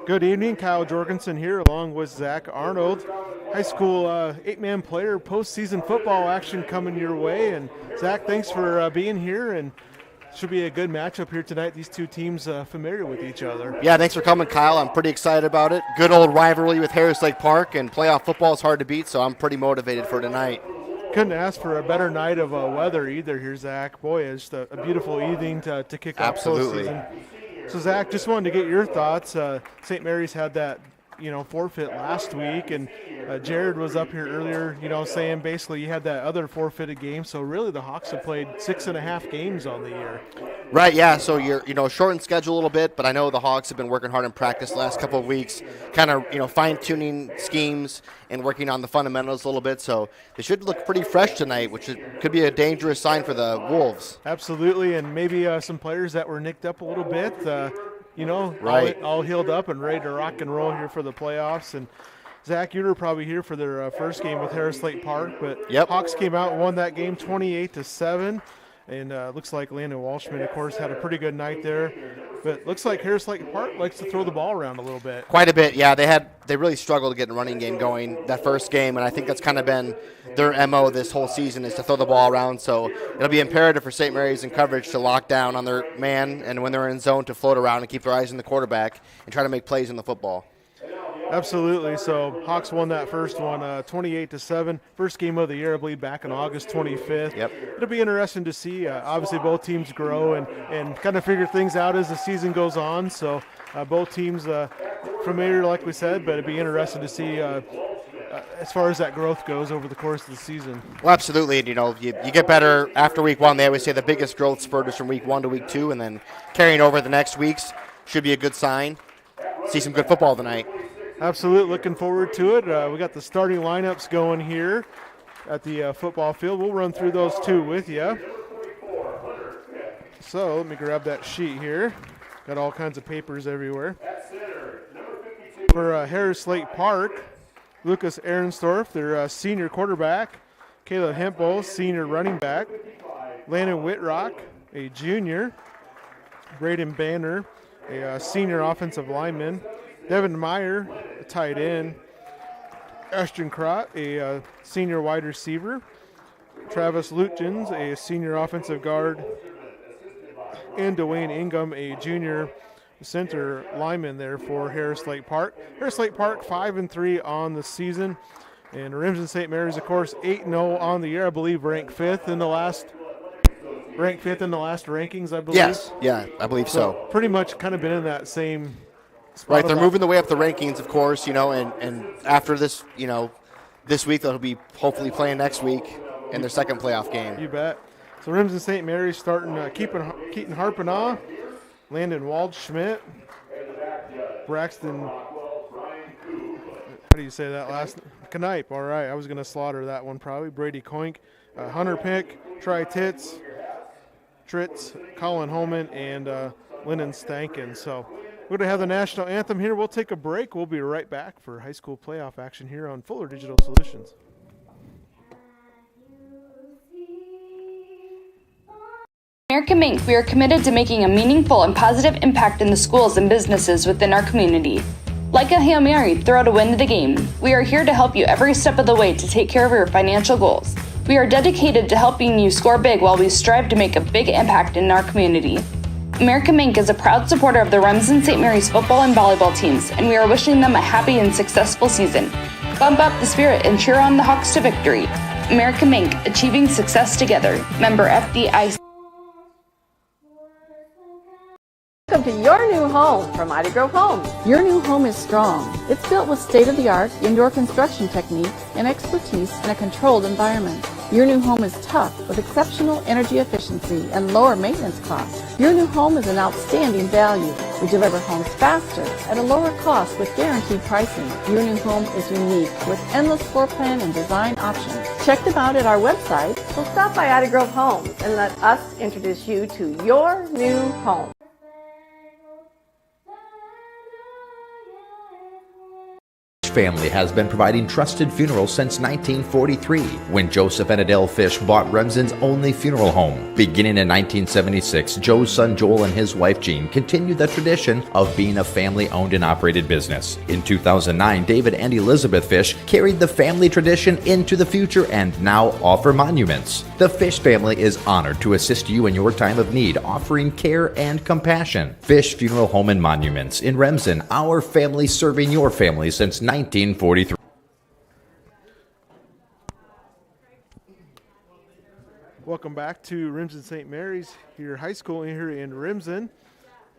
Good evening, Kyle Jorgensen here along with Zach Arnold. High school eight-man player postseason football action coming your way. And Zach, thanks for being here, and should be a good matchup here tonight. These two teams familiar with each other. Yeah, thanks for coming, Kyle. I'm pretty excited about it. Good old rivalry with Harris Lake Park, and playoff football is hard to beat, so I'm pretty motivated for tonight. Couldn't ask for a better night of weather either here, Zach. Boy, it's a beautiful evening to kick off postseason. So, Zach, just wanted to get your thoughts. St. Mary's had that, forfeit last week, and Jared was up here earlier, saying basically you had that other forfeited game. So really the Hawks have played 6.5 games on the year. Right, yeah. So you're, shortened schedule a little bit, but I know the Hawks have been working hard in practice the last couple of weeks, kind of, fine-tuning schemes and working on the fundamentals a little bit. So they should look pretty fresh tonight, which could be a dangerous sign for the Wolves. Absolutely, and maybe some players that were nicked up a little bit, right, all healed up and ready to rock and roll here for the playoffs. And Zach, you were probably here for their first game with Harris Lake Park, but Hawks came out and won that game 28-7. And looks like Landon Walshman, of course, had a pretty good night there. But looks like Harris Lake Park likes to throw the ball around a little bit. Quite a bit, yeah. They really struggled to get a running game going that first game, and I think that's kind of been their MO this whole season is to throw the ball around. So it'll be imperative for St. Mary's in coverage to lock down on their man, and when they're in zone to float around and keep their eyes on the quarterback and try to make plays in the football. Absolutely. So Hawks won that first one 28-7. First game of the year, I believe, back on August 25th. Yep. It'll be interesting to see. Obviously, both teams grow and kind of figure things out as the season goes on. So both teams familiar, like we said, but it'd be interesting to see as far as that growth goes over the course of the season. Well, absolutely. And, you get better after week one. They always say the biggest growth spurt is from week 1 to week 2, and then carrying over the next weeks should be a good sign. See some good football tonight. Absolutely. Looking forward to it. We got the starting lineups going here at the football field. We'll run through those two with you. So let me grab that sheet here. Got all kinds of papers everywhere. For Harris Lake Park, Lucas Ahrensdorf, their senior quarterback. Caleb Hempel, senior running back. Landon Whitrock, a junior. Braden Banner, a senior offensive lineman. Devin Meyer, a tight end. Ashton Crott, a senior wide receiver. Travis Lutjens, a senior offensive guard. And Dwayne Ingham, a junior center lineman there for Harris Lake Park. Harris Lake Park 5-3 on the season. And Remsen St. Mary's, of course, 8-0 on the year. I believe ranked fifth in the last rankings, I believe. Yes, yeah, I believe so. Pretty much kind of been in that same spot. Right, they're moving the way up the rankings, of course, and after this, this week they'll be hopefully playing next week in their second playoff game. You bet. So Remsen St. Mary's starting Keaton Harpenaugh, Landon Waldschmidt, Braxton, how do you say that last? Knipe, all right. I was going to slaughter that one probably. Brady Koink, Hunter Pick, Tri Tritz, Colin Holman, and Lyndon Stankin. So we're going to have the national anthem here. We'll take a break. We'll be right back for high school playoff action here on Fuller Digital Solutions. American Mink, we are committed to making a meaningful and positive impact in the schools and businesses within our community. Like a Hail Mary, throw to win the game. We are here to help you every step of the way to take care of your financial goals. We are dedicated to helping you score big while we strive to make a big impact in our community. American Mink is a proud supporter of the Remsen St. Mary's football and volleyball teams, and we are wishing them a happy and successful season. Bump up the spirit and cheer on the Hawks to victory. American Mink, achieving success together. Member FDIC. Welcome to your new home from Mighty Grove Homes. Your new home is strong. It's built with state-of-the-art indoor construction techniques and expertise in a controlled environment. Your new home is tough with exceptional energy efficiency and lower maintenance costs. Your new home is an outstanding value. We deliver homes faster at a lower cost with guaranteed pricing. Your new home is unique with endless floor plan and design options. Check them out at our website. So stop by Mighty Grove Homes and let us introduce you to your new home. family has been providing trusted funerals since 1943, when Joseph and Adele Fish bought Remsen's only funeral home. Beginning in 1976, Joe's son Joel and his wife Jean continued the tradition of being a family-owned and operated business. In 2009, David and Elizabeth Fish carried the family tradition into the future and now offer monuments. The Fish family is honored to assist you in your time of need, offering care and compassion. Fish Funeral Home and Monuments in Remsen, our family serving your family since 1943. Welcome back to Remsen St. Mary's here high school here in Remsen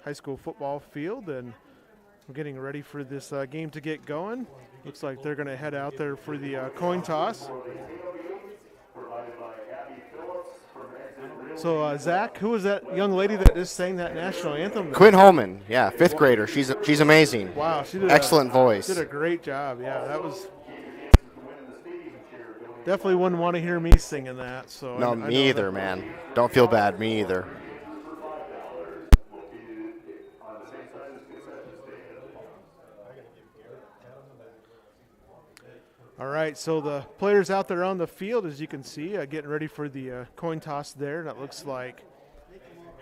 high school football field, and we're getting ready for this game to get going. Looks like they're going to head out there for the coin toss. So Zach, who was that young lady that just sang that national anthem? Quinn Holman, yeah, 5th grader. She's amazing. Wow, she did excellent voice. Did a great job. Yeah, that was definitely wouldn't want to hear me singing that. So no, me either, man. Don't feel bad, me either. All right, so the players out there on the field, as you can see, getting ready for the coin toss there. And it looks like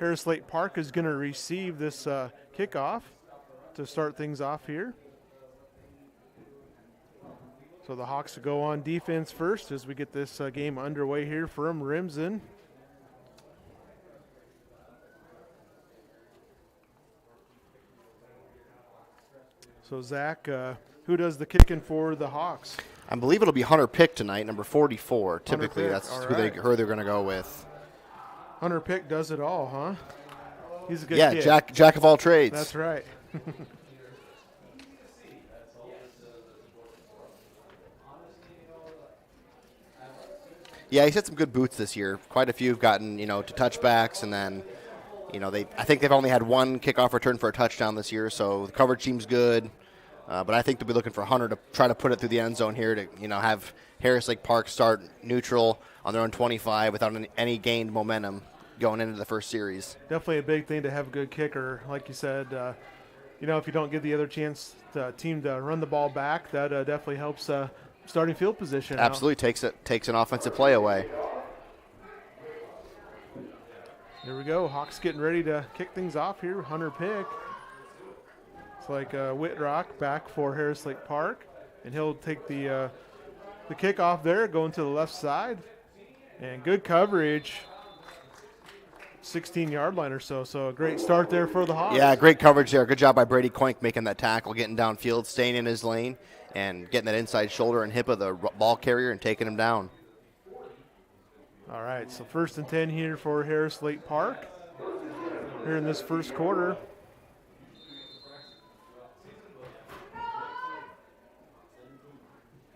Harris Lake Park is going to receive this kickoff to start things off here. So the Hawks will go on defense first as we get this game underway here from Remsen. So Zach, who does the kicking for the Hawks? I believe it'll be Hunter Pick tonight, number 44. Typically, Pick, that's all who right. they're going to go with. Hunter Pick does it all, huh? He's a good kid. Jack of all trades. That's right. Yeah, he's had some good boots this year. Quite a few have gotten, to touchbacks, and then, I think they've only had one kickoff return for a touchdown this year, so the coverage seems good. But I think they'll be looking for Hunter to try to put it through the end zone here to, have Harris Lake Park start neutral on their own 25 without any gained momentum going into the first series. Definitely a big thing to have a good kicker. Like you said, if you don't give the other team to run the ball back, that definitely helps starting field position. Absolutely takes an offensive play away. There we go. Hawks getting ready to kick things off here. Hunter Pick. It's like Whitrock back for Harris Lake Park, and he'll take the kickoff there, going to the left side, and good coverage. 16-yard line or so. So a great start there for the Hawks. Yeah, great coverage there. Good job by Brady Coink making that tackle, getting downfield, staying in his lane, and getting that inside shoulder and hip of the ball carrier and taking him down. All right, so 1st and 10 here for Harris Lake Park here in this first quarter.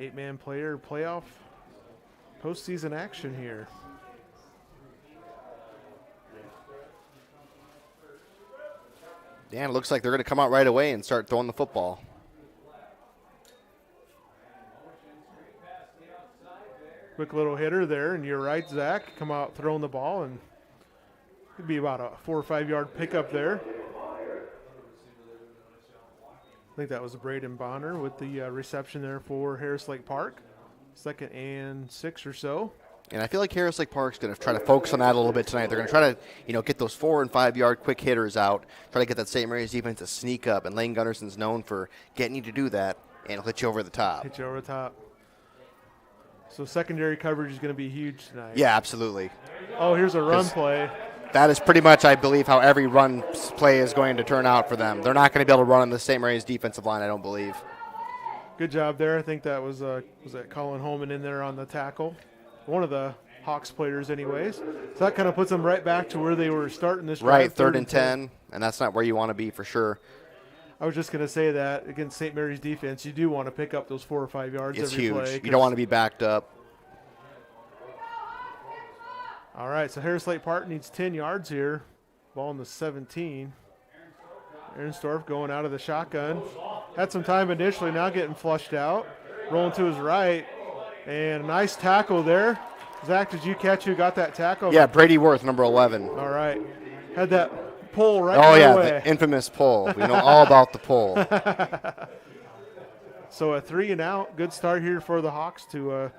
Eight-man player playoff postseason action here. Yeah, it looks like they're going to come out right away and start throwing the football. Quick little hitter there, and you're right, Zach. Come out throwing the ball, and could be about a 4 or 5 yard pickup there. I think that was Braden Bonner with the reception there for Harris Lake Park. 2nd and 6 or so. And I feel like Harris Lake Park's going to try to focus on that a little bit tonight. They're going to try to, get those 4 and 5 yard quick hitters out, try to get that St. Mary's defense to sneak up. And Lane Gunnarson's known for getting you to do that, and he'll hit you over the top. Hit you over the top. So secondary coverage is going to be huge tonight. Yeah, absolutely. Oh, here's a run play. That is pretty much, I believe, how every run play is going to turn out for them. They're not going to be able to run on the St. Mary's defensive line, I don't believe. Good job there. I think that was that Colin Holman in there on the tackle. One of the Hawks players anyways. So that kind of puts them right back to where they were starting this drive. Right, 3rd and 10, and that's not where you want to be for sure. I was just going to say that against St. Mary's defense, you do want to pick up those 4 or 5 yards it's every huge. play. You don't want to be backed up. All right, so Harris Lake Park needs 10 yards here. Ball in the 17. Ehrensdorf going out of the shotgun. Had some time initially, now getting flushed out. Rolling to his right. And a nice tackle there. Zach, did you catch who got that tackle? Yeah, Brady Worth, number 11. All right. Had that pull right Oh, yeah, away. the infamous pull. We know all about the pull. So a 3 and out. Good start here for the Hawks to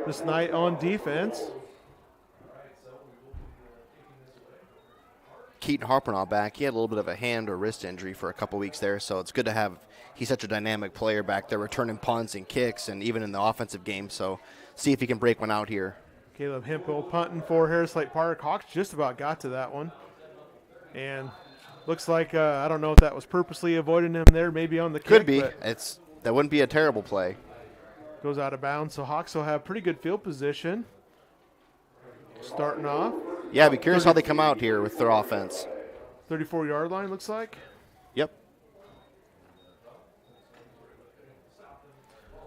this night on defense. Keaton Harpernall back. He had a little bit of a hand or wrist injury for a couple weeks there, so it's good to have. He's such a dynamic player back there, returning punts and kicks, and even in the offensive game. So see if he can break one out here. Caleb Hempel punting for Harris Lake Park. Hawks just about got to that one, and looks like I don't know if that was purposely avoiding him there, maybe on the kick. Could be. That wouldn't be a terrible play. Goes out of bounds, so Hawks will have pretty good field position. Starting off. Yeah, be curious how they come out here with their offense. 34-yard line, looks like. Yep.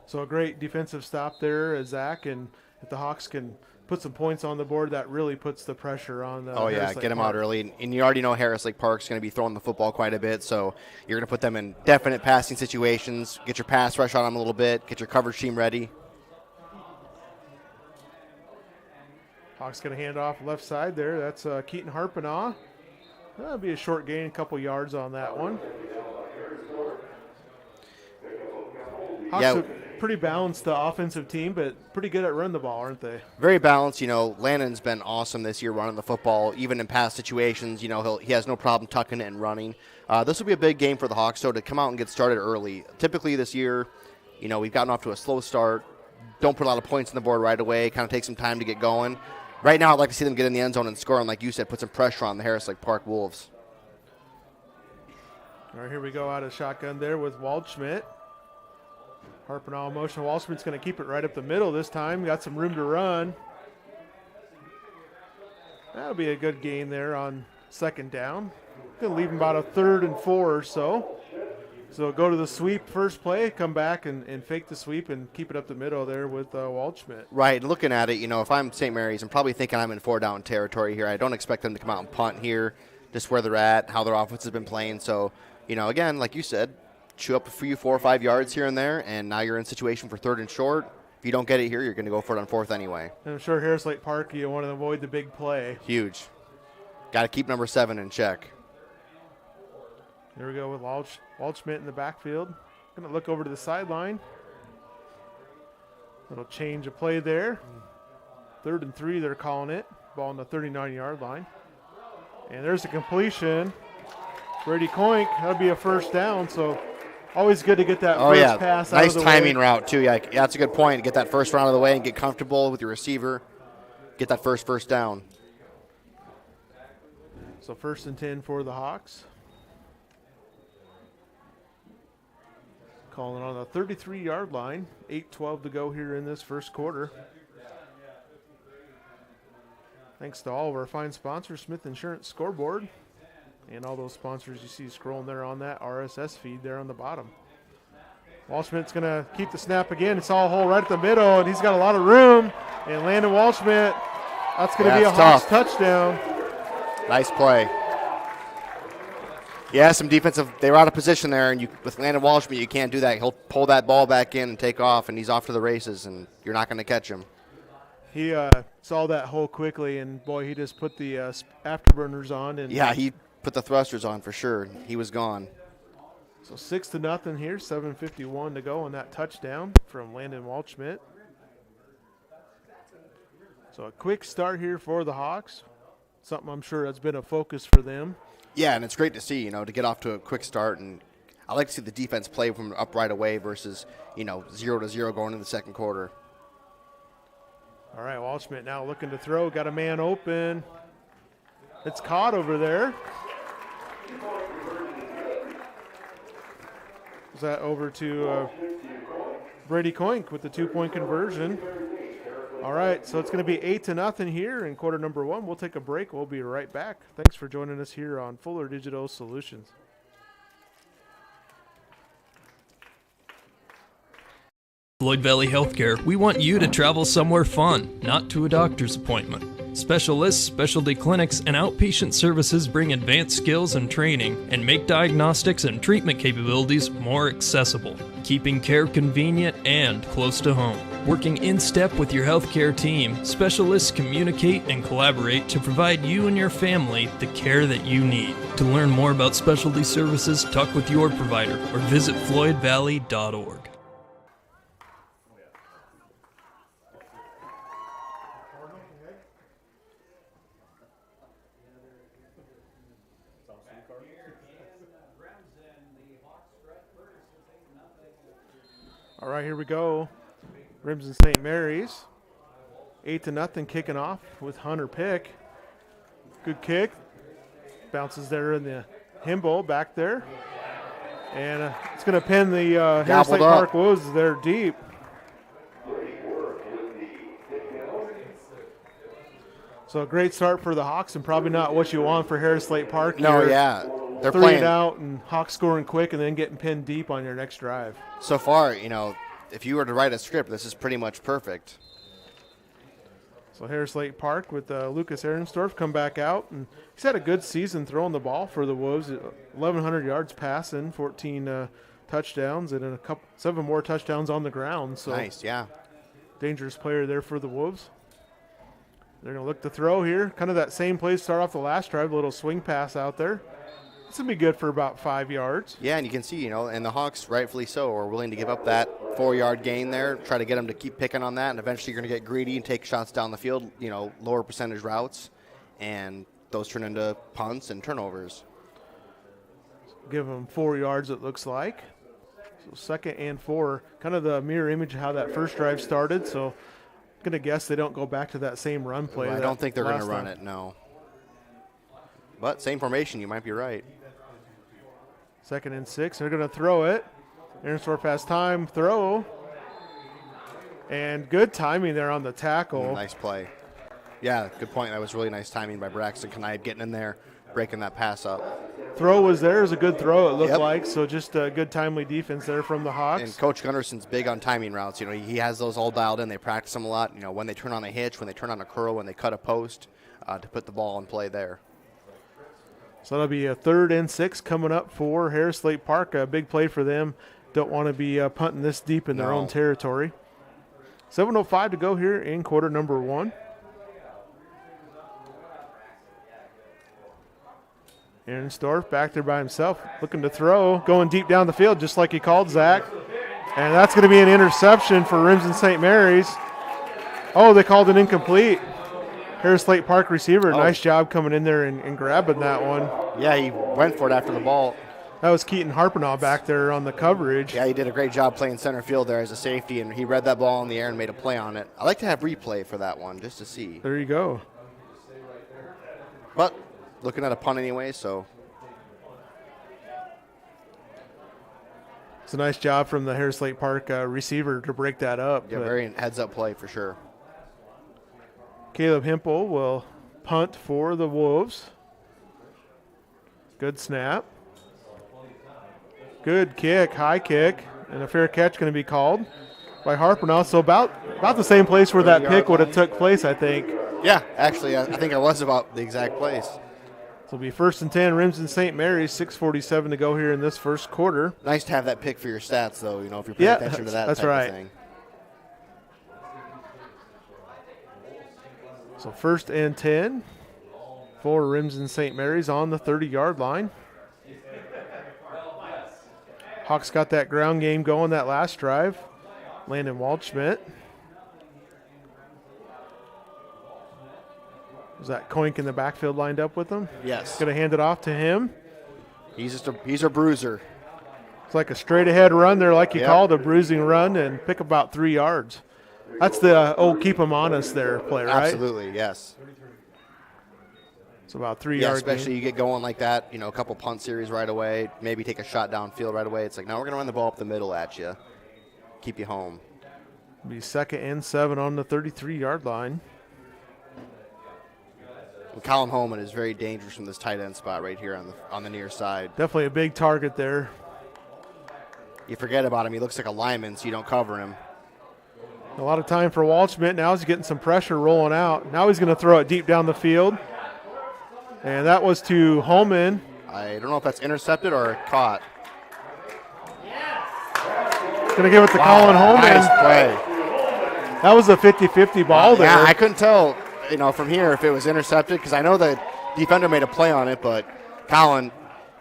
So a great defensive stop there, Zach, and if the Hawks can put some points on the board, that really puts the pressure on the Harris Lake get them Park. out early. And you already know Harris Lake Park's going to be throwing the football quite a bit, so you're going to put them in definite passing situations, get your pass rush on them a little bit, get your coverage team ready. Hawks going to hand off left side there. That's Keaton Harpernall. That'll be a short gain, a couple yards on that one. Hawks are pretty balanced offensive team, but pretty good at running the ball, aren't they? Very balanced. Lannon's been awesome this year running the football, even in past situations. He has no problem tucking it and running. This will be a big game for the Hawks, so to come out and get started early. Typically this year, we've gotten off to a slow start. Don't put a lot of points on the board right away. Kind of take some time to get going. Right now, I'd like to see them get in the end zone and score, and like you said, put some pressure on the Harris Lake Park Wolves. All right, here we go out of shotgun there with Waldschmidt. Harpernall motion. Waldschmidt's going to keep it right up the middle this time. Got some room to run. That'll be a good gain there on second down. Going to leave him about a 3rd and 4 or so. So go to the sweep first play, come back and fake the sweep and keep it up the middle there with Waldschmidt. Right, looking at it, if I'm St. Mary's, I'm probably thinking I'm in 4-down territory here. I don't expect them to come out and punt here, just where they're at, how their offense has been playing. So, again, like you said, chew up a few 4 or 5 yards here and there, and now you're in situation for 3rd and short. If you don't get it here, you're going to go for it on 4th anyway. And I'm sure Harris Lake Park, you want to avoid the big play. Huge. Got to keep number 7 in check. There we go with Waldschmidt in the backfield. Going to look over to the sideline. Little change of play there. 3rd and 3, they're calling it. Ball on the 39-yard line. And there's a completion. Brady Coink, that'll be a first down, so always good to get that first pass out of the way. Nice timing route, too. Yeah, that's a good point. Get that first round out of the way and get comfortable with your receiver. Get that first down. So 1st and 10 for the Hawks. Calling on the 33-yard line. 8:12 to go here in this first quarter. Thanks to all of our fine sponsors, Smith Insurance Scoreboard, and all those sponsors you see scrolling there on that RSS feed there on the bottom. Waldschmidt's going to keep the snap again. It's all hole right at the middle, and he's got a lot of room. And Landon Waldschmidt, that's going to be a Hawks touchdown. Nice play. Yeah, some defensive. They were out of position there, and with Landon Waldschmidt, you can't do that. He'll pull that ball back in and take off, and he's off to the races, and you're not going to catch him. He saw that hole quickly, and boy, he just put the afterburners on. And yeah, he put the thrusters on for sure. He was gone. So 6-0 here, 7:51 to go on that touchdown from Landon Waldschmidt. So a quick start here for the Hawks. Something I'm sure has been a focus for them. Yeah, and it's great to see, to get off to a quick start. And I like to see the defense play from up right away versus, 0-0 going into the second quarter. All right, Waldschmidt now looking to throw. Got a man open. It's caught over there. Is that over to Brady Coink with the 2-point conversion. All right, so it's going to be 8-0 here in quarter number 1. We'll take a break. We'll be right back. Thanks for joining us here on Fuller Digital Solutions. Floyd Valley Healthcare, we want you to travel somewhere fun, not to a doctor's appointment. Specialists, specialty clinics, and outpatient services bring advanced skills and training and make diagnostics and treatment capabilities more accessible, keeping care convenient and close to home. Working in step with your healthcare team, specialists communicate and collaborate to provide you and your family the care that you need. To learn more about specialty services, talk with your provider or visit floydvalley.org. All right, here we go. Remsen St. Mary's. 8-0 kicking off with Hunter Pick. Good kick. Bounces there in the Himbo back there. And it's going to pin the Harris Lake Park Wolves there deep. So a great start for the Hawks and probably not what you want for Harris Lake Park. No, yeah. They're three playing it out and Hawks scoring quick and then getting pinned deep on your next drive. So far, if you were to write a script, this is pretty much perfect. So Harris Lake Park with Lucas Ehrensdorf come back out. And he's had a good season throwing the ball for the Wolves. 1,100 yards passing, 14 touchdowns, and 7 more touchdowns on the ground. So nice, yeah. Dangerous player there for the Wolves. They're going to look to throw here. Kind of that same play to start off the last drive, a little swing pass out there. This will be good for about 5 yards. Yeah, and you can see, and the Hawks, rightfully so, are willing to give up that 4-yard gain there, try to get them to keep picking on that, and eventually you're going to get greedy and take shots down the field, lower percentage routes, and those turn into punts and turnovers. Give them 4 yards, it looks like. So 2nd and 4, kind of the mirror image of how that first drive started. So I'm going to guess they don't go back to that same run play. Well, I don't think they're going to run it, no. But same formation, you might be right. 2nd and 6, they're going to throw it. Ehrensdorf has time, throw. And good timing there on the tackle. Nice play. Yeah, good point. That was really nice timing by Braxton Knight getting in there, breaking that pass up. Throw was there. It was a good throw, it looked like. So just a good timely defense there from the Hawks. And Coach Gunnarson's big on timing routes. He has those all dialed in. They practice them a lot. When they turn on a hitch, when they turn on a curl, when they cut a post, to put the ball in play there. So that'll be a 3rd and 6 coming up for Harris Lake Park. A big play for them. Don't want to be punting this deep in their own territory. 7:05 to go here in quarter number 1. Ehrensdorf back there by himself, looking to throw, going deep down the field just like he called Zach. And that's going to be an interception for Remsen St. Mary's. Oh, they called it incomplete. Harris Lake Park receiver, nice job coming in there and grabbing that one. Yeah, he went for it after the ball. That was Keaton Harpenaugh back there on the coverage. Yeah, he did a great job playing center field there as a safety, and he read that ball in the air and made a play on it. I like to have replay for that one just to see. There you go. But looking at a punt anyway, so. It's a nice job from the Harris Lake Park receiver to break that up. Yeah, very heads-up play for sure. Caleb Hempel will punt for the Wolves. Good snap. Good kick, high kick, and a fair catch going to be called by Harpenaugh. So about the same place where that pick would have took place, I think. Yeah, actually, I think it was about the exact place. So it'll be 1st and 10, Remsen St. Mary's, 6:47 to go here in this first quarter. Nice to have that pick for your stats, though, if you're paying attention to that that's type right. of thing. So 1st and 10 for Remsen St. Mary's on the 30-yard line. Hawks got that ground game going that last drive. Landon Waldschmidt. Was that Koink in the backfield lined up with him? Yes. Going to hand it off to him. He's a bruiser. It's like a straight-ahead run there, like you called a bruising run, and pick about 3 yards. That's the old keep him honest there play, right? Absolutely, yes. It's about 3 yards. Especially you get going like that, a couple punt series right away, maybe take a shot downfield right away. It's like, now we're going to run the ball up the middle at you, keep you home. It'll be 2nd and 7 on the 33-yard line. And Colin Holman is very dangerous from this tight end spot right here on the near side. Definitely a big target there. You forget about him. He looks like a lineman, so you don't cover him. A lot of time for Waldschmidt. Now he's getting some pressure rolling out. Now he's going to throw it deep down the field. And that was to Holman. I don't know if that's intercepted or caught. Going to give it to Colin Holman. Nice play. That was a 50-50 ball there. Yeah, I couldn't tell, from here if it was intercepted because I know the defender made a play on it, but Colin,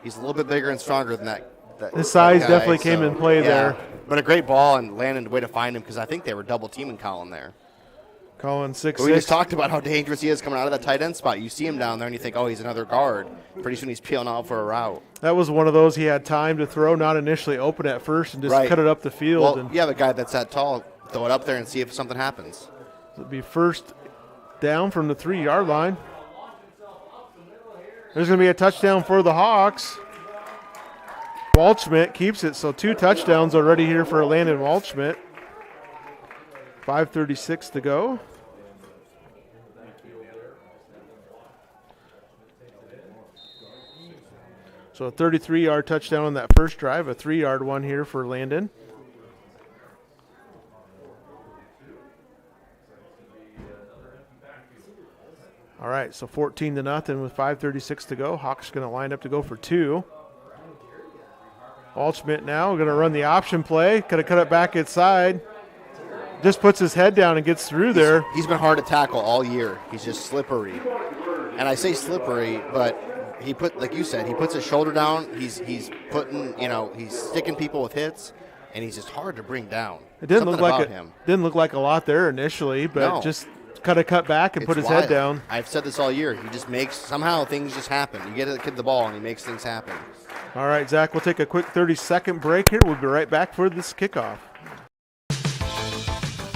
he's a little bit bigger and stronger than that. His size definitely came in play there. But a great ball, and Landon, way to find him because I think they were double teaming Colin there. Calling 6'6". We just talked about how dangerous he is coming out of that tight end spot. You see him down there, and you think, oh, he's another guard. Pretty soon he's peeling out for a route. That was one of those he had time to throw, not initially open at first, and just cut it up the field. Well, and you have a guy that's that tall. Throw it up there and see if something happens. It'll be first down from the 3-yard line. There's going to be a touchdown for the Hawks. Waldschmidt keeps it, so 2 touchdowns already here for Landon Waldschmidt. 5:36 to go. So a 33-yard touchdown on that first drive, a 3-yard one here for Landon. All right, so 14-0 with 5:36 to go. Hawks going to line up to go for 2. Waldschmidt now going to run the option play. Going to cut it back inside. Just puts his head down and gets through there. He's been hard to tackle all year. He's just slippery. And I say slippery, but like you said, he puts his shoulder down. He's putting, he's sticking people with hits, and he's just hard to bring down. It didn't look like a lot there initially, but just cut back and put his head down. I've said this all year. He just somehow things just happen. You get the kid the ball, and he makes things happen. All right, Zach, we'll take a quick 30-second break here. We'll be right back for this kickoff.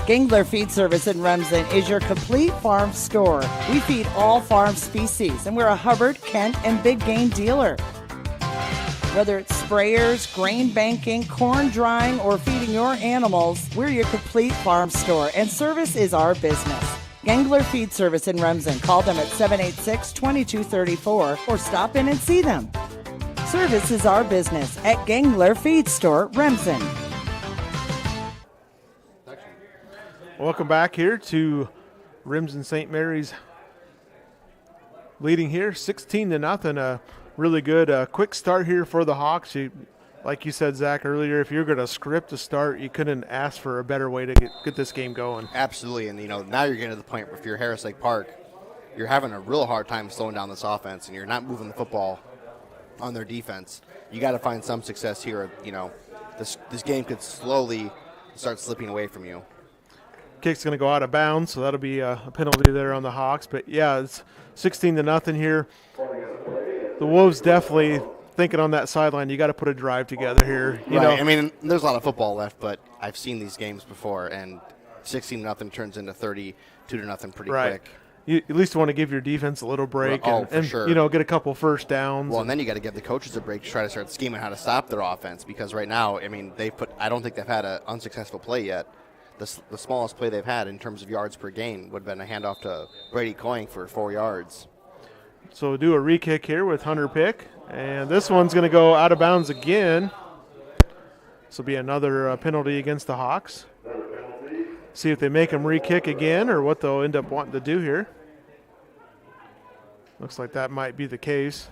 Gangler Feed Service in Remsen is your complete farm store. We feed all farm species, and we're a Hubbard, Kent, and big game dealer. Whether it's sprayers, grain banking, corn drying, or feeding your animals, we're your complete farm store, and service is our business. Gangler Feed Service in Remsen. Call them at 786-2234 or stop in and see them. Service is our business at Gangler Feed Store, Remsen. Welcome back here to Remsen St. Mary's leading here 16-0. A really good quick start here for the Hawks. Like you said, Zach, earlier, if you're going to script a start, you couldn't ask for a better way to get this game going. Absolutely, and now you're getting to the point where if you're Harris Lake Park, you're having a real hard time slowing down this offense, and you're not moving the football on their defense. You got to find some success here. This game could slowly start slipping away from you. Kick's going to go out of bounds, so that'll be a penalty there on the Hawks. But, yeah, it's 16-0 here. The Wolves definitely thinking on that sideline, you got to put a drive together here. I mean, there's a lot of football left, but I've seen these games before, and 16-0 turns into 32-0 pretty quick. You at least want to give your defense a little break and sure. Get a couple first downs. Well, and then you got to give the coaches a break to try to start scheming how to stop their offense, because right now, I mean, I don't think they've had an unsuccessful play yet. The smallest play they've had in terms of yards per game would have been a handoff to Brady Coying for 4 yards. So we'll do a re-kick here with Hunter Pick. And this one's going to go out of bounds again. This will be another penalty against the Hawks. See if they make them re-kick again or what they'll end up wanting to do here. Looks like that might be the case.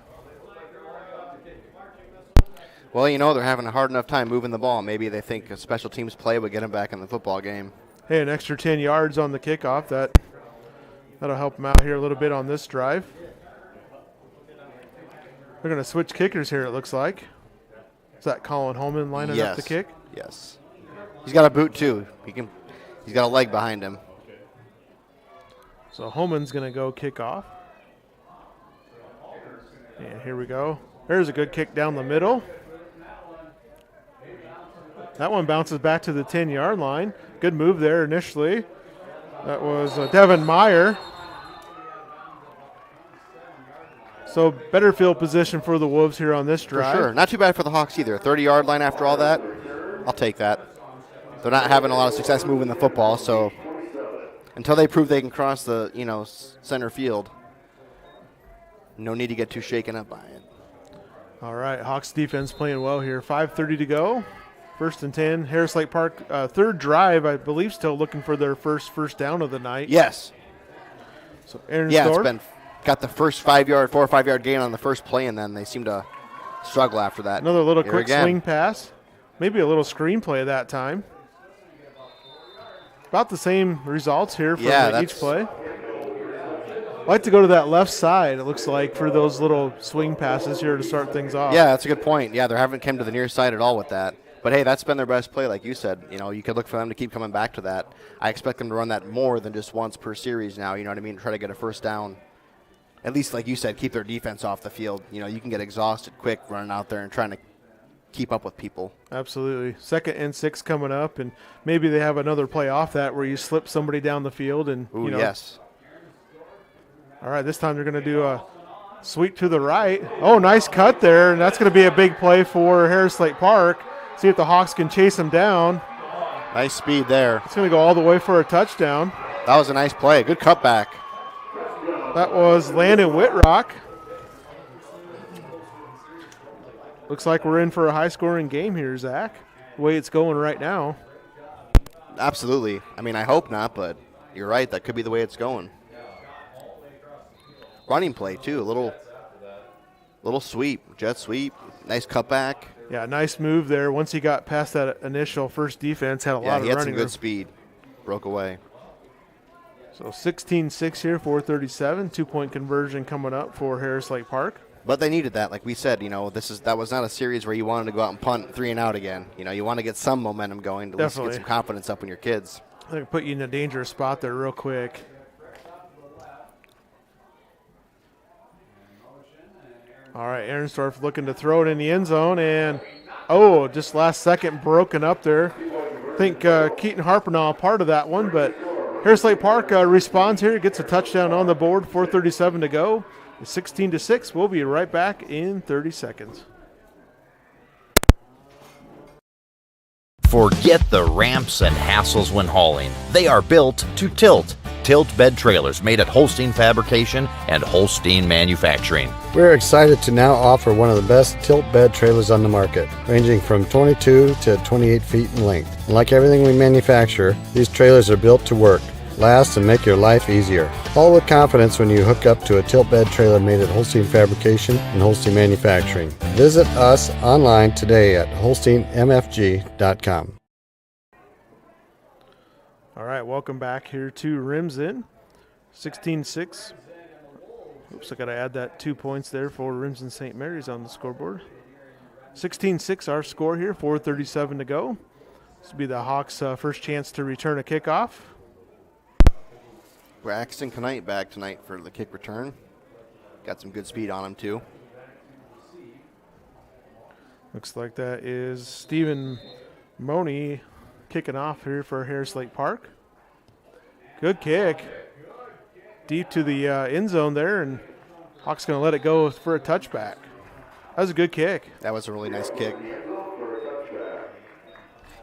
Well, they're having a hard enough time moving the ball. Maybe they think a special teams play would get them back in the football game. Hey, an extra 10 yards on the kickoff. That'll help them out here a little bit on this drive. They're going to switch kickers here, it looks like. Is that Colin Holman lining up the kick? Yes. He's got a boot, too. He's got a leg behind him. So Holman's going to go kick off. And here we go. There's a good kick down the middle. That one bounces back to the 10-yard line. Good move there initially. That was Devin Meyer. So better field position for the Wolves here on this drive. For sure. Not too bad for the Hawks either. 30-yard line after all that, I'll take that. They're not having a lot of success moving the football, so until they prove they can cross the, center field, no need to get too shaken up by it. All right, Hawks defense playing well here. 5:30 to go. 1st and 10. Harris Lake Park, third drive, I believe, still looking for their first down of the night. Yes. So Aaron Storr got the first 4 or 5 yard gain on the first play, and then they seem to struggle after that. Another little quick swing pass. Maybe a little screen play that time. About the same results here for each play. I like to go to that left side, it looks like, for those little swing passes here to start things off. Yeah, that's a good point. Yeah, they haven't come to the near side at all with that. But, hey, that's been their best play, like you said. You know, you could look for them to keep coming back to that. I expect them to run that more than just once per series now, you know what I mean, try to get a first down. At least, like you said, keep their defense off the field. You know, you can get exhausted quick running out there and trying to keep up with people. Absolutely. 2nd and 6 coming up, and maybe they have another play off that where you slip somebody down the field. And Ooh, you know, yes. All right, this time they're going to do a sweep to the right. Oh, nice cut there, and that's going to be a big play for Harris Lake Park. See if the Hawks can chase him down. Nice speed there. It's going to go all the way for a touchdown. That was a nice play. Good cutback. That was Landon Whitrock. Looks like we're in for a high-scoring game here, Zach, the way it's going right now. Absolutely. I mean, I hope not, but you're right. That could be the way it's going. Running play, too. A little sweep, jet sweep, nice cutback. Yeah, nice move there. Once he got past that initial first defense, had a lot of running. Yeah, he had some good speed. Broke away. So 16-6 here, 4:37. 2-point conversion coming up for Harris Lake Park. But they needed that. Like we said, you know, that was not a series where you wanted to go out and punt 3 and out again. You know, you want to get some momentum going, to at least get some confidence up in your kids. I think put you in a dangerous spot there real quick. All right, Ehrensdorf looking to throw it in the end zone, and just last second broken up there. I think Keaton Harpernall part of that one, but Harris Lake Park responds here, gets a touchdown on the board, 4:37 to go. 16-6. We'll be right back in 30 seconds. Forget the ramps and hassles when hauling. They are built to tilt. Tilt bed trailers made at Holstein Fabrication and Holstein Manufacturing. We're excited to now offer one of the best tilt bed trailers on the market, ranging from 22 to 28 feet in length. And like everything we manufacture, these trailers are built to work, last, and make your life easier. Haul with confidence when you hook up to a tilt bed trailer made at Holstein Fabrication and Holstein Manufacturing. Visit us online today at holsteinmfg.com. All right, welcome back here to Remsen. 16-6. Oops, I got to add that 2 points there for Remsen St. Mary's on the scoreboard. 16-6 our score here, 4:37 to go. This will be the Hawks' first chance to return a kickoff. Braxton Knight back tonight for the kick return. Got some good speed on him, too. Looks like that is Stephen Money kicking off here for Harris Lake Park. Good kick. Deep to the end zone there, and Hawks going to let it go for a touchback. That was a good kick. That was a really nice kick.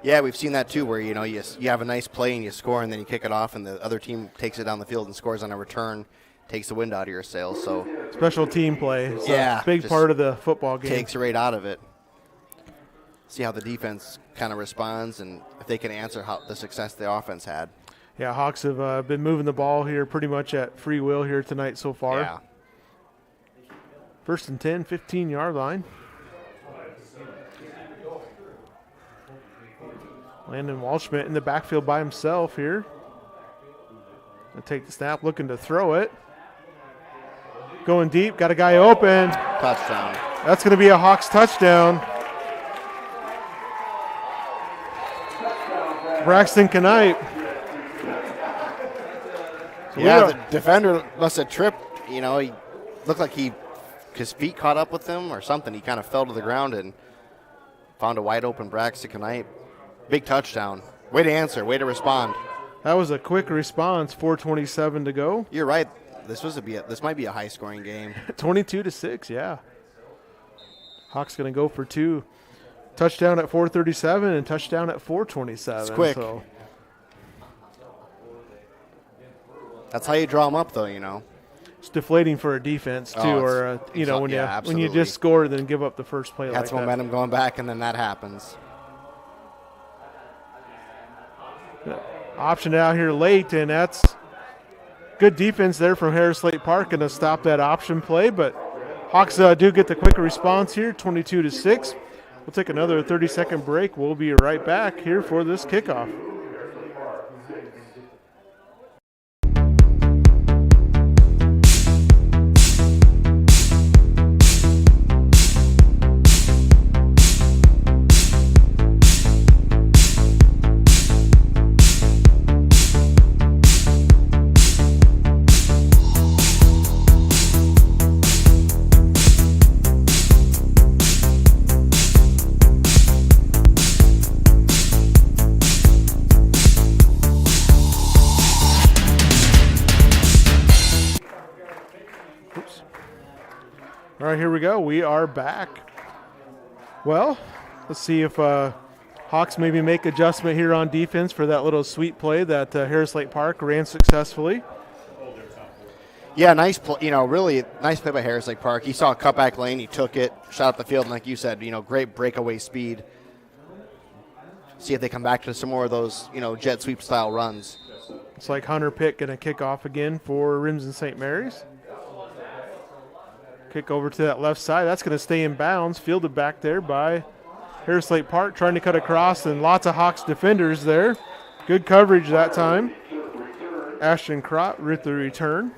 Yeah, we've seen that too, where you have a nice play and you score, and then you kick it off, and the other team takes it down the field and scores on a return, takes the wind out of your sails. So special team play. It's a big part of the football game. Takes it right out of it. See how the defense kind of responds, and if they can answer how the success the offense had. Yeah, Hawks have been moving the ball here pretty much at free will here tonight so far. Yeah. 1st and 10, 15-yard line. Landon Walschmidt in the backfield by himself here. Gonna take the snap, looking to throw it. Going deep, got a guy open. Touchdown. That's going to be a Hawks touchdown. Braxton Knight. So the defender must have tripped. You know, he looked like his feet caught up with him or something. He kind of fell to the ground and found a wide open Braxton Knight. Big touchdown. Way to answer. Way to respond. That was a quick response. 4:27 to go. You're right. This might be a high-scoring game. 22-6. Yeah. Hawks going to go for 2. Touchdown at 4:37 and touchdown at 4:27. It's quick. So. That's how you draw them up, though. You know. It's deflating for a defense too, when you just score, then give up the first play. That's momentum going back, and then that happens. Optioned out here late, and that's good defense there from Harris Lake Park, and to stop that option play. But Hawks do get the quick response here, 22-6. We'll take another 30-second break. We'll be right back here for this kickoff. All right, here we go. We are back. Well, let's see if Hawks maybe make adjustment here on defense for that little sweep play that Harris Lake Park ran successfully. Yeah, nice play. Really nice play by Harris Lake Park. He saw a cutback lane, he took it, shot up the field, and like you said, great breakaway speed. See if they come back to some more of those, jet sweep style runs. It's like Hunter Pitt going to kick off again for Remsen St. Mary's. Kick over to that left side. That's going to stay in bounds. Fielded back there by Harris Lake Park, trying to cut across, and lots of Hawks defenders there. Good coverage that time. Ashton Crott with the return.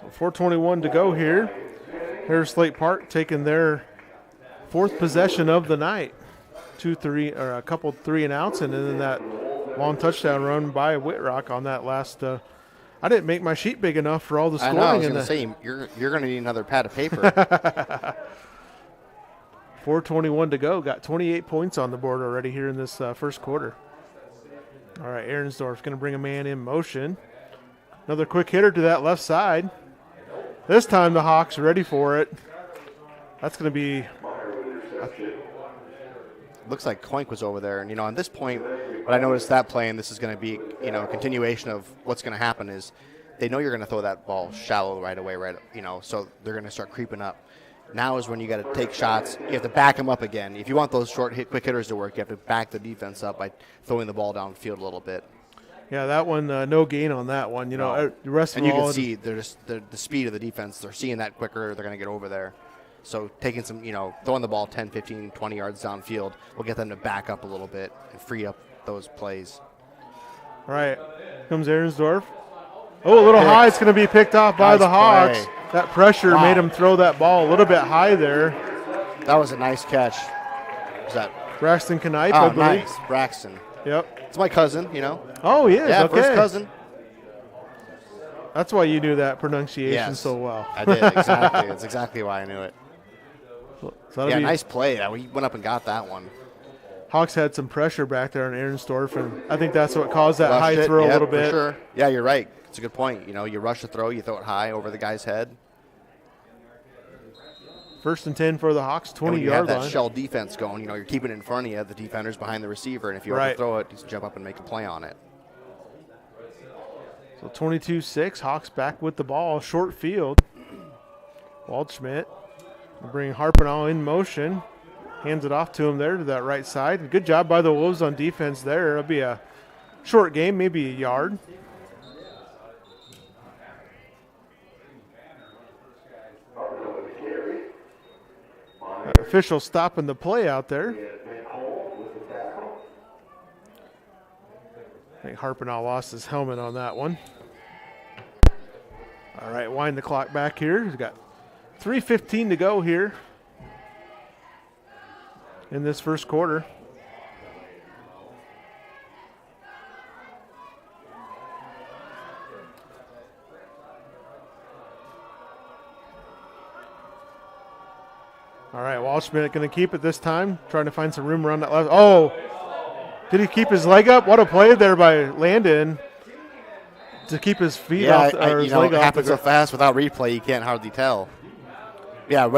So 4:21 to go here. Harris Lake Park taking their 4th possession of the night. A couple 3-and-outs, and then that long touchdown run by Whitrock on that last. I didn't make my sheet big enough for all the scoring. I know. I was going to say you're going to need another pad of paper. 4:21 to go. Got 28 points on the board already here in this first quarter. All right, Ahrensdorf's going to bring a man in motion. Another quick hitter to that left side. This time the Hawks are ready for it. That's going to be. Looks like Coink was over there. And, on this point, what I noticed that play, and this is going to be, a continuation of what's going to happen is they know you're going to throw that ball shallow right away, so they're going to start creeping up. Now is when you got to take shots. You have to back them up again. If you want those quick hitters to work, you have to back the defense up by throwing the ball downfield a little bit. Yeah, that one, no gain on that one. The rest of and them you can see the speed of the defense. They're seeing that quicker. They're going to get over there. So taking some, throwing the ball 10, 15, 20 yards downfield will get them to back up a little bit and free up those plays. All right, comes Ahrensdorf. Oh, a little high. It's going to be picked off by the Hawks. Play. That pressure made him throw that ball a little bit high there. That was a nice catch. Was that Braxton Knipe, I believe. Nice. Braxton. Yep. It's my cousin, Oh, he is. Yeah, okay. first cousin. That's why you knew that pronunciation so well. I did, exactly. That's exactly why I knew it. So nice play. He went up and got that one. Hawks had some pressure back there on Ahrensdorf, and I think that's what caused that high throw a little bit. For sure. Yeah, you're right. It's a good point. You rush the throw, you throw it high over the guy's head. 1st and 10 for the Hawks, 20-yard line. You have that shell defense going. You're keeping it in front of you, the defender's behind the receiver, and if you overthrow it, just jump up and make a play on it. So 22-6, Hawks back with the ball, short field. Waldschmidt will bring Harpenau in motion. Hands it off to him there to that right side. Good job by the Wolves on defense there. It'll be a short game, maybe a yard. Official stopping the play out there. I think Harpenau lost his helmet on that one. All right, wind the clock back here. He's got 3:15 to go here in this first quarter. All right, Waldschmidt going to keep it this time, trying to find some room around that left. Oh, did he keep his leg up? What a play there by Landon to keep his feet off, or his leg off. It happens so fast without replay, you can't hardly tell. Yeah,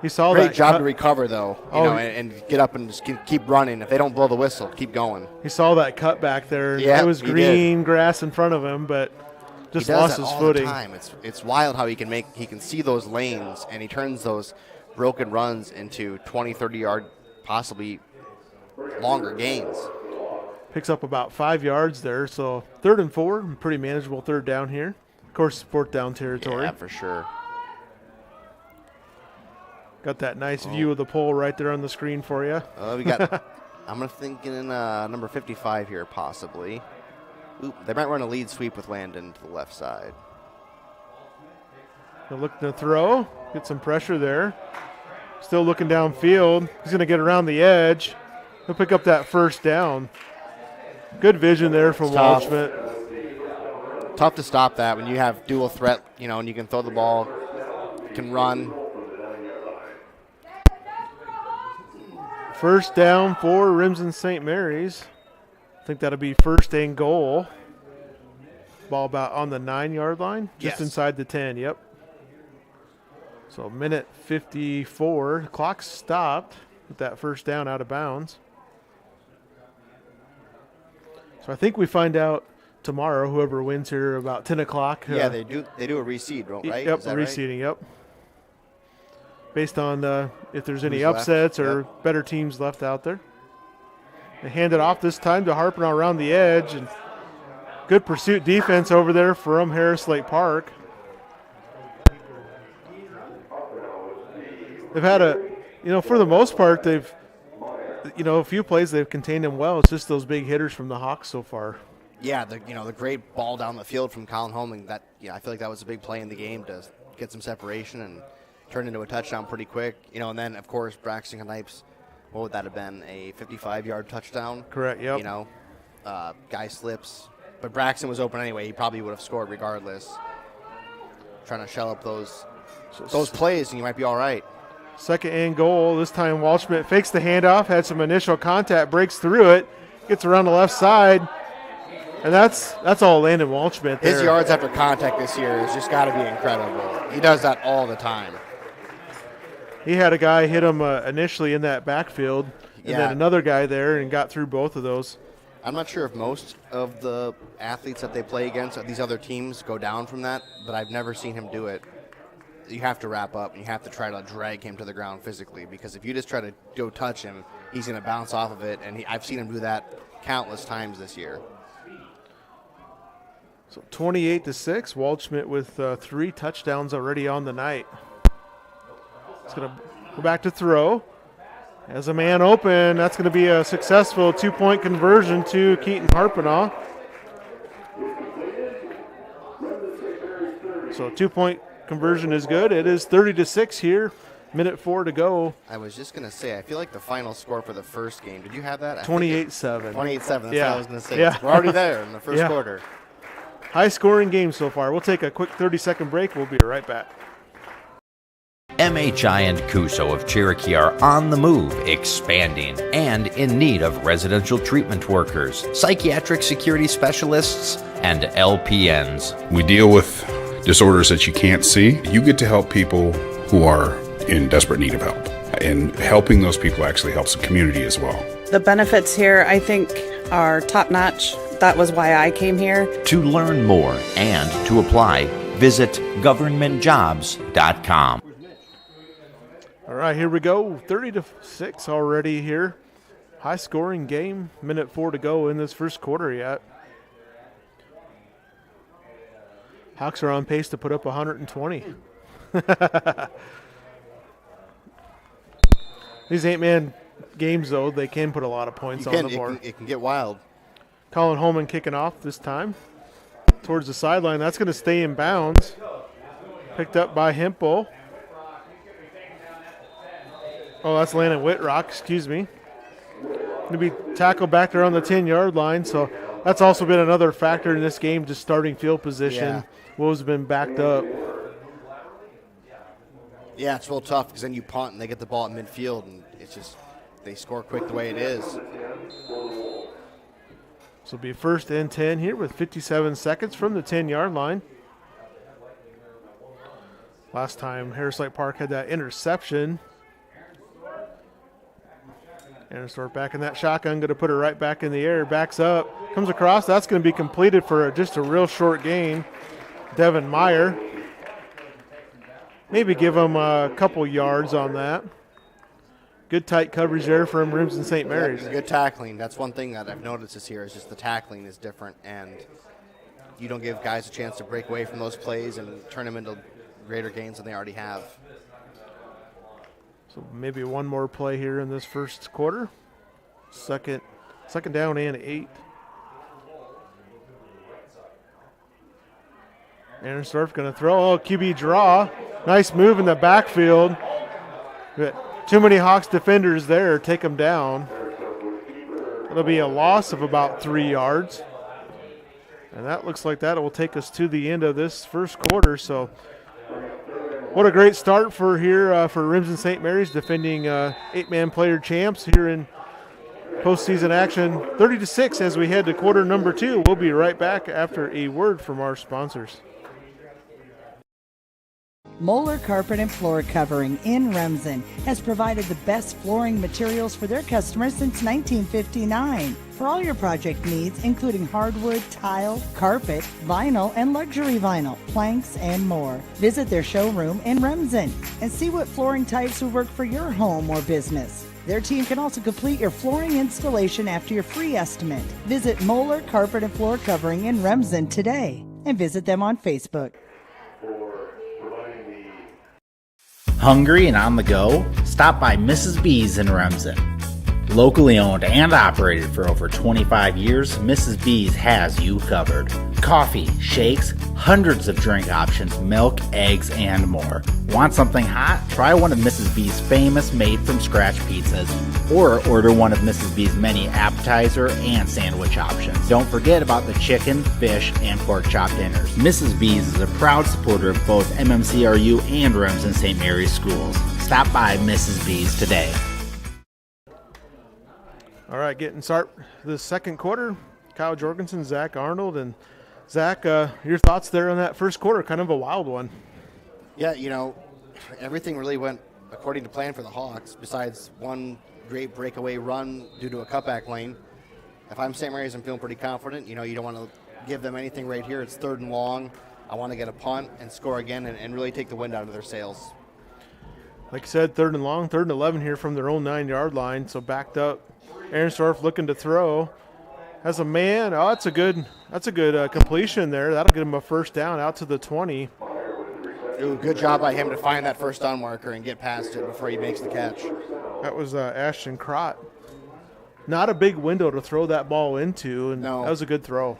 he saw great that job to recover though, and get up and just keep running. If they don't blow the whistle, keep going. He saw that cut back there. Yeah, it was green grass in front of him, but just lost his footing. All the time. It's wild how he can see those lanes, and he turns those broken runs into 20, 30-yard, possibly longer gains. Picks up about 5 yards there, so 3rd and 4, pretty manageable 3rd down here. Of course, 4th down territory. Yeah, for sure. Got that nice view of the pole right there on the screen for you. We got, I'm thinking number 55 here, possibly. Oop, they might run a lead sweep with Landon to the left side. He'll look to throw, get some pressure there. Still looking downfield. He's going to get around the edge. He'll pick up that 1st down. Good vision there from Waldschmidt. Tough to stop that when you have dual threat, and you can throw the ball, can run. 1st down for Remsen St. Mary's. I think that'll be 1st and goal. Ball about on the 9-yard line, just inside the 10. Yep. So minute 54. Clock stopped with that first down out of bounds. So I think we find out tomorrow, whoever wins here, about 10 o'clock. Yeah, they do a reseed, right? Yep, Is that reseeding, right? yep. Based on if there's any Who's upsets left? or better teams left out there. They hand it off this time to Harpenow around the edge, and good pursuit defense over there from Harris Lake Park. They've had for the most part, they've, a few plays they've contained them well. It's just those big hitters from the Hawks so far. Yeah, the great ball down the field from Colin Holman. That I feel like that was a big play in the game to get some separation and turn into a touchdown pretty quick. And then of course Braxton Knipes. What would that have been? A 55-yard touchdown? Correct. Yep. Guy slips, but Braxton was open anyway. He probably would have scored regardless. Trying to shell up those plays, and you might be all right. Second and goal. This time Waldschmidt fakes the handoff, had some initial contact, breaks through it, gets around the left side, and that's all Landon Waldschmidt there. His yards after contact this year has just got to be incredible. He does that all the time. He had a guy hit him initially in that backfield, and then another guy there, and got through both of those. I'm not sure if most of the athletes that they play against, these other teams, go down from that, but I've never seen him do it. You have to wrap up, and you have to try to drag him to the ground physically, because if you just try to go touch him, he's going to bounce off of it, and I've seen him do that countless times this year. So 28-6, Waldschmidt with 3 touchdowns already on the night. It's going to go back to throw. As a man open, that's going to be a successful 2-point conversion to Keaton Harpenow. So 2-point conversion is good. It is 30-6 here. Minute 4 to go. I was just going to say, I feel like the final score for the first game, did you have that? 28-7. 28-7, that's what I was going to say. Yeah. We're already there in the first quarter. High-scoring game so far. We'll take a quick 30-second break. We'll be right back. MHI and Cuso of Cherokee are on the move, expanding, and in need of residential treatment workers, psychiatric security specialists, and LPNs. We deal with disorders that you can't see. You get to help people who are in desperate need of help. And helping those people actually helps the community as well. The benefits here, I think, are top-notch. That was why I came here. To learn more and to apply, visit governmentjobs.com. All right, here we go. 30-6 already here. High-scoring game. Minute 4 to go in this first quarter yet. Hawks are on pace to put up 120. These 8-man games, though, they can put a lot of points on the board. It can get wild. Colin Holman kicking off this time towards the sideline. That's going to stay in bounds. Picked up by Hempel. Oh, that's Landon Whitrock, excuse me. Going to be tackled back there on the 10-yard line, so that's also been another factor in this game, just starting field position. Yeah. Wolves have been backed up. Yeah, it's real tough because then you punt and they get the ball at midfield, and it's just they score quick the way it is. So it'll be 1st and 10 here with 57 seconds from the 10-yard line. Last time Harris Lake Park had that interception. Andersdorf back in that shotgun, going to put it right back in the air, backs up, comes across. That's going to be completed for just a real short gain. Devin Meyer. Maybe give him a couple yards on that. Good tight coverage there from Remsen St. Mary's. Yeah, good tackling. That's one thing that I've noticed this year is just the tackling is different, and you don't give guys a chance to break away from those plays and turn them into greater gains than they already have. So maybe one more play here in this first quarter. Second down and 8. Andersdorf going to throw. Oh, QB draw. Nice move in the backfield. But too many Hawks defenders there. Take them down. It'll be a loss of about 3 yards. And that looks like that will take us to the end of this first quarter. So what a great start for Remsen St. Mary's, defending 8-man player champs here in postseason action 30-6 as we head to quarter number 2. We'll be right back after a word from our sponsors. Moeller Carpet and Floor Covering in Remsen has provided the best flooring materials for their customers since 1959. For all your project needs, including hardwood, tile, carpet, vinyl, and luxury vinyl, planks, and more. Visit their showroom in Remsen and see what flooring types will work for your home or business. Their team can also complete your flooring installation after your free estimate. Visit Moeller Carpet and Floor Covering in Remsen today and visit them on Facebook. Hungry and on the go? Stop by Mrs. B's in Remsen. Locally owned and operated for over 25 years, Mrs. B's has you covered. Coffee, shakes, hundreds of drink options, milk, eggs, and more. Want something hot? Try one of Mrs. B's famous made-from-scratch pizzas, or order one of Mrs. B's many appetizer and sandwich options. Don't forget about the chicken, fish, and pork chop dinners. Mrs. B's is a proud supporter of both MMCRU and Remsen St. Mary's schools. Stop by Mrs. B's today. All right, getting start the second quarter. Kyle Jorgensen, Zach Arnold, and Zach, your thoughts there on that first quarter? Kind of a wild one. Yeah, everything really went according to plan for the Hawks, besides one great breakaway run due to a cutback lane. If I'm St. Mary's, I'm feeling pretty confident. You don't want to give them anything right here. It's 3rd and long. I want to get a punt and score again and really take the wind out of their sails. Like you said, 3rd and long, 3rd and 11 here from their own 9-yard line, so backed up. Ahrensdorf looking to throw. Has a man. Oh, that's a good completion there. That'll get him a first down out to the 20. Ooh, good job by him to find that first down marker and get past it before he makes the catch. That was Ashton Crott. Not a big window to throw that ball into, and no. That was a good throw.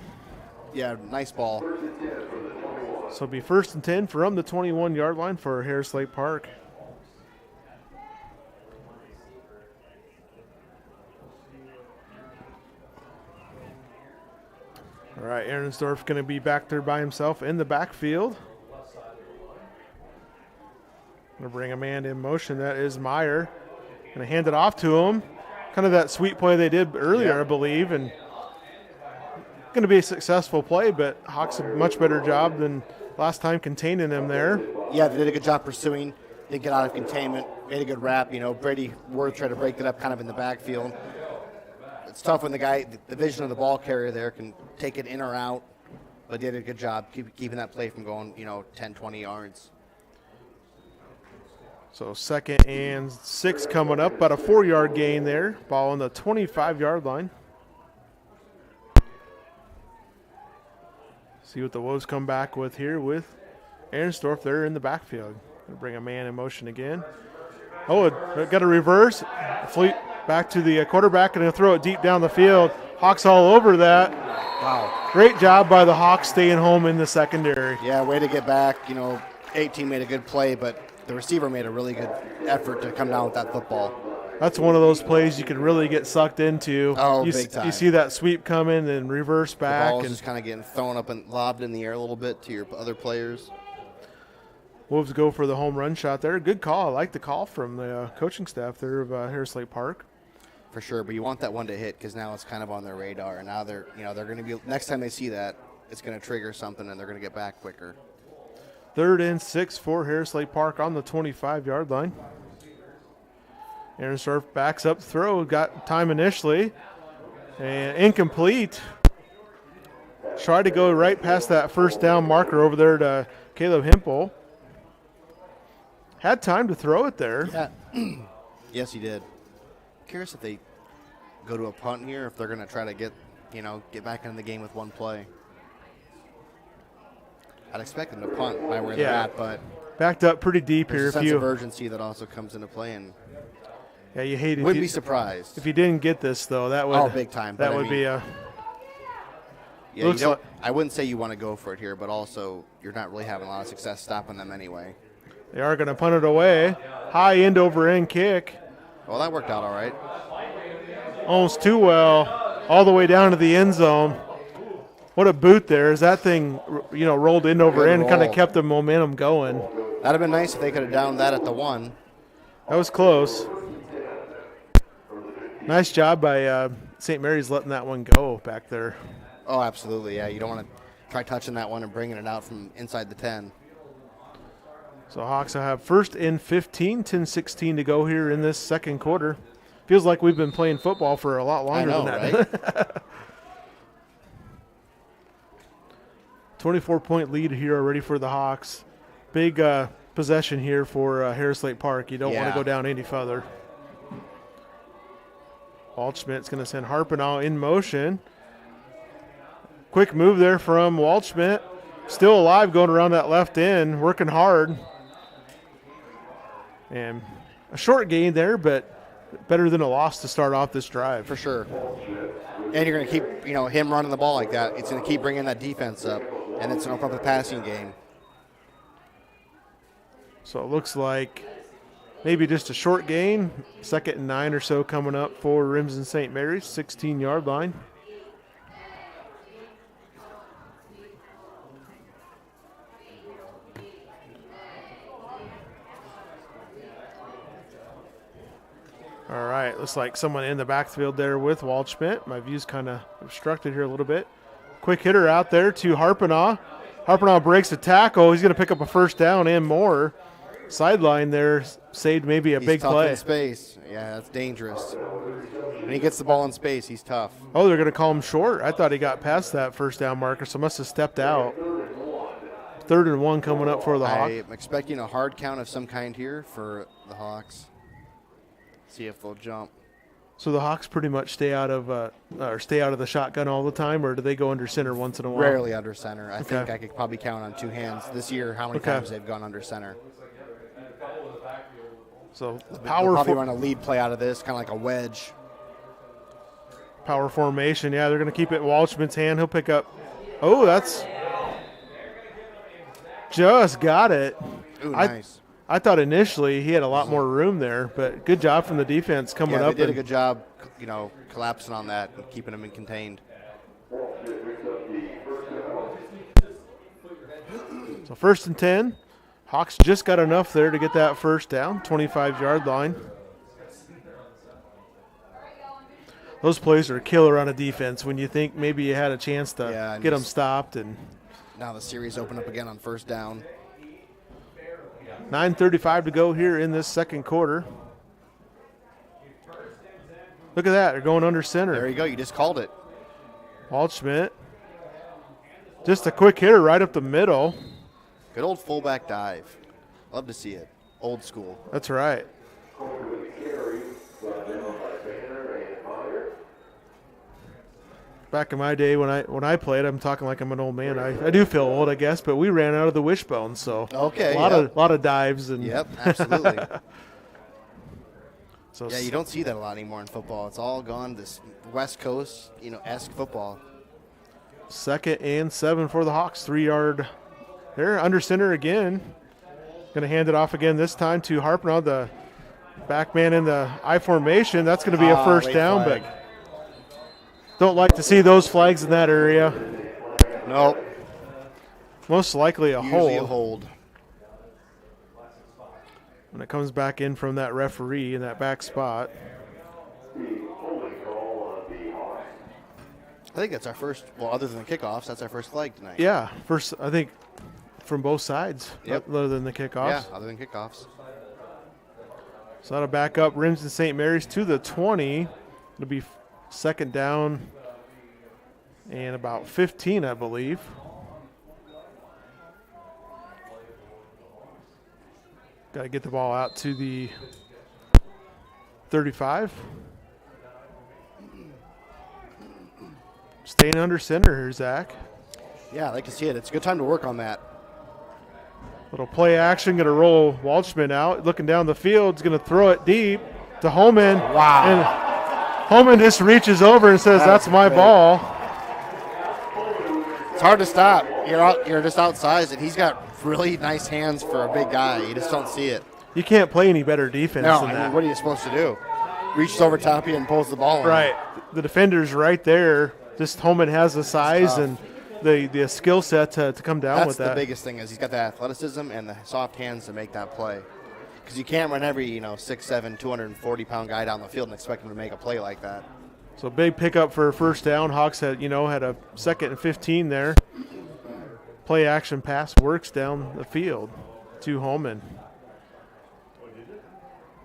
Yeah, nice ball. So it'll be 1st and 10 from the 21-yard line for Harris Lake Park. All right, Ahrensdorf going to be back there by himself in the backfield. Going to bring a man in motion. That is Meyer. Going to hand it off to him. Kind of that sweet play they did earlier, I believe, and going to be a successful play, but Hawks a much better job than last time containing him there. Yeah, they did a good job pursuing. Didn't get out of containment. Made a good wrap. Brady Worth tried to break it up kind of in the backfield. It's tough when the vision of the ball carrier there can take it in or out, but did a good job keeping that play from going, 10, 20 yards. So 2nd and 6 coming up, about a 4-yard gain there. Ball on the 25-yard line. See what the Wolves come back with here with Ahrensdorf there in the backfield. Gonna bring a man in motion again. Oh, got a reverse. Fleet back to the quarterback and he'll throw it deep down the field. Hawks all over that. Wow. Great job by the Hawks staying home in the secondary. Yeah, way to get back. 18 made a good play, but the receiver made a really good effort to come down with that football. That's one of those plays you can really get sucked into. Oh, big time. You see that sweep coming and reverse back. The ball's just kind of getting thrown up and lobbed in the air a little bit to your other players. Wolves go for the home run shot there. Good call. I like the call from the coaching staff there of Harris Lake Park. For sure, but you want that one to hit because now it's kind of on their radar. And now they're going to be, next time they see that, it's going to trigger something and they're going to get back quicker. 3rd and 6 for Harris Lake Park on the 25-yard line. Ahrensdorf backs up throw, got time initially, and incomplete. Tried to go right past that first down marker over there to Caleb Hempel. Had time to throw it there. Yeah. Yes, he did. Curious if they go to a punt here, if they're going to try to get back into the game with one play. I'd expect them to punt by where they're at, but backed up pretty deep here. There's a sense of urgency that also comes into play, and yeah, you hate it. Wouldn't be surprised if you didn't get this though. That would big time. That would be a. Yeah, I wouldn't say you want to go for it here, but also you're not really having a lot of success stopping them anyway. They are going to punt it away. High end over end kick. Well, that worked out all right. Almost too well, all the way down to the end zone. What a boot there. As that thing, rolled end over end, kind of kept the momentum going. That'd have been nice if they could have downed that at the 1. That was close. Nice job by St. Mary's letting that one go back there. Oh, absolutely. Yeah, you don't want to try touching that one and bringing it out from inside the 10. So Hawks will have first and 15, 10-16 to go here in this second quarter. Feels like we've been playing football for a lot longer than that. Right? 24-point lead here already for the Hawks. Big possession here for Harris Lake Park. You don't want to go down any further. Waldschmidt's going to send Harpenau in motion. Quick move there from Waldschmidt. Still alive going around that left end, working hard. And a short gain there, but better than a loss to start off this drive. For sure. And you're going to keep, him running the ball like that. It's going to keep bringing that defense up, and it's going to open up the passing game. So it looks like maybe just a short gain. 2nd and 9 or so coming up for Remsen St. Mary's, 16-yard line. All right, looks like someone in the backfield there with Waldschmidt. My view's kind of obstructed here a little bit. Quick hitter out there to Harpenau. Harpenau breaks a tackle. He's going to pick up a first down and more. Sideline there saved maybe a big play. He's tough in space. Yeah, that's dangerous. When he gets the ball in space, he's tough. Oh, they're going to call him short. I thought he got past that first down marker, so must have stepped out. 3rd and 1 coming up for the Hawks. I'm expecting a hard count of some kind here for the Hawks. See if they'll jump. So the Hawks pretty much stay out of the shotgun all the time, or do they go under center once in a while? Rarely under center. I think I could probably count on 2 hands this year how many times they've gone under center. So they'll probably run a lead play out of this, kind of like a wedge. Power formation. Yeah, they're going to keep it in Waldschmidt's hand. He'll pick up. Oh, that's just got it. Ooh, nice. I thought initially he had a lot more room there, but good job from the defense coming up. They did a good job, collapsing on that and keeping them contained. So 1st and 10. Hawks just got enough there to get that first down, 25-yard line. Those plays are killer on a defense when you think maybe you had a chance to get them stopped. And now the series open up again on first down. 9:35 to go here in this second quarter. Look at that. They're going under center. There you go. You just called it. Waldschmidt. Just a quick hitter right up the middle. Good old fullback dive. Love to see it. Old school. That's right. Back in my day when I played, I'm talking like I'm an old man. I do feel old, I guess, but we ran out of the wishbone, so a lot of dives and absolutely. So you don't see that a lot anymore in football. It's all gone this West Coast, esque football. 2nd and 7 for the Hawks. 3-yard there, under center again. Going to hand it off again this time to Harpenau, the back man in the I formation. That's going to be a first down, flag. but don't like to see those flags in that area. Nope. Most likely a Usually hold. a hold. When it comes back in from that referee in that back spot. I think that's our first, other than the kickoffs, that's our first flag tonight. Yeah, first, I think, from both sides, other than the kickoffs. Yeah, other than kickoffs. So that'll back up Remsen St. Mary's to the 20. It'll be 2nd down and about 15, I believe. Got to get the ball out to the 35. Staying under center here, Zach. Yeah, I like to see it. It's a good time to work on that. Little play action, going to roll Waldschmidt out. Looking down the field, he's going to throw it deep to Holman. Wow. And Holman just reaches over and says, "That's my ball." It's hard to stop. You're just outsized, and he's got really nice hands for a big guy. You just don't see it. You can't play any better defense than that. What are you supposed to do? Reaches over top of you and pulls the ball in. Right. The defender's right there. Just Holman has the size and the skill set to come down with that. That's the biggest thing is he's got the athleticism and the soft hands to make that play. Because you can't run every 6'7", 240-pound guy down the field and expect him to make a play like that. So big pickup for a first down. Hawks had a 2nd and 15 there. Play action pass works down the field to Holman.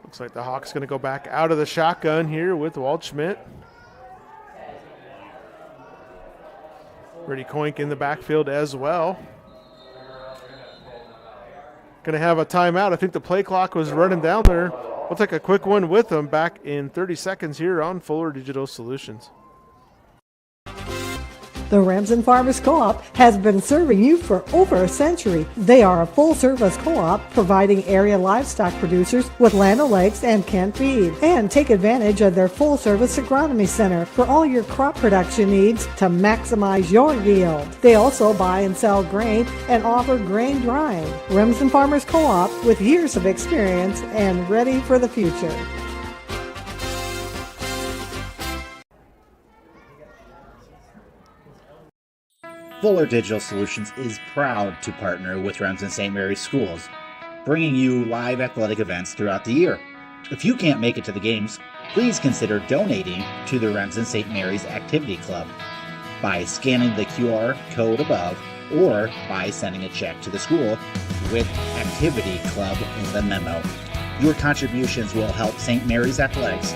Looks like the Hawks going to go back out of the shotgun here with Waldschmidt. Brady Koink in the backfield as well. Going to have a timeout. I think the play clock was running down there. We'll take a quick one with them back in 30 seconds here on Fuller Digital Solutions. The Remsen Farmers Co-op has been serving you for over a century. They are a full-service co-op providing area livestock producers with Land O'Lakes and Kent feed. And take advantage of their full-service agronomy center for all your crop production needs to maximize your yield. They also buy and sell grain and offer grain drying. Remsen Farmers Co-op with years of experience and ready for the future. Fuller Digital Solutions is proud to partner with Remsen St. Mary's Schools, bringing you live athletic events throughout the year. If you can't make it to the games, please consider donating to the Remsen St. Mary's Activity Club by scanning the QR code above or by sending a check to the school with Activity Club in the memo. Your contributions will help St. Mary's Athletics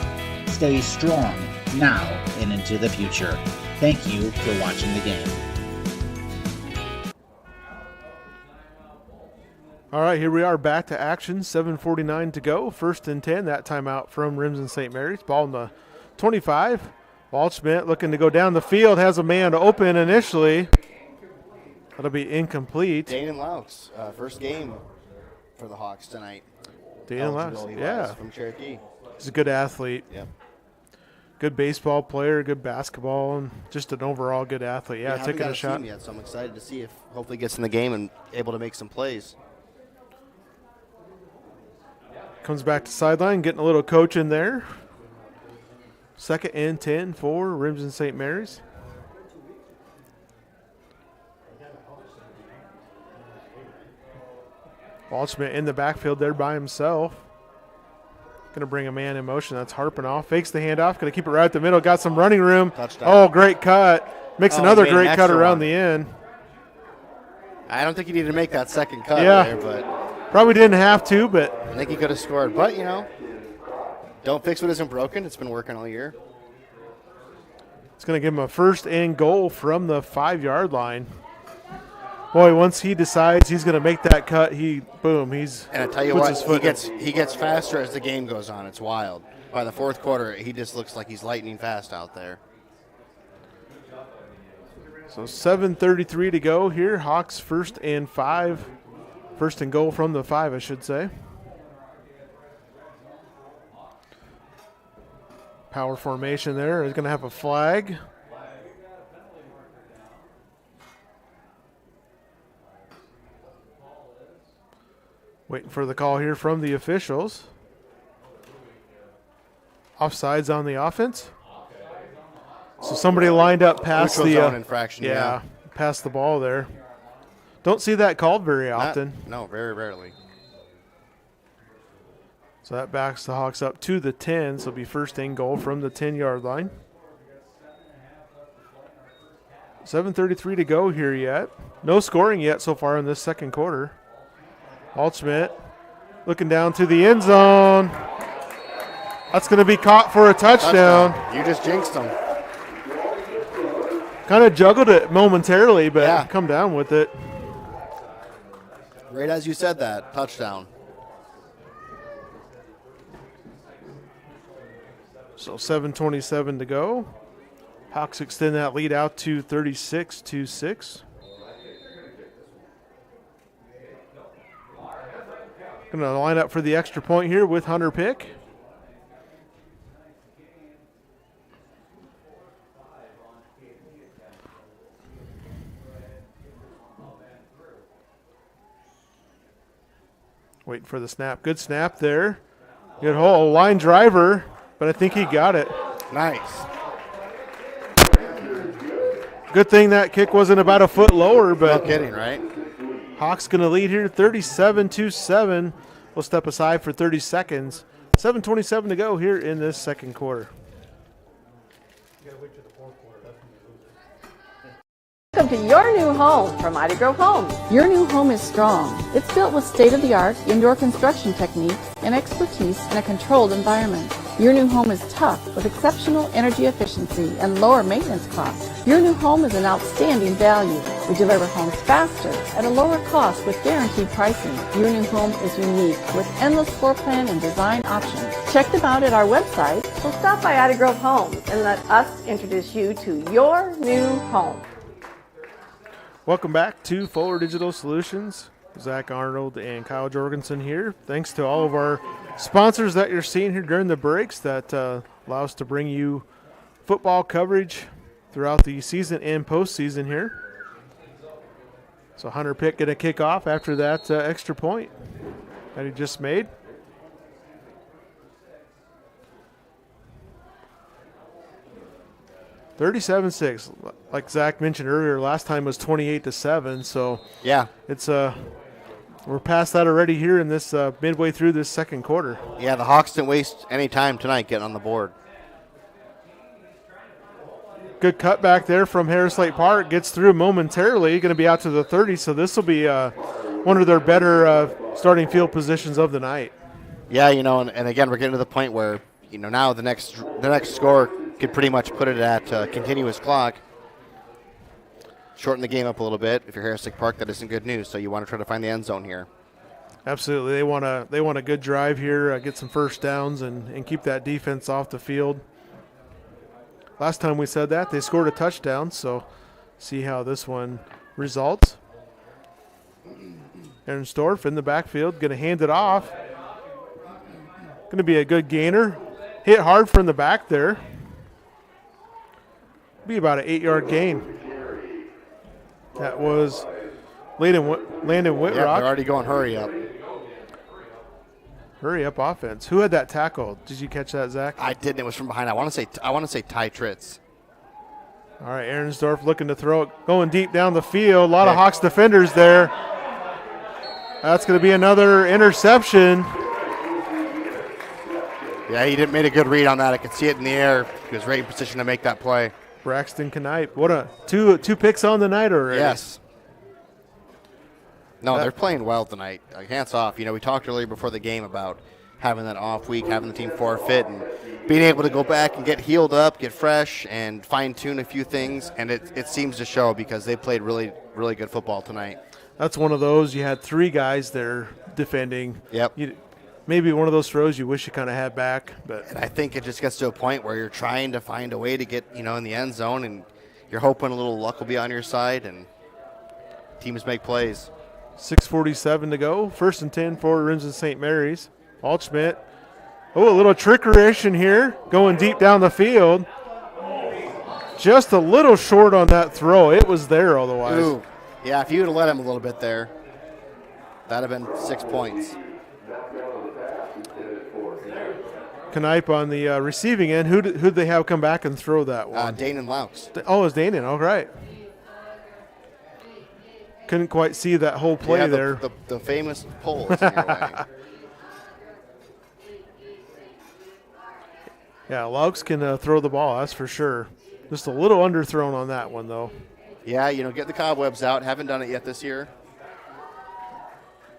stay strong now and into the future. Thank you for watching the game. All right, here we are back to action. 7:49 to go. 1st and 10. That timeout from Remsen St. Mary's. Ball in the 25. Waldschmidt looking to go down the field. Has a man open initially. That'll be incomplete. Danon Laux, first game for the Hawks tonight. Danon Laux, yeah. From Cherokee. He's a good athlete. Yep. Good baseball player, good basketball, and just an overall good athlete. Yeah, taking a shot. Yet, so I'm excited to see if hopefully gets in the game and able to make some plays. Comes back to sideline, getting a little coach in there. 2nd and 10 for Remsen St. Mary's. Waldschmidt in the backfield there by himself. Going to bring a man in motion. That's harping off. Fakes the handoff. Going to keep it right at the middle. Got some running room. Touchdown. Oh, great cut. Makes another great cut around the end. I don't think he needed to make that second cut there, but probably didn't have to, but I think he could have scored. But, don't fix what isn't broken. It's been working all year. It's going to give him a 1st and goal from the 5-yard line. Boy, once he decides he's going to make that cut, he's and I tell you what, he gets faster as the game goes on. It's wild. By the 4th quarter, he just looks like he's lightning fast out there. So 7:33 to go here. Hawks 1st and 5. 1st and goal from the 5, I should say. Power formation there. Is going to have a flag. Waiting for the call here from the officials. Offsides on the offense. So somebody lined up past the zone infraction. Yeah, past the ball there. Don't see that called very often. No, very rarely. So that backs the Hawks up to the 10. So it'll be 1st and goal from the 10-yard line. 7:33 to go here yet. No scoring yet so far in this 2nd quarter. Waldschmidt looking down to the end zone. That's going to be caught for a touchdown. You just jinxed him. Kind of juggled it momentarily, but come down with it. Right as you said that, touchdown. So 7:27 to go. Hawks extend that lead out to 36-6. Going to line up for the extra point here with Hunter Pick. Waiting for the snap. Good snap there. Good hole. Line driver, but I think he got it. Nice. Good thing that kick wasn't about a foot lower, but no kidding, right? Hawks going to lead here 37-7 We'll step aside for 30 seconds. 7:27 to go here in this second quarter. Welcome to your new home from Ida Grove Homes. Your new home is strong. It's built with state-of-the-art indoor construction techniques and expertise in a controlled environment. Your new home is tough with exceptional energy efficiency and lower maintenance costs. Your new home is an outstanding value. We deliver homes faster at a lower cost with guaranteed pricing. Your new home is unique with endless floor plan and design options. Check them out at our website. So stop by Ida Grove Homes and let us introduce you to your new home. Welcome back to Fuller Digital Solutions. Zach Arnold and Kyle Jorgensen here. Thanks to all of our sponsors that you're seeing here during the breaks that allow us to bring you football coverage throughout the season and postseason here. So Hunter Pitt going to kick off after that extra point that he just made. (37-6). Like Zach mentioned earlier, last time was 28-7. So yeah, it's we're past that already here in this midway through this second quarter. Yeah, the Hawks didn't waste any time tonight getting on the board. Good cutback there from Harris Lake Park. Gets through momentarily. Going to be out to the 30. So this will be one of their better starting field positions of the night. Yeah, and again, we're getting to the point where now the next score could pretty much put it at continuous clock. Shorten the game up a little bit. If you're Harris Lake Park, that isn't good news. So you want to try to find the end zone here. Absolutely, they want a good drive here, get some first downs, and keep that defense off the field. Last time we said that, they scored a touchdown. So see how this one results. Ehrensdorf in the backfield, going to hand it off. Going to be a good gainer. Hit hard from the back there. Be about an 8-yard gain. That was Landon Whitrock. Yeah, they're already going hurry up. Hurry up offense. Who had that tackle? Did you catch that, Zach? I didn't. It was from behind. I want to say Ty Tritz. All right, Ehrensdorf looking to throw it, going deep down the field. A lot of Hawks defenders there. That's going to be another interception. Yeah, he didn't make a good read on that. I could see it in the air. He was right in position to make that play. Braxton Knipe. What a two picks on the night already. Yes. No, they're playing well tonight. Hands off. We talked earlier before the game about having that off week, having the team forfeit, and being able to go back and get healed up, get fresh, and fine-tune a few things. And it seems to show because they played really, really good football tonight. That's one of those. You had three guys there defending. Yep. Maybe one of those throws you wish you kind of had back. And I think it just gets to a point where you're trying to find a way to get, in the end zone, and you're hoping a little luck will be on your side, and teams make plays. 6:47 to go. 1st and 10 for Remsen St. Mary's. Altschmidt. Oh, a little trickery here. Going deep down the field. Just a little short on that throw. It was there otherwise. Ooh. Yeah, if you would have let him a little bit there, that would have been 6 points. Knipe on the receiving end. Who'd they have come back and throw that one? Danon Laux. Oh, it was Danon. All right. Couldn't quite see that whole play there. The famous pull is in your way. Yeah, Laux can throw the ball, that's for sure. Just a little underthrown on that one, though. Yeah, get the cobwebs out. Haven't done it yet this year.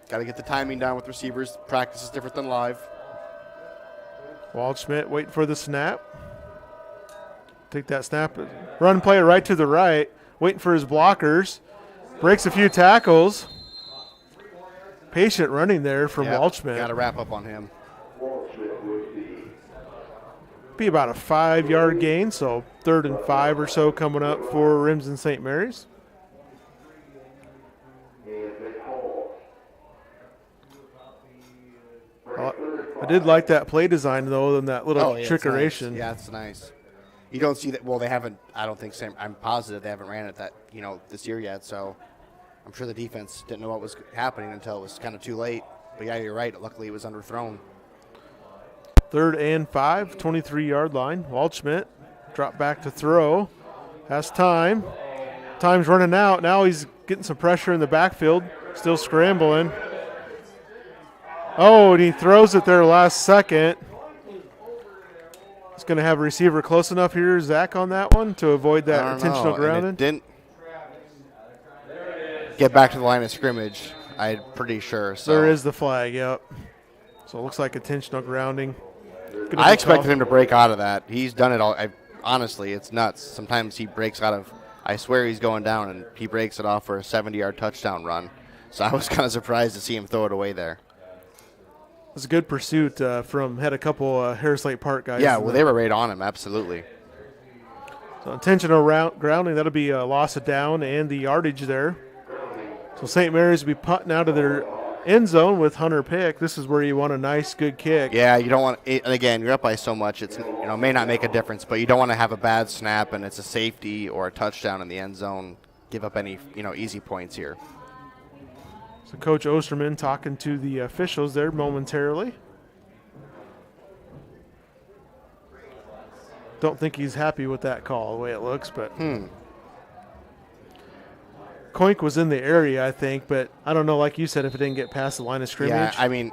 Got to get the timing down with receivers. Practice is different than live. Waldschmidt waiting for the snap. Take that snap. Run play right to the right. Waiting for his blockers. Breaks a few tackles. Patient running there from Waldschmidt. Got to wrap up on him. Be about a 5-yard gain, so 3rd and 5 or so coming up for Remsen St. Mary's. I did like that play design, though, and that little trickeration. Nice. Yeah, it's nice. You don't see that. Well, they haven't. I don't think. I'm positive they haven't ran it this year yet. So I'm sure the defense didn't know what was happening until it was kind of too late. But yeah, you're right. Luckily, it was underthrown. 3rd and 5, 23-yard line. Waldschmidt drop back to throw. Has time. Time's running out. Now he's getting some pressure in the backfield. Still scrambling. Oh, and he throws it there last second. He's going to have a receiver close enough here, Zach, on that one to avoid that intentional grounding. It didn't get back to the line of scrimmage, I'm pretty sure. So there is the flag, yep. So it looks like intentional grounding. I expected him to break out of that. He's done it all. Honestly, it's nuts. Sometimes he breaks out of, I swear he's going down, and he breaks it off for a 70-yard touchdown run. So I was kind of surprised to see him throw it away there. It was a good pursuit had a couple Harris Lake Park guys. Yeah, well, they were right on him, absolutely. So intentional grounding, that'll be a loss of down and the yardage there. So St. Mary's will be punting out of their end zone with Hunter Pick. This is where you want a nice, good kick. Yeah, you don't want – and again, you're up by so much. It's may not make a difference, but you don't want to have a bad snap and it's a safety or a touchdown in the end zone, give up any easy points here. So Coach Osterman talking to the officials there momentarily. Don't think he's happy with that call, the way it looks, but Koink was in the area, I think, but I don't know, like you said, if it didn't get past the line of scrimmage. Yeah, I mean,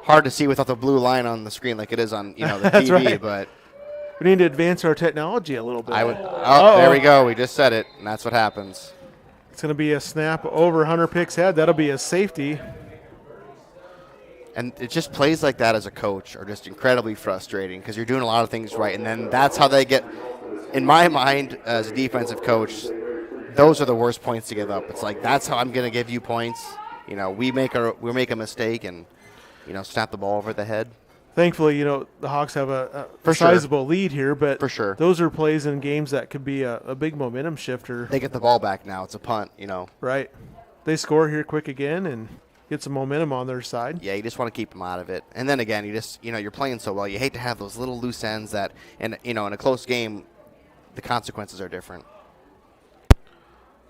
hard to see without the blue line on the screen like it is on the TV, right. But we need to advance our technology a little bit. There we go. We just said it, and that's what happens. It's going to be a snap over Hunter Pick's head. That'll be a safety. And it just plays like that as a coach are just incredibly frustrating because you're doing a lot of things right, and then that's how they get, in my mind, as a defensive coach, those are the worst points to give up. It's like, that's how I'm going to give you points. We make a mistake and, snap the ball over the head. Thankfully, the Hawks have a sizable lead here, but for sure, those are plays in games that could be a big momentum shifter. They get the ball back now. It's a punt, Right. They score here quick again and get some momentum on their side. Yeah, you just want to keep them out of it. And then again, you just, you're playing so well. You hate to have those little loose ends that, and in a close game, the consequences are different.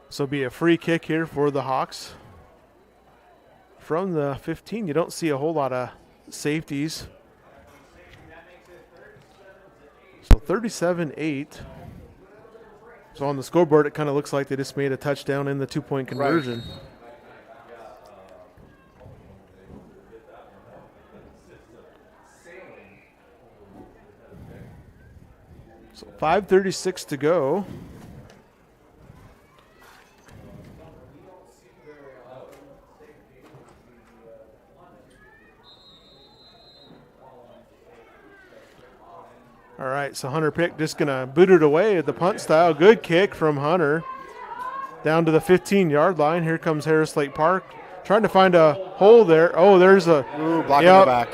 So it'll be a free kick here for the Hawks. From the 15, you don't see a whole lot of safeties. So 37-8. So on the scoreboard, it kind of looks like they just made a touchdown in the 2-point conversion. Right. So 5:36 to go. All right, so Hunter Pick just going to boot it away at the punt style. Good kick from Hunter down to the 15-yard line. Here comes Harris Lake Park trying to find a hole there. Oh, there's a block in the back.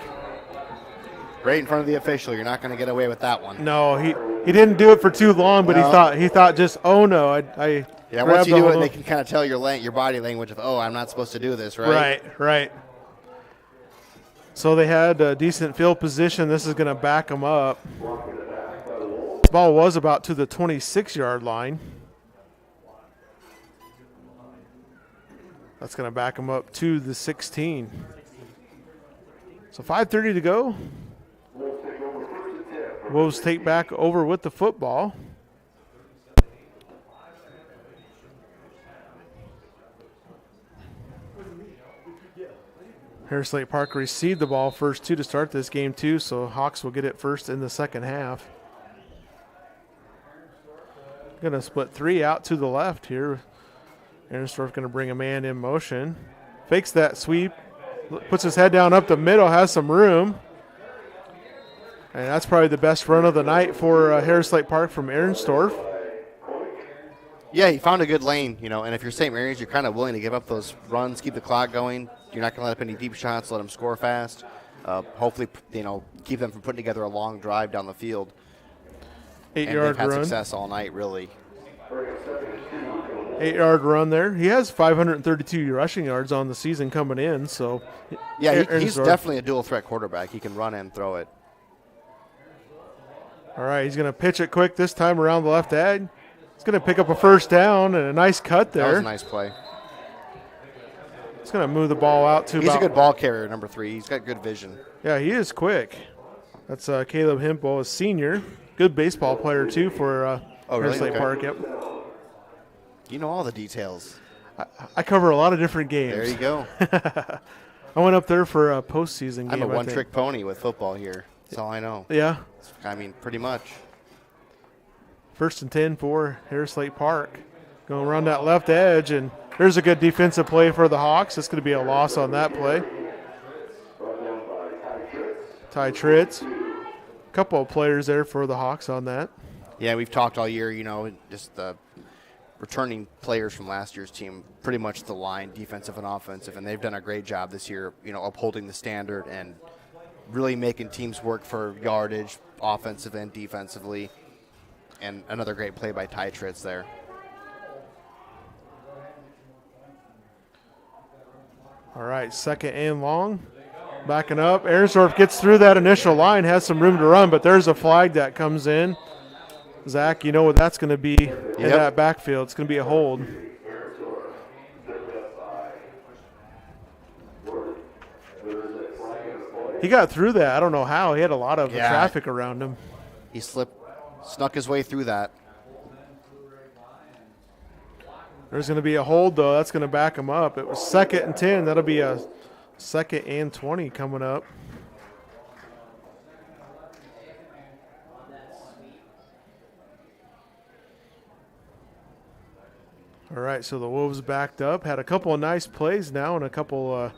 Right in front of the official. You're not going to get away with that one. No, he didn't do it for too long, but he thought just, oh no, I yeah. Once you do it, they can kind of tell your body language of, oh, I'm not supposed to do this, right? Right. So they had a decent field position. This is going to back them up. The ball was about to the 26-yard line. That's going to back them up to the 16. So 5:30 to go. Wolves take back over with the football. Harris Lake Park received the ball first to start this game too, so Hawks will get it first in the second half. Going to split three out to the left here. Ehrenstorf going to bring a man in motion. Fakes that sweep, puts his head down up the middle, has some room. And that's probably the best run of the night for Harris Lake Park from Ehrenstorf. Yeah, he found a good lane, and if you're St. Mary's, you're kind of willing to give up those runs, keep the clock going. You're not going to let up any deep shots, let them score fast. Hopefully, keep them from putting together a long drive down the field. 8-yard run. They've had run. Success all night, really. 8-yard run there. He has 532 rushing yards on the season coming in. So, yeah, he's definitely a dual threat quarterback. He can run and throw it. All right, he's going to pitch it quick this time around the left edge. He's going to pick up a first down and a nice cut there. That was a nice play. He's going to move the ball out to He's a good ball carrier, number 3. He's got good vision. Yeah, he is quick. That's Caleb Hempel, a senior. Good baseball player, too, for Harris Lake Park. Yep. You know all the details. I cover a lot of different games. There you go. I went up there for a postseason game. I'm a one-trick pony with football here. That's all I know. Yeah. I mean, pretty much. 1st and 10 for Harris Lake Park. Going around that left edge, and there's a good defensive play for the Hawks. It's going to be a loss on that play. Ty Tritz. A couple of players there for the Hawks on that. Yeah, we've talked all year, just the returning players from last year's team, pretty much the line, defensive and offensive, and they've done a great job this year, upholding the standard and really making teams work for yardage, offensive and defensively. And another great play by Ty Tritz there. All right, 2nd and long. Backing up. Ahrensdorf gets through that initial line, has some room to run, but there's a flag that comes in. Zach, you know what that's going to be in that backfield. It's going to be a hold. He got through that. I don't know how. He had a lot of traffic around him. He snuck his way through that. There's going to be a hold, though. That's going to back him up. It was 2nd and 10. That'll be a 2nd and 20 coming up. All right, so the Wolves backed up. Had a couple of nice plays now and a couple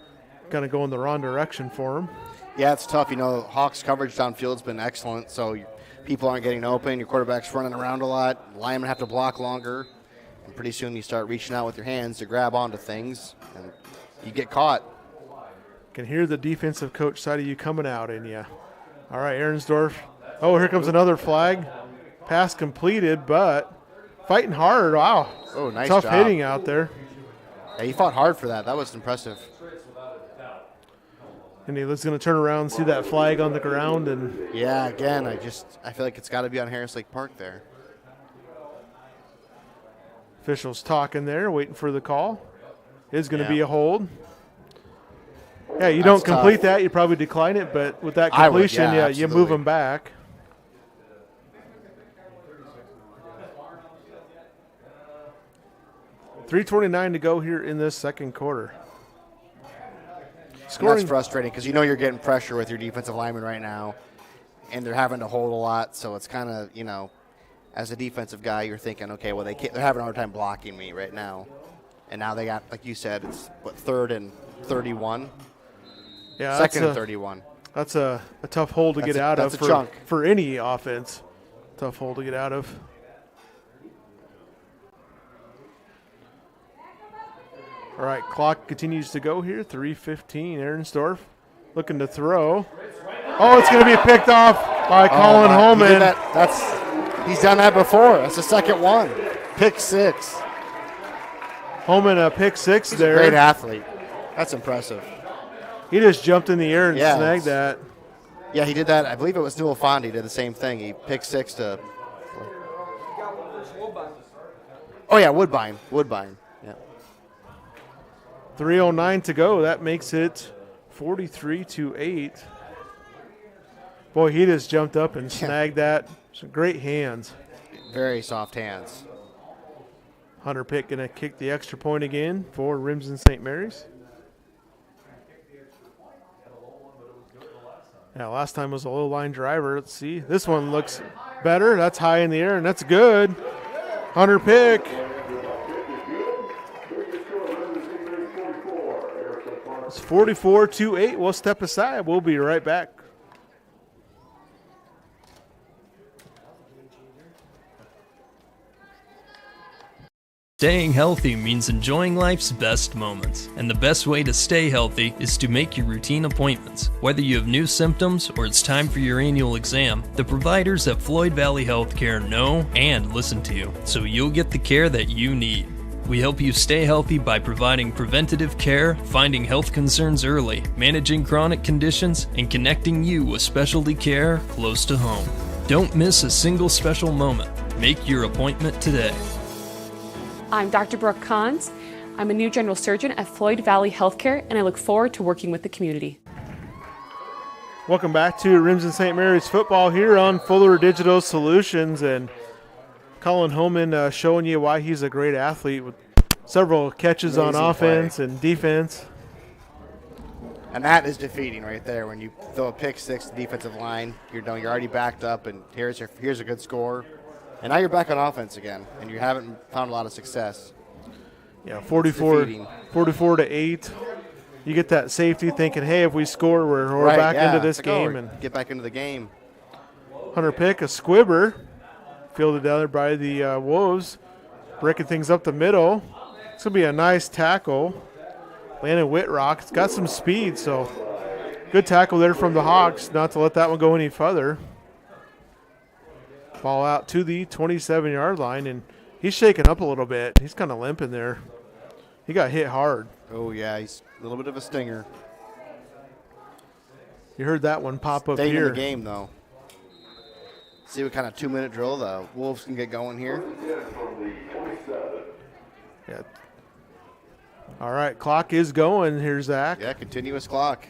kind of going the wrong direction for them. Yeah, it's tough. Hawks coverage downfield has been excellent, so people aren't getting open. Your quarterback's running around a lot. Linemen have to block longer. And pretty soon you start reaching out with your hands to grab onto things, and you get caught. Can hear the defensive coach side of you coming out in you. All right, Ahrensdorf. Oh, here comes another flag. Pass completed, but fighting hard. Wow. Oh, nice Tough job. hitting out there. Yeah, he fought hard for that. That was impressive. And he was going to turn around and see that flag on the ground. And yeah, again, I feel like it's got to be on Harris Lake Park there. Officials talking there, waiting for the call. It's going to be a hold. Yeah, you don't complete that, you probably decline it, but with that completion, you move them back. .329 to go here in this second quarter. Scoring. That's frustrating because you're getting pressure with your defensive lineman right now, and they're having to hold a lot, so it's kind of, as a defensive guy, you're thinking, okay, well, they're having a hard time blocking me right now. And now they got, like you said, it's, 3rd and 31? Yeah, 2nd and 31. That's a tough hole to get out of for any offense. Tough hole to get out of. All right, clock continues to go here. 3:15. Ahrensdorf looking to throw. Oh, it's going to be picked off by Colin Holman. He's done that before. That's the second one. Pick 6. Holman a pick 6 He's there. A great athlete. That's impressive. He just jumped in the air and snagged that. Yeah, he did that. I believe it was Newell Fondy did the same thing. He picked 6 to. Oh yeah, Woodbine. Yeah. 3:09 to go. That makes it 43-8. Boy, he just jumped up and snagged that. Some great hands. Very soft hands. Hunter Pitt going to kick the extra point again for Remsen St. Mary's. Yeah, last time was a low line driver. Let's see. This one looks better. That's high in the air, and that's good. Hunter Pick. It's 44-8. We'll step aside. We'll be right back. Staying healthy means enjoying life's best moments, and the best way to stay healthy is to make your routine appointments. Whether you have new symptoms or it's time for your annual exam, the providers at Floyd Valley Healthcare know and listen to you, so you'll get the care that you need. We help you stay healthy by providing preventative care, finding health concerns early, managing chronic conditions, and connecting you with specialty care close to home. Don't miss a single special moment. Make your appointment today. I'm Dr. Brooke Kahns. I'm a new general surgeon at Floyd Valley Healthcare, and I look forward to working with the community. Welcome back to Remsen St. Mary's football here on Fuller Digital Solutions, and Colin Holman showing you why he's a great athlete with several catches on offense and defense. And that is defeating right there. When you throw a pick six to the defensive line, you're already backed up, and here's a good score. And now you're back on offense again, and you haven't found a lot of success. Yeah, 44 to 8. You get that safety thinking, hey, if we score, we're back into this game. And get back into the game. Hunter pick, a squibber, fielded down there by the Wolves, breaking things up the middle. It's going to be a nice tackle. Landon Whitrock, it's got some speed, so good tackle there from the Hawks, not to let that one go any further. Ball out to the 27-yard line, and he's shaking up a little bit. He's kind of limping there. He got hit hard. Oh, yeah, he's a little bit of a stinger. You heard that one pop up Staying here. in the game, though. See what kind of 2-minute drill the Wolves can get going here. Yeah. All right, clock is going here, Zach. Yeah, continuous clock.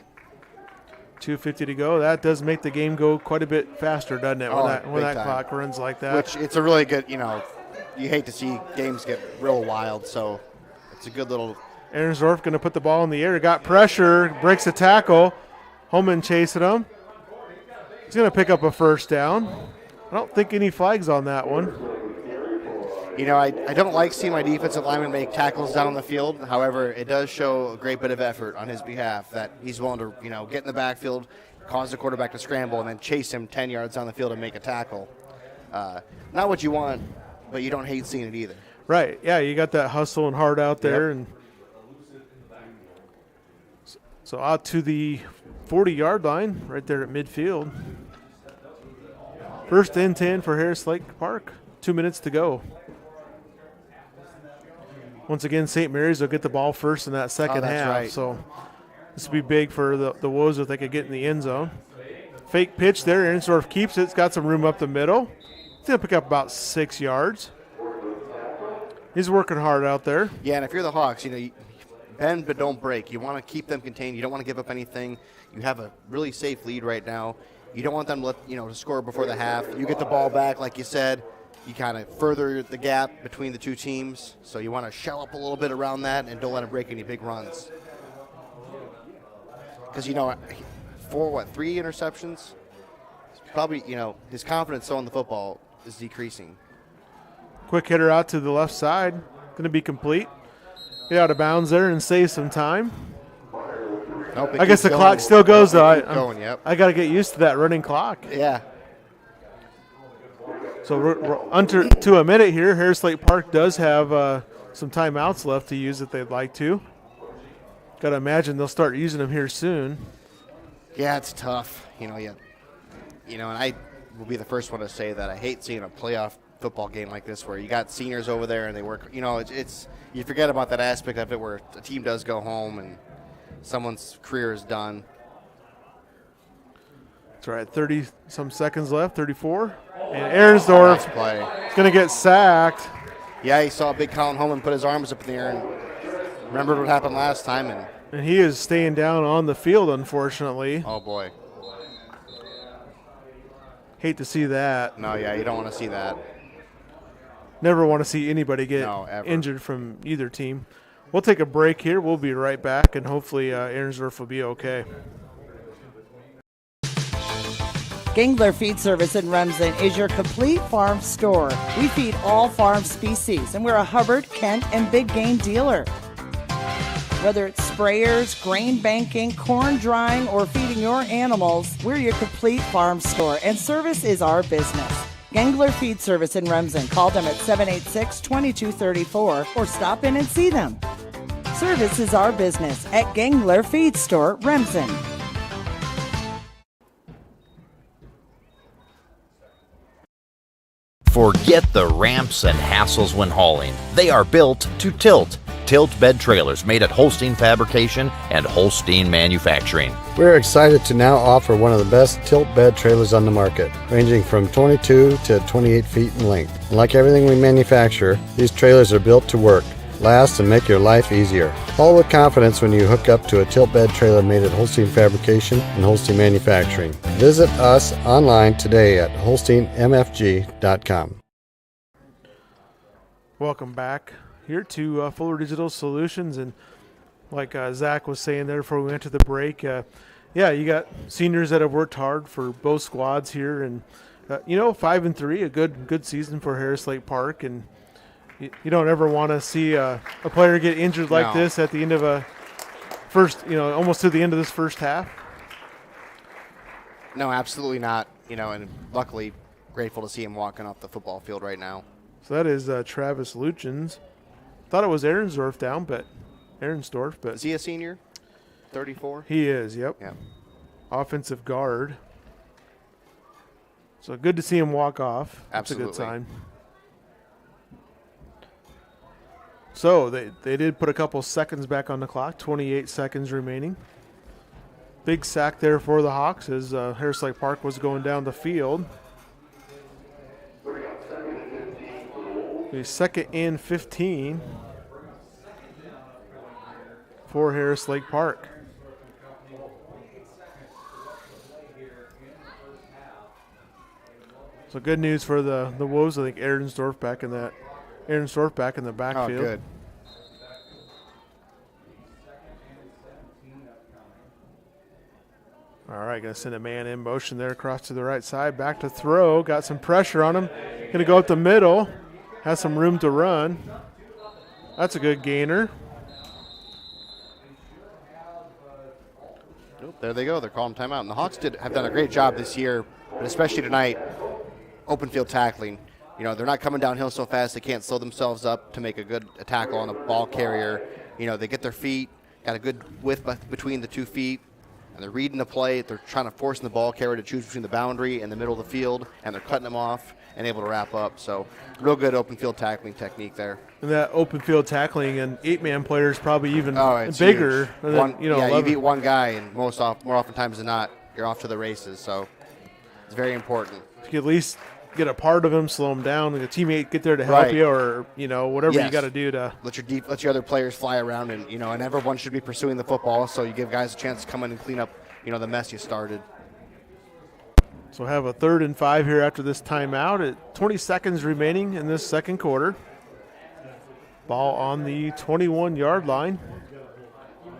2:50 to go. That does make the game go quite a bit faster, doesn't it, when that time. clock runs like that? Which it's a really good, you hate to see games get real wild, so it's a good little. Ahrensdorf going to put the ball in the air. Got pressure, breaks a tackle. Holman chasing him. He's going to pick up a first down. I don't think any flags on that one. I don't like seeing my defensive lineman make tackles down on the field. However, it does show a great bit of effort on his behalf that he's willing to, get in the backfield, cause the quarterback to scramble, and then chase him 10 yards down the field and make a tackle. Not what you want, but you don't hate seeing it either. Right. Yeah, you got that hustle and heart out there. Yep. And so out to the 40-yard line right there at midfield. First and 10 for Harris Lake Park. 2 minutes to go. Once again, St. Mary's will get the ball first in that second half. Right. So this would be big for the Wolves if they could get in the end zone. Fake pitch there. Ahrensdorf keeps it. It's got some room up the middle. He's going to pick up about 6 yards. He's working hard out there. Yeah, and if you're the Hawks, you bend but don't break. You want to keep them contained. You don't want to give up anything. You have a really safe lead right now. You don't want them to score before the half. You get the ball back, like you said. You kind of further the gap between the two teams. So you want to shell up a little bit around that and don't let him break any big runs. Because, for 3 interceptions? Probably, his confidence on the football is decreasing. Quick hitter out to the left side. Going to be complete. Get out of bounds there and save some time. Nope, I guess the clock still goes, though. I got to get used to that running clock. Yeah. So we're under to a minute here. Harris Lake Park does have some timeouts left to use if they'd like to. Got to imagine they'll start using them here soon. Yeah, it's tough. And I will be the first one to say that I hate seeing a playoff football game like this where you got seniors over there and they work. It's you forget about that aspect of it where a team does go home and someone's career is done. That's right, 30-some seconds left, 34. And Ahrensdorf is going to get sacked. Yeah, he saw big Colin Holman put his arms up in the air and remembered what happened last time. And he is staying down on the field, unfortunately. Oh, boy. Hate to see that. No, yeah, you don't want to see that. Never want to see anybody get injured from either team. We'll take a break here. We'll be right back, and hopefully Ahrensdorf will be okay. Gangler Feed Service in Remsen is your complete farm store. We feed all farm species, and we're a Hubbard, Kent, and big game dealer. Whether it's sprayers, grain banking, corn drying, or feeding your animals, we're your complete farm store, and service is our business. Gangler Feed Service in Remsen. Call them at 786-2234 or stop in and see them. Service is our business at Gangler Feed Store, Remsen. Forget the ramps and hassles when hauling. They are built to tilt. Tilt bed trailers made at Holstein Fabrication and Holstein Manufacturing. We're excited to now offer one of the best tilt bed trailers on the market, ranging from 22 to 28 feet in length. And like everything we manufacture, these trailers are built to work, last, and make your life easier. Haul with confidence when you hook up to a tilt bed trailer made at Holstein Fabrication and Holstein Manufacturing. Visit us online today at holsteinmfg.com. Welcome back here to Fuller Digital Solutions, and like Zach was saying there before we went to the break, yeah, you got seniors that have worked hard for both squads here, and 5-3, a good season for Harris Lake Park, and you don't ever want to see a player get injured like this at the end of a first, almost to the end of this first half. No, absolutely not. And luckily, grateful to see him walking off the football field right now. So that is Travis Luchins. Thought it was Ahrensdorf down, but Ahrensdorf. But is he a senior? 34? He is, yep. Offensive guard. So good to see him walk off. Absolutely. That's a good sign. So they did put a couple seconds back on the clock, 28 seconds remaining. Big sack there for the Hawks as Harris Lake Park was going down the field. A 2nd and 15 for Harris Lake Park. So good news for the Wolves. I think Ahrensdorf back in the backfield. Oh, good. All right, going to send a man in motion there across to the right side. Back to throw. Got some pressure on him. Going to go up the middle. Has some room to run. That's a good gainer. Nope, there they go. They're calling timeout. And the Hawks have done a great job this year, but especially tonight, open field tackling. They're not coming downhill so fast they can't slow themselves up to make a good tackle on a ball carrier. They get their feet, got a good width between the 2 feet, and they're reading the play. They're trying to force the ball carrier to choose between the boundary and the middle of the field, and they're cutting them off and able to wrap up. So real good open field tackling technique there. And that open field tackling, and 8-man player is probably even bigger. You beat one guy, and more oftentimes than not, you're off to the races. So it's very important. You can at least get a part of him, slow him down, and a teammate get there to help you, or whatever you got to do to let your other players fly around, and and everyone should be pursuing the football, so you give guys a chance to come in and clean up the mess you started. So have a 3rd and 5 here after this timeout at 20 seconds remaining in this second quarter. Ball on the 21-yard line.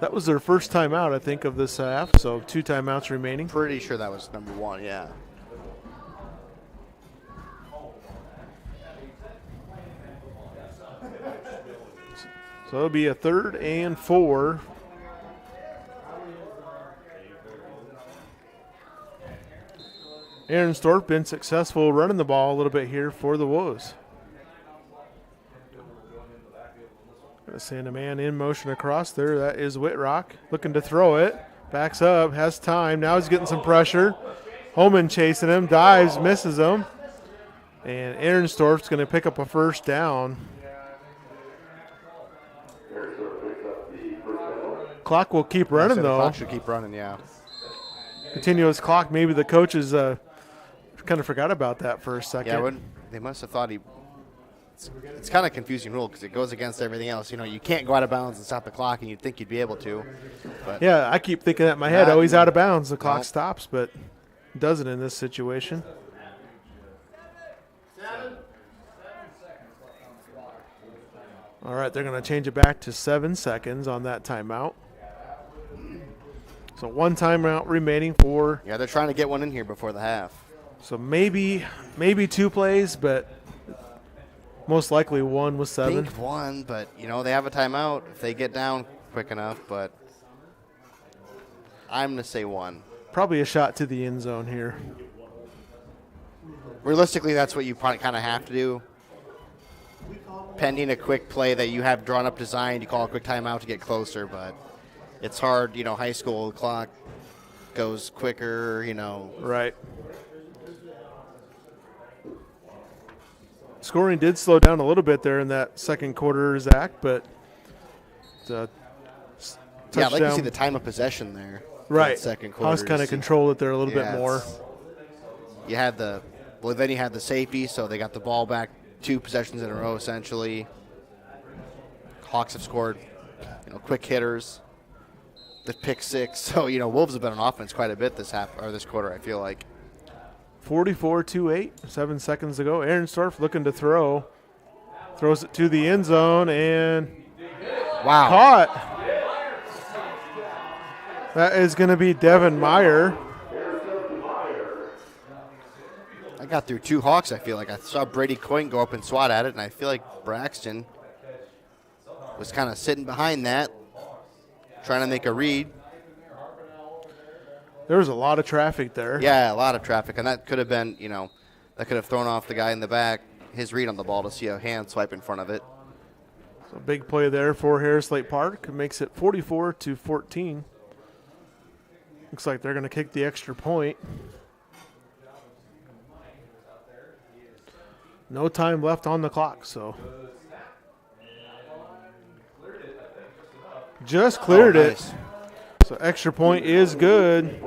That was their first timeout, I think, of this half, so 2 timeouts remaining. Pretty sure that was number 1, yeah. So it'll be a 3rd and 4. Ahrensdorf been successful running the ball a little bit here for the Wolves. Gonna send a man in motion across there. That is Whitrock looking to throw it. Backs up, has time. Now he's getting some pressure. Holman chasing him, dives, misses him. And Ahrensdorf's gonna pick up a first down. Clock will keep running, though. The clock should keep running, yeah. Continuous clock. Maybe the coaches kind of forgot about that for a second. Yeah, they must have thought it's kind of a confusing rule because it goes against everything else. You can't go out of bounds and stop the clock, and you'd think you'd be able to. But yeah, I keep thinking that in my head. Oh, he's out of bounds. The clock stops, but it doesn't in this situation. All right, they're going to change it back to 7 seconds on that timeout. So 1 timeout remaining for. Yeah, they're trying to get one in here before the half. So maybe 2 plays, but most likely 1 with 7. I think 1, but they have a timeout if they get down quick enough. But I'm going to say 1. Probably a shot to the end zone here. Realistically, that's what you probably kind of have to do. Pending a quick play that you have drawn up designed, you call a quick timeout to get closer, but it's hard. High school, the clock goes quicker, Right. Scoring did slow down a little bit there in that second quarter, Zach, but yeah, I'd like to see the time of possession there. Right. Second quarter. Hawks kind of controlled it there a little bit more. You had then you had the safety, so they got the ball back 2 possessions in a row, essentially. Hawks have scored, quick hitters. The pick 6. So, Wolves have been on offense quite a bit this quarter, I feel like. 44-8, 7 seconds to go. Ahrensdorf looking to throw. Throws it to the end zone and wow. Caught. That is going to be Devin Meyer. I got through 2 Hawks, I feel like. I saw Brady Coyne go up and swat at it, and I feel like Braxton was kind of sitting behind that, trying to make a read. There was a lot of traffic there. Yeah, a lot of traffic, and that could have been, that could have thrown off the guy in the back, his read on the ball to see a hand swipe in front of it. So big play there for Harris Lake Park. It makes it 44-14. Looks like they're going to kick the extra point. No time left on the clock, so. Just cleared it. So extra point is good.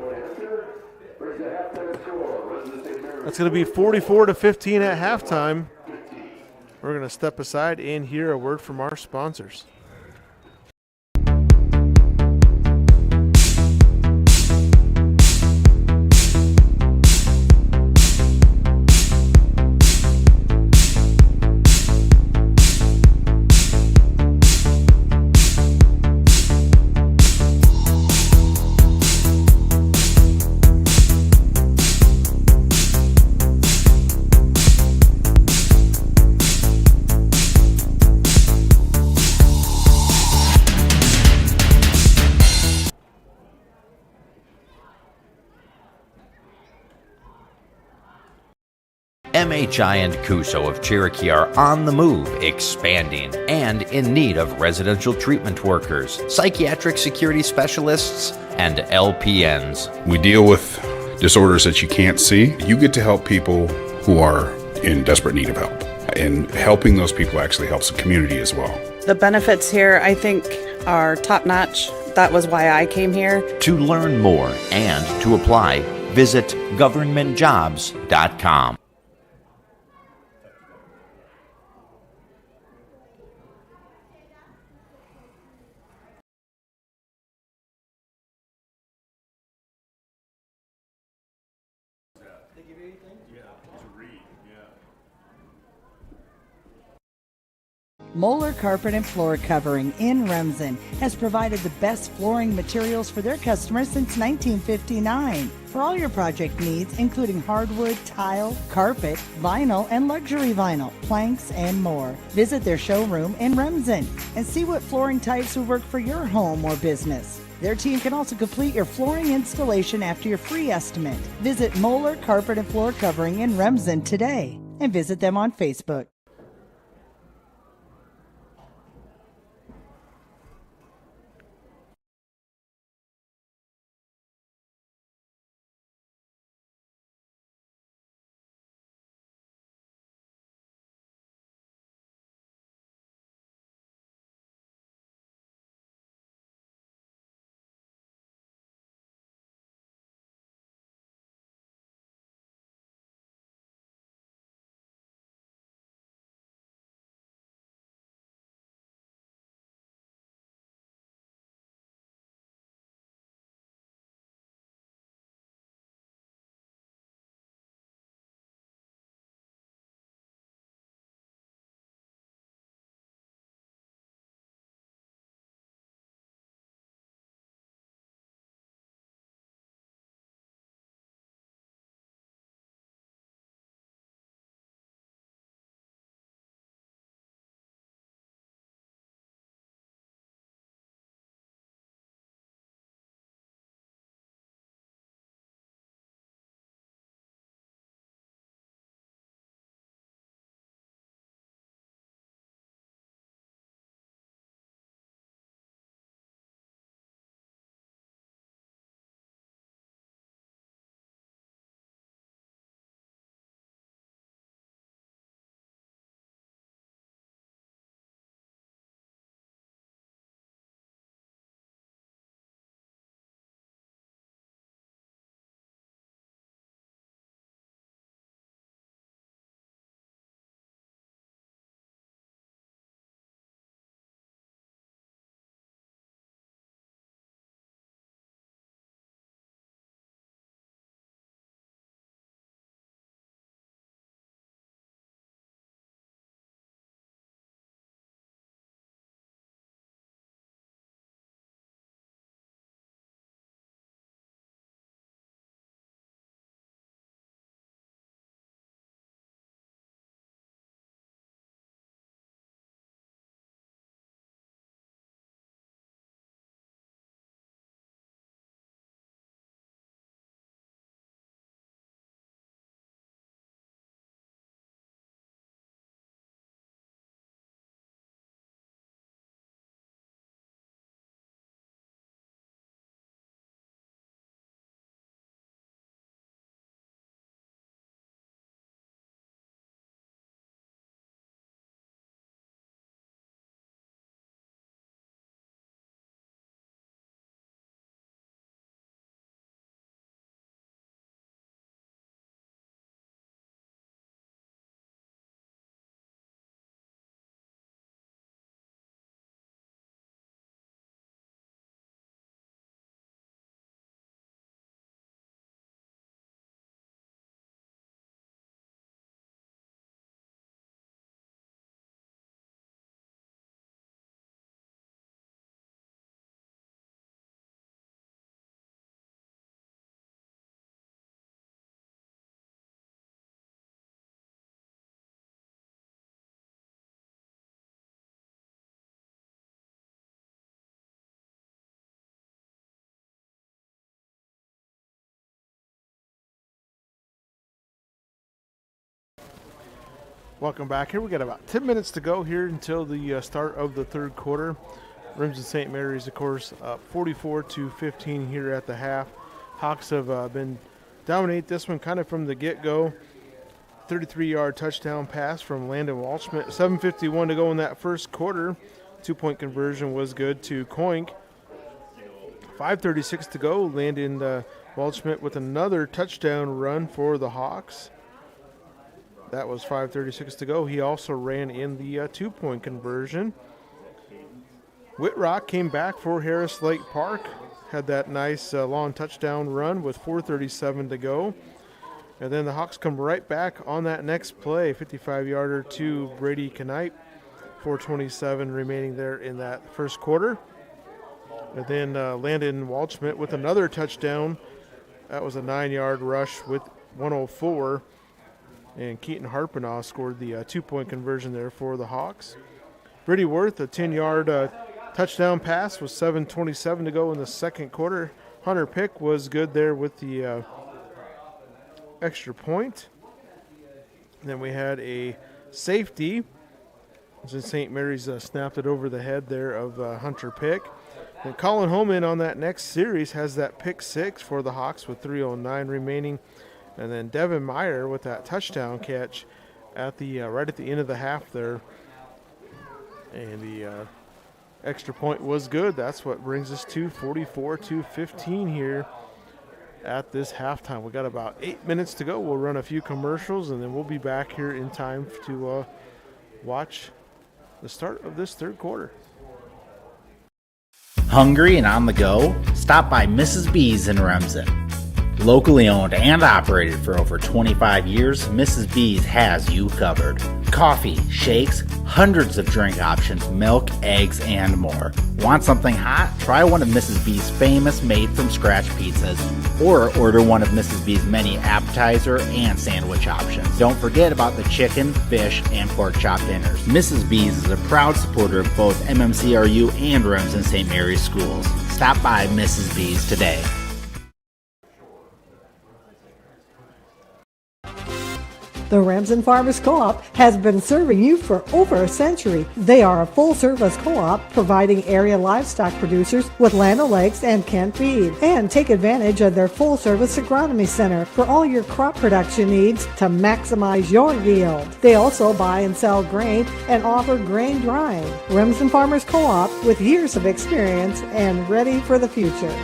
That's going to be 44-15 at halftime. We're going to step aside and hear a word from our sponsors. MHI and Cuso of Cherokee are on the move, expanding, and in need of residential treatment workers, psychiatric security specialists, and LPNs. We deal with disorders that you can't see. You get to help people who are in desperate need of help. And helping those people actually helps the community as well. The benefits here, I think, are top-notch. That was why I came here. To learn more and to apply, visit governmentjobs.com. Moeller Carpet and Floor Covering in Remsen has provided the best flooring materials for their customers since 1959. For all your project needs, including hardwood, tile, carpet, vinyl, and luxury vinyl, planks, and more. Visit their showroom in Remsen and see what flooring types would work for your home or business. Their team can also complete your flooring installation after your free estimate. Visit Moeller Carpet and Floor Covering in Remsen today and visit them on Facebook. Welcome back here. We got about 10 minutes to go here until the start of the third quarter. Remsen St. Mary's, of course, up 44-15 here at the half. Hawks have been dominate this one kind of from the get-go. 33-yard touchdown pass from Landon Walshman. 7:51 to go in that first quarter. 2-point conversion was good to Coink. 5:36 to go. Landon Waldschmidt with another touchdown run for the Hawks. That was 5:36 to go. He also ran in the 2-point conversion. Whitrock came back for Harris Lake Park. Had that nice long touchdown run with 4:37 to go. And then the Hawks come right back on that next play. 55-yarder to Brady Knipe. 4:27 remaining there in that first quarter. And then Landon Waldschmidt with another touchdown. That was a 9-yard rush with 1:04. And Keaton Harpenaugh scored the 2-point conversion there for the Hawks. Brady Worth, a 10-yard touchdown pass with 7:27 to go in the second quarter. Hunter Pick was good there with the extra point. Then we had a safety. St. Mary's snapped it over the head there of Hunter Pick. And Colin Holman on that next series has that pick 6 for the Hawks with 3:09 remaining. And then Devin Meyer with that touchdown catch at the right at the end of the half there. And the extra point was good. That's what brings us to 44-15 here at this halftime. We got about 8 minutes to go. We'll run a few commercials, and then we'll be back here in time to watch the start of this third quarter. Hungry and on the go? Stop by Mrs. B's in Remsen. Locally owned and operated for over 25 years, Mrs. B's has you covered. Coffee, shakes, hundreds of drink options, milk, eggs, and more. Want something hot? Try one of Mrs. B's famous made-from-scratch pizzas, or order one of Mrs. B's many appetizer and sandwich options. Don't forget about the chicken, fish, and pork chop dinners. Mrs. B's is a proud supporter of both MMCRU and Remsen St. Mary's schools. Stop by Mrs. B's today. The Remsen Farmers Co-op has been serving you for over a century. They are a full-service co-op providing area livestock producers with Land O'Lakes and Kent Feed. And take advantage of their full-service agronomy center for all your crop production needs to maximize your yield. They also buy and sell grain and offer grain drying. Remsen Farmers Co-op with years of experience and ready for the future.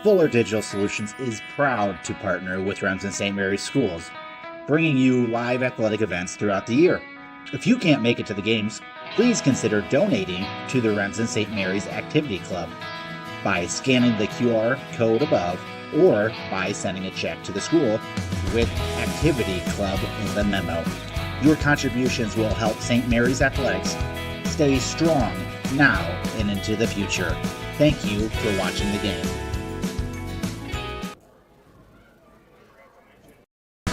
Fuller Digital Solutions is proud to partner with Remsen St. Mary's Schools, bringing you live athletic events throughout the year. If you can't make it to the games, please consider donating to the Remsen St. Mary's Activity Club by scanning the QR code above or by sending a check to the school with Activity Club in the memo. Your contributions will help St. Mary's Athletics stay strong now and into the future. Thank you for watching the game.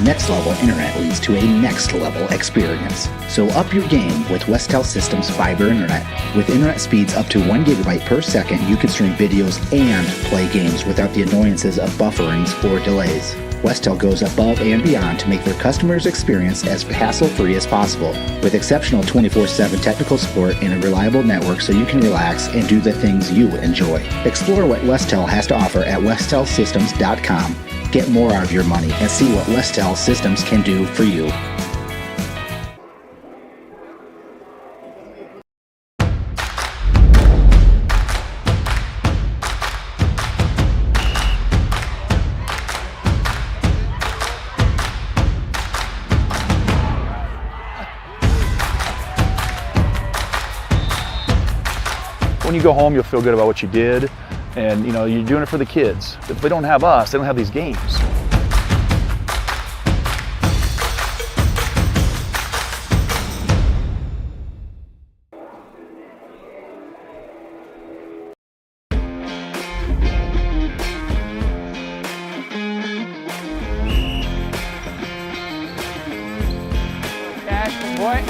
Next level internet leads to a next level experience. So up your game with Westel Systems Fiber Internet. With internet speeds up to 1 gigabyte per second, you can stream videos and play games without the annoyances of bufferings or delays. Westel goes above and beyond to make their customers' experience as hassle-free as possible, with exceptional 24/7 technical support and a reliable network so you can relax and do the things you enjoy. Explore what Westel has to offer at westelsystems.com. Get more out of your money and see what Westel Systems can do for you. When you go home, you'll feel good about what you did. And you know, you're doing it for the kids. If they don't have us, they don't have these games. Boy,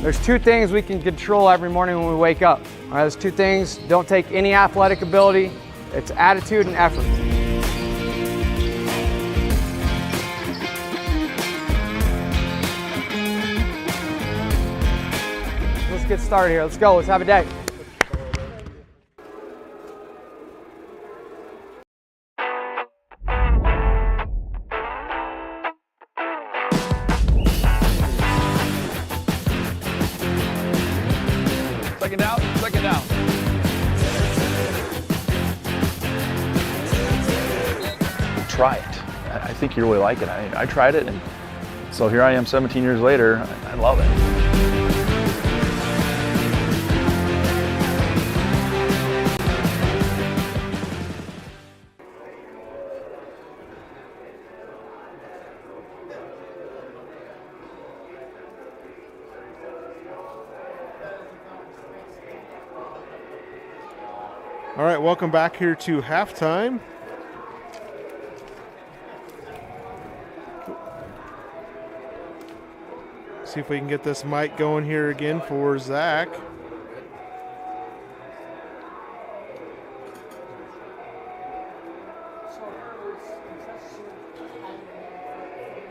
there's two things we can control every morning when we wake up. All right, those two things don't take any athletic ability. It's attitude and effort. Let's get started here. Let's go. Let's have a day. Second down, second down. Try it. I think you really like it. I tried it, and so here I am 17 years later. I love it. All right, welcome back here to halftime. See if we can get this mic going here again for Zach.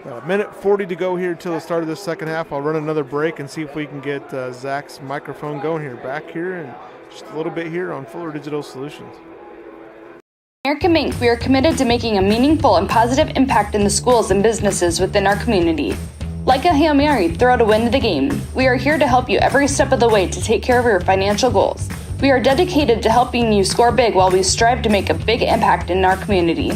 About a minute 40 to go here till the start of the second half. I'll run another break and see if we can get Zach's microphone going here. Back here and just a little bit here on Fuller Digital Solutions. American Bank, we are committed to making a meaningful and positive impact in the schools and businesses within our community. Like a Hail Mary, throw to win the game. We are here to help you every step of the way to take care of your financial goals. We are dedicated to helping you score big while we strive to make a big impact in our community.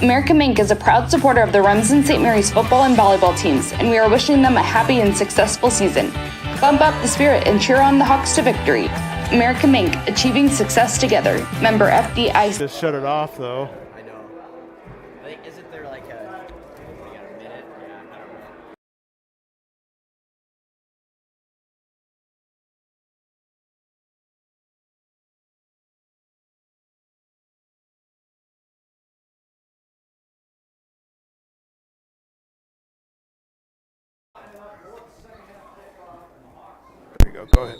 American Bank is a proud supporter of the Remsen St. Mary's football and volleyball teams, and we are wishing them a happy and successful season. Bump up the spirit and cheer on the Hawks to victory. American Bank, achieving success together. Member FDIC. Just shut it off, though. I know. Isn't there like a minute? Yeah, I don't know. There you go. Go ahead.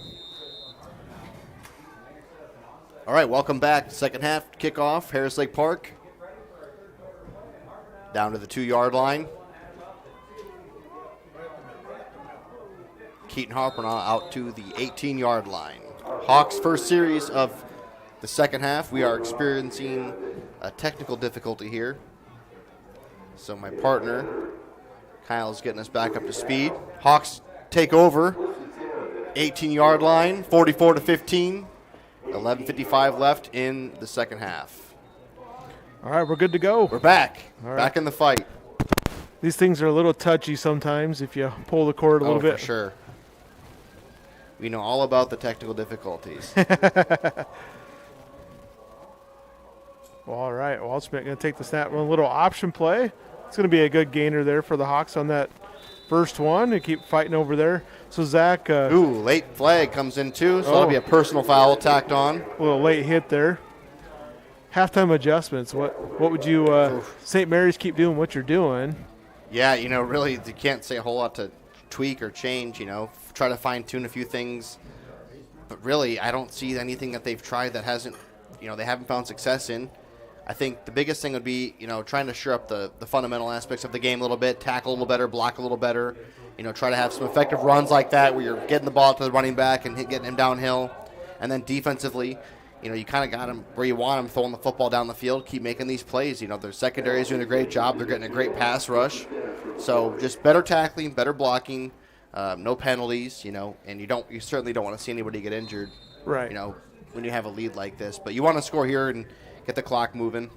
All right, welcome back. Second half kickoff, Harris Lake Park. Down to the 2-yard line. Keaton Harper now out to the 18-yard line. Hawks' first series of the second half. We are experiencing a technical difficulty here. So my partner, Kyle's getting us back up to speed. Hawks take over. 18-yard line, 44-15. 11:55 left in the second half. All right, we're good to go. We're back. All right. Back in the fight. These things are a little touchy sometimes if you pull the cord a little bit. For sure. We know all about the technical difficulties. All right, Waldschmidt going to take the snap. A little option play. It's going to be a good gainer there for the Hawks on that first one. They keep fighting over there. So, Zach. Late flag comes in, too, so that'll be a personal foul tacked on. A little late hit there. Halftime adjustments. What would you, St. Mary's, keep doing what you're doing? Yeah, really, you can't say a whole lot to tweak or change, Try to fine-tune a few things. But really, I don't see anything that they've tried that hasn't, they haven't found success in. I think the biggest thing would be, trying to shore up the fundamental aspects of the game a little bit, tackle a little better, block a little better, try to have some effective runs like that where you're getting the ball to the running back and getting him downhill. And then defensively, you kind of got him where you want him, throwing the football down the field, keep making these plays. Their secondary is doing a great job. They're getting a great pass rush. So just better tackling, better blocking, no penalties, and you certainly don't want to see anybody get injured, right? When you have a lead like this. But you want to score here and get the clock moving.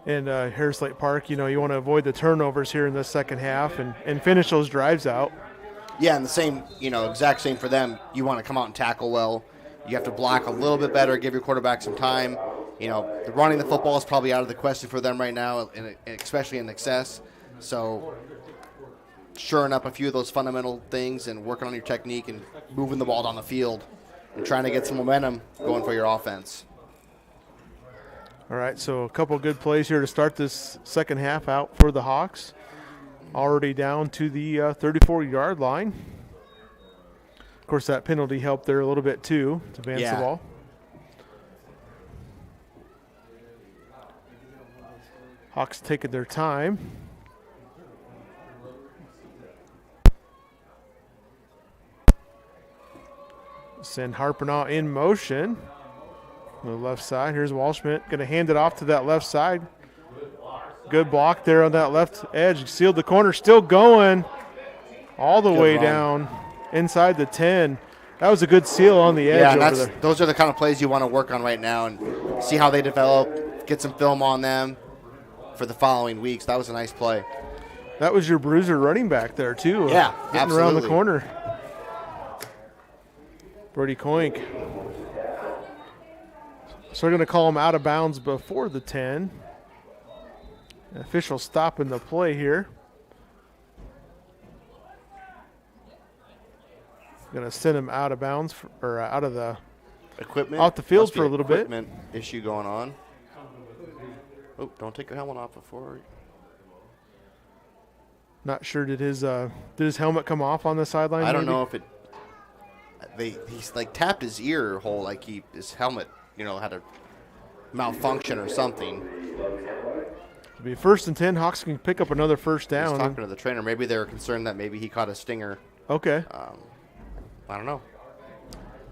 And Harris Lake Park, you want to avoid the turnovers here in the second half and finish those drives out. Yeah, and the same, exact same for them. You want to come out and tackle well. You have to block a little bit better, give your quarterback some time. Running the football is probably out of the question for them right now, and especially in excess. So shoring up a few of those fundamental things and working on your technique and moving the ball down the field and trying to get some momentum going for your offense. All right, so a couple good plays here to start this second half out for the Hawks. Already down to the 34-yard line. Of course, that penalty helped there a little bit too to advance the ball. Hawks taking their time. Send Harpenaugh in motion. On the left side. Here's Waldschmidt. Going to hand it off to that left side. Good block there on that left edge. Sealed the corner. Still going all the way down inside the 10. That was a good seal on the edge over there. Those are the kind of plays you want to work on right now and see how they develop, get some film on them for the following weeks. That was a nice play. That was your bruiser running back there, too. Yeah, getting absolutely. Around the corner. Brody Koink. So they're going to call him out of bounds before the 10. Official stopping the play here. Going to send him out of bounds or out of the equipment, off the field for a little bit. Equipment issue going on. Oh, don't take your helmet off before. Not sure. Did his helmet come off on the sideline? I don't know if it. He's like tapped his ear hole, like his helmet, had a malfunction or something. It'll be 1st and 10. Hawks can pick up another first down. He's talking to the trainer. Maybe they were concerned that maybe he caught a stinger. Okay. I don't know.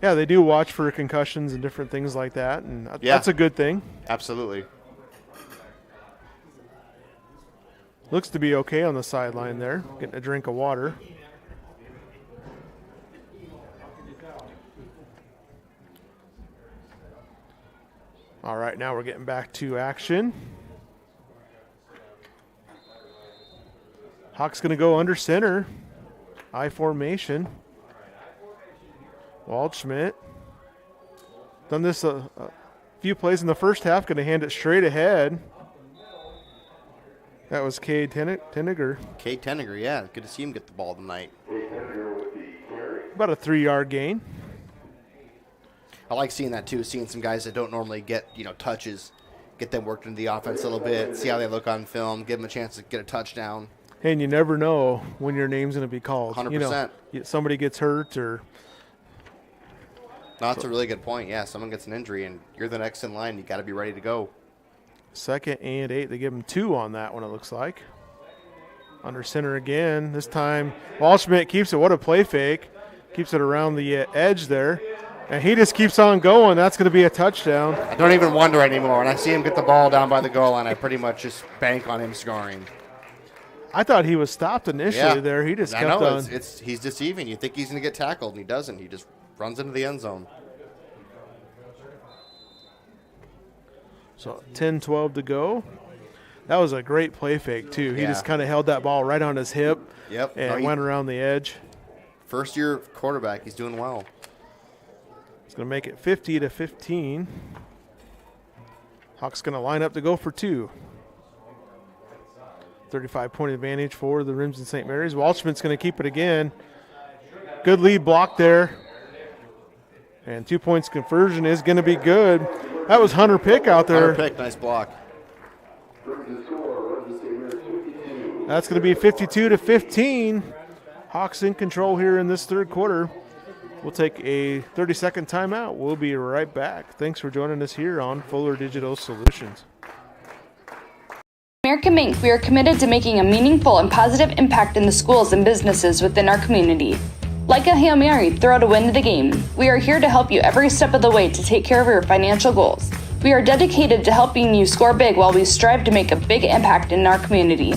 Yeah, they do watch for concussions and different things like that, and that's a good thing. Absolutely. Looks to be okay on the sideline there, getting a drink of water. All right, now we're getting back to action. Hawks going to go under center. I formation. Waldschmidt. Done this a few plays in the first half. Going to hand it straight ahead. That was Cade Tenniger. Cade Tenniger, yeah. Good to see him get the ball tonight. About a 3-yard gain. I like seeing that too, seeing some guys that don't normally get, touches, get them worked into the offense a little bit, see how they look on film, give them a chance to get a touchdown. And you never know when your name's going to be called. 100%. Somebody gets hurt or... No, that's a really good point. Yeah, someone gets an injury and you're the next in line. You got to be ready to go. 2nd and 8. They give him 2 on that one, it looks like. Under center again. This time, Waldschmidt keeps it. What a play fake. Keeps it around the edge there. And he just keeps on going. That's going to be a touchdown. I don't even wonder anymore. When I see him get the ball down by the goal line, I pretty much just bank on him scoring. I thought he was stopped initially there. He just kept on. He's deceiving. You think he's going to get tackled, and he doesn't. He just runs into the end zone. So 10-12 to go. That was a great play fake, too. He just kind of held that ball right on his hip and went around the edge. First-year quarterback. He's doing well. It's going to make it 50-15. Hawks going to line up to go for 2. 35-point advantage for the Remsen St. Mary's. Walshman's going to keep it again. Good lead block there. And 2 points conversion is going to be good. That was Hunter Pick out there. Hunter Pick, nice block. That's going to be 52-15. Hawks in control here in this third quarter. We'll take a 30-second timeout. We'll be right back. Thanks for joining us here on Fuller Digital Solutions. American Mink, we are committed to making a meaningful and positive impact in the schools and businesses within our community. Like a Hail Mary, throw to win the game. We are here to help you every step of the way to take care of your financial goals. We are dedicated to helping you score big while we strive to make a big impact in our community.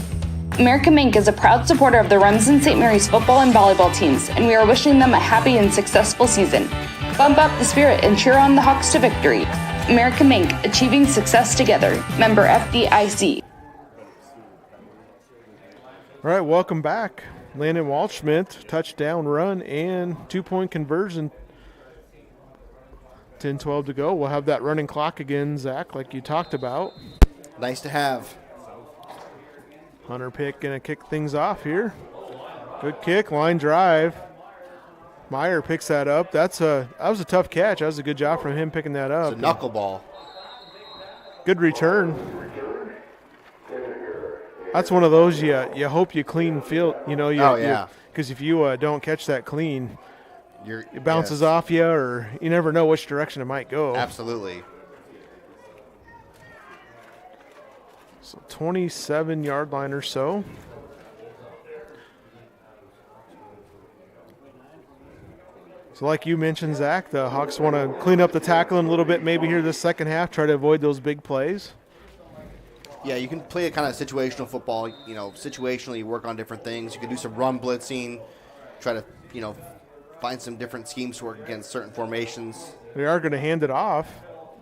American Mink is a proud supporter of the Remsen St. Mary's football and volleyball teams, and we are wishing them a happy and successful season. Bump up the spirit and cheer on the Hawks to victory. American Mink, achieving success together. Member FDIC. All right, welcome back. Landon Waldschmidt, touchdown run and 2-point conversion. 10-12 to go. We'll have that running clock again, Zach, like you talked about. Nice to have. Hunter Pick going to kick things off here. Good kick, line drive. Meyer picks that up. That was a tough catch. That was a good job from him picking that up. It's a knuckleball. Good return. That's one of those you hope you clean field. Because if you don't catch that clean, it bounces off you, or you never know which direction it might go. Absolutely. So 27-yard line or so. So like you mentioned, Zach, the Hawks want to clean up the tackling a little bit maybe here this second half, try to avoid those big plays. Yeah, you can play a kind of situational football. Situationally you work on different things. You can do some run blitzing, try to, find some different schemes to work against certain formations. They are going to hand it off.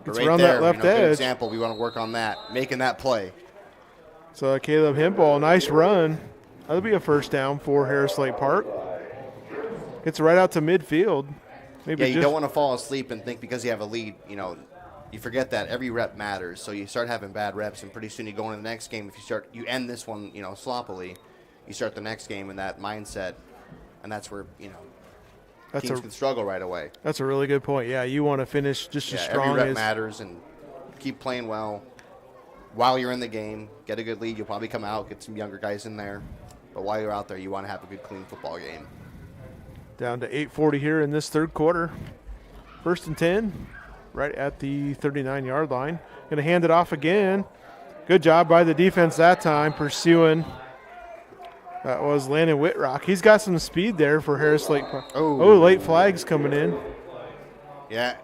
It's right around there, that left good edge. example, we want to work on that, making that play. So Caleb Hempel, nice run. That'll be a first down for Harris Lake Park. Gets right out to midfield. Maybe you don't want to fall asleep and think because you have a lead, you forget that every rep matters. So you start having bad reps, and pretty soon you go into the next game. If you end this one, sloppily, you start the next game in that mindset, and that's where teams can struggle right away. That's a really good point. Yeah, you want to finish just as strong every rep as matters, and keep playing well while you're in the game. Get a good lead. You'll probably come out, get some younger guys in there, but while you're out there, you want to have a good, clean football game. Down to 8:40 here in this third quarter. 1st and 10. Right at the 39-yard line. Going to hand it off again. Good job by the defense that time, pursuing. That was Landon Whitrock. He's got some speed there for Harris Lake Park. Oh, late flags coming in. Yeah.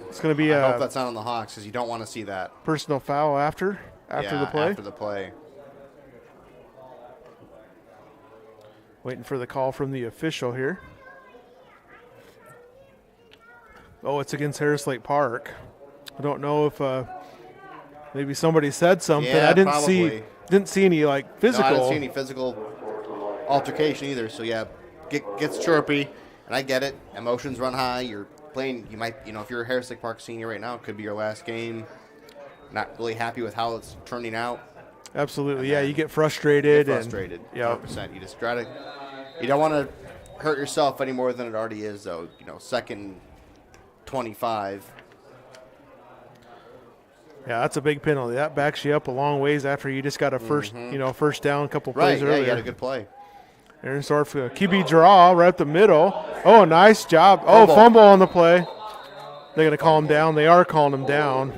It's going to be I hope that's not on the Hawks, because you don't want to see that. Personal foul after the play. After the play. Waiting for the call from the official here. Oh, it's against Harris Lake Park. I don't know if maybe somebody said something. Yeah, I didn't probably. see any physical. No, I didn't see any physical altercation either. So yeah, gets chirpy, and I get it. Emotions run high. You're playing. You might, if you're a Harris Lake Park senior right now, it could be your last game. Not really happy with how it's turning out. Absolutely, yeah. You get frustrated. Yeah, 100%. You just try to. You don't want to hurt yourself any more than it already is, though. 2nd 25. Yeah, that's a big penalty. That backs you up a long ways after you just got a first, first down a couple plays earlier. Right, you got a good play. Aaronsdorf, QB draw right at the middle. Oh, nice job. Fumble on the play. They're going to call him down. They are calling him down.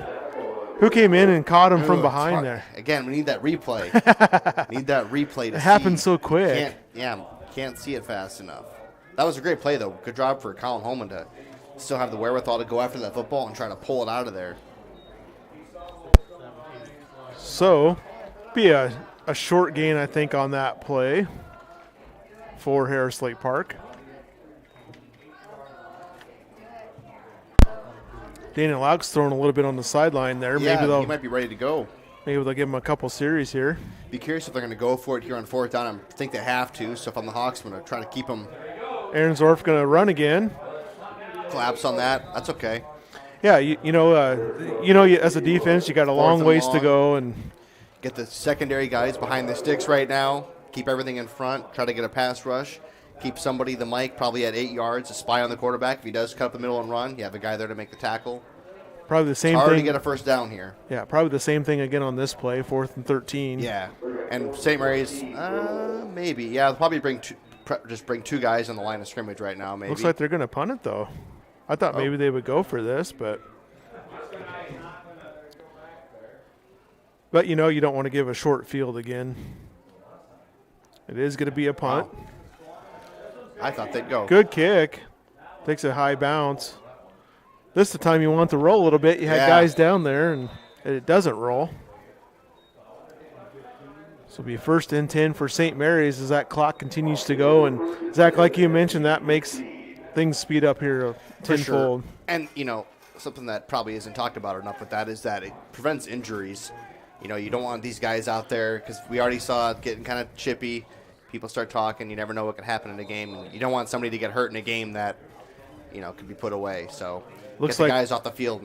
Who came in and caught him from behind there? Again, we need that replay. Need that replay to see. It happened so quick. Can't see it fast enough. That was a great play, though. Good job for Colin Holman to still have the wherewithal to go after that football and try to pull it out of there. So, be a short gain, I think, on that play for Harris Lake Park. Daniel Laux throwing a little bit on the sideline there. Yeah, maybe he might be ready to go. Maybe they'll give him a couple series here. Be curious if they're going to go for it here on 4th down. I think they have to, so if I'm the Hawks, I'm going to try to keep them. Ahrensdorf going to run again. Collapse on that. That's okay. Yeah, you know, as a defense, you got a long ways to go. And get the secondary guys behind the sticks right now. Keep everything in front. Try to get a pass rush. Keep somebody, the Mike, probably at 8 yards, a spy on the quarterback. If he does cut up the middle and run, you have a guy there to make the tackle. Probably the same it's hard thing. to get a first down here. Yeah, probably the same thing again on this play, 4th and 13. Yeah, and St. Mary's, maybe. Yeah, they'll probably bring two guys on the line of scrimmage right now, maybe. Looks like they're going to punt it, though. I thought maybe they would go for this, but you know, you don't want to give a short field again. It is going to be a punt. Wow. I thought they'd go. Good kick. Takes a high bounce. This is the time you want to roll a little bit. You had guys down there, and it doesn't roll. So it'll be 1st and 10 for St. Mary's as that clock continues to go. And, Zach, like you mentioned, that makes things speed up here tenfold. Sure. And, you know, something that probably isn't talked about enough with that is that it prevents injuries. You know, you don't want these guys out there because we already saw it getting kind of chippy. People start talking. You never know what could happen in a game. And you don't want somebody to get hurt in a game that, you know, could be put away. So looks get the like guys off the field.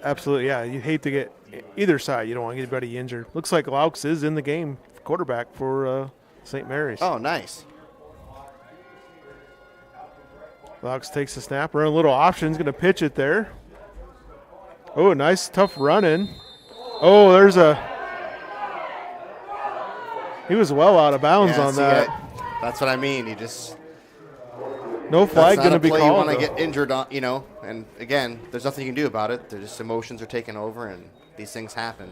Absolutely, yeah. You hate to get either side. You don't want anybody injured. Looks like Laux is in the game, quarterback for St. Mary's. Oh, nice. Laux takes the snap. Run a little option. He's going to pitch it there. Oh, nice, tough running. Oh, there's he was well out of bounds on that. That's what I mean. You just no flag going to be called. You want to get injured on, you know. And again, there's nothing you can do about it. There's just emotions are taking over, and these things happen.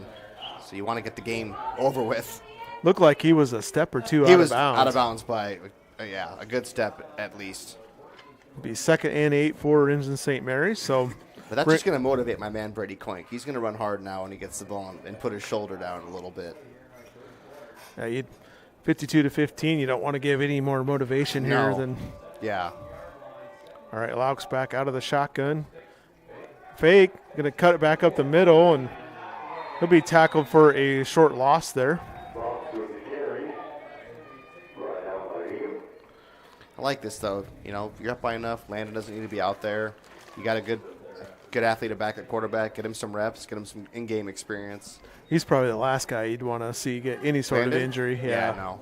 So you want to get the game over with. Looked like he was a step or two out of bounds. He was out of bounds by a good step at least. It'll be 2nd and 8 for Remsen St. Mary's. So. But that's just going to motivate my man Brady Koink. He's going to run hard now when he gets the ball and put his shoulder down a little bit. Yeah, 52-15. You don't want to give any more motivation here than. Yeah. All right, Laux back out of the shotgun. Fake, going to cut it back up the middle, and he'll be tackled for a short loss there. I like this, though. You know, if you're up by enough, Landon doesn't need to be out there. You got a good athlete to back at quarterback. Get him some reps. Get him some in-game experience. He's probably the last guy you'd want to see get any sort Landon? of injury. Yeah,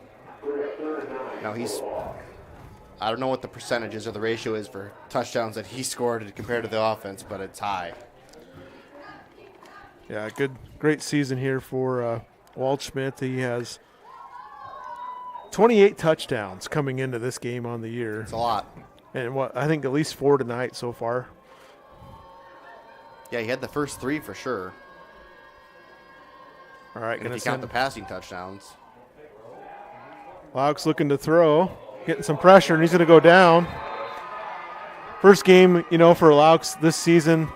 no, he's – I don't know what the percentages or the ratio is for touchdowns that he scored compared to the offense, but it's high. Yeah, great season here for Waldschmidt. He has 28 touchdowns coming into this game on the year. It's a lot. And I think at least 4 tonight so far. Yeah, he had the first 3 for sure. All right, and if you count the passing touchdowns. Laux looking to throw, getting some pressure, and he's going to go down. First game, you know, for Laux this season,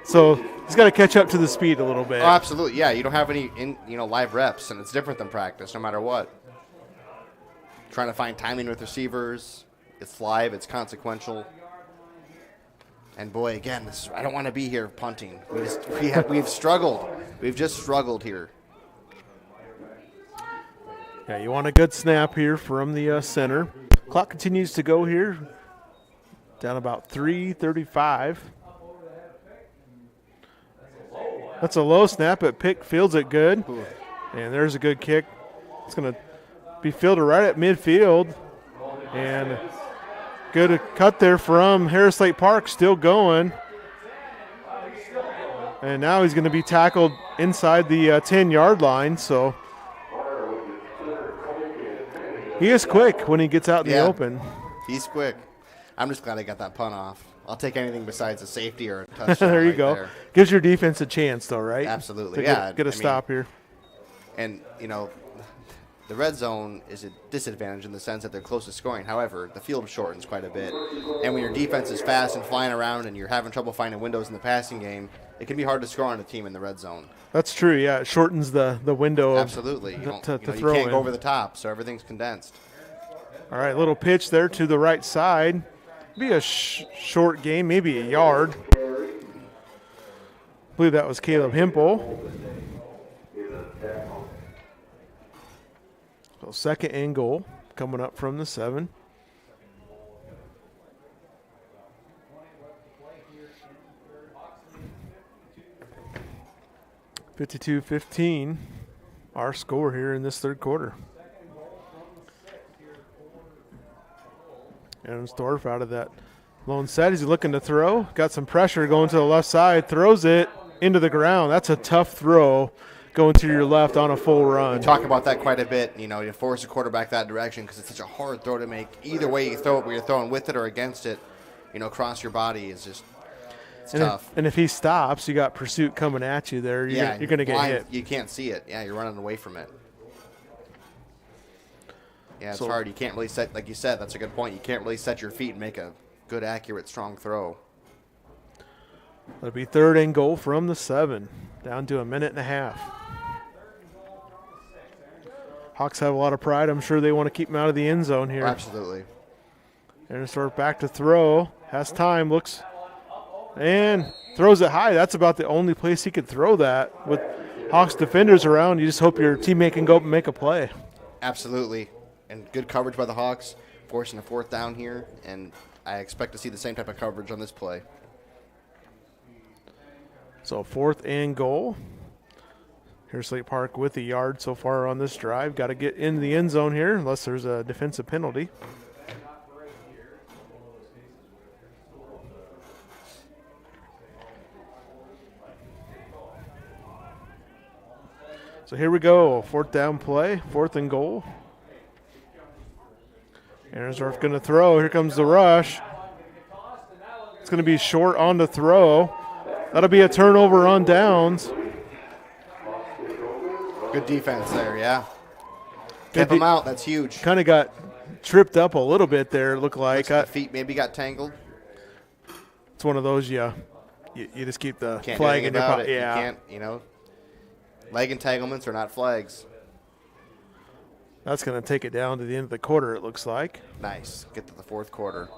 so he's got to catch up to the speed a little bit. Oh, absolutely, yeah. You don't have any, live reps, and it's different than practice, no matter what. Trying to find timing with receivers, it's live, it's consequential. And boy, again, I don't want to be here punting. We've struggled. We've just struggled here. Yeah, you want a good snap here from the center. Clock continues to go here. Down about 3:35. That's a low snap, but Pick fields it good. And there's a good kick. It's going to be fielded right at midfield. And good cut there from Harris Lake Park, still going. And now he's going to be tackled inside the 10-yard line. So he is quick when he gets out in the open. He's quick. I'm just glad I got that punt off. I'll take anything besides a safety or a touchdown. There you go. There. Gives your defense a chance, though, right? Absolutely, to get a stop here. And, the red zone is a disadvantage in the sense that they're close to scoring. However, the field shortens quite a bit. And when your defense is fast and flying around and you're having trouble finding windows in the passing game, it can be hard to score on a team in the red zone. That's true, yeah. It shortens the window. Absolutely. To you throw can't in. go over the top, so everything's condensed. All right, little pitch there to the right side. Be a short game, maybe a yard. I believe that was Caleb Hempel. So second and goal coming up from the 7. (52-15), our score here in this third quarter. Aaron out of that lone set. He's looking to throw. Got some pressure going to the left side. Throws it into the ground. That's a tough throw going to your left on a full run. We talk about that quite a bit. You know, you force a quarterback that direction because it's such a hard throw to make. Either way you throw it, whether you're throwing with it or against it, you know, across your body is just tough. And if he stops, you got pursuit coming at you there. You're going to get hit. You can't see it. Yeah, you're running away from it. Yeah, it's So- hard. You can't really set, like you said, that's a good point. You can't really set your feet and make a good, accurate, strong throw. It'll be third and goal from the 7, down to a minute and a half. Hawks have a lot of pride. I'm sure they want to keep him out of the end zone here. Absolutely. Aaron back to throw. Has time, looks, and throws it high. That's about the only place he could throw that. With Hawks defenders around, you just hope your teammate can go up and make a play. Absolutely. And good coverage by the Hawks, forcing a fourth down here, and I expect to see the same type of coverage on this play. So fourth and goal. Here's Slate Park with a yard so far on this drive. Got to get into the end zone here unless there's a defensive penalty. So here we go, fourth down play, fourth and goal. Aaronsdorf going to throw. Here comes the rush. It's going to be short on the throw. That'll be a turnover on downs. Good defense there, yeah. Kept him out. That's huge. Kind of got tripped up a little bit there, it looked like. The feet maybe got tangled. It's one of those, you just keep the Can't flag do in your about pocket. it. Yeah. You can't, you know. Leg entanglements are not flags. That's going to take it down to the end of the quarter, it looks like. Nice. Get to the fourth quarter.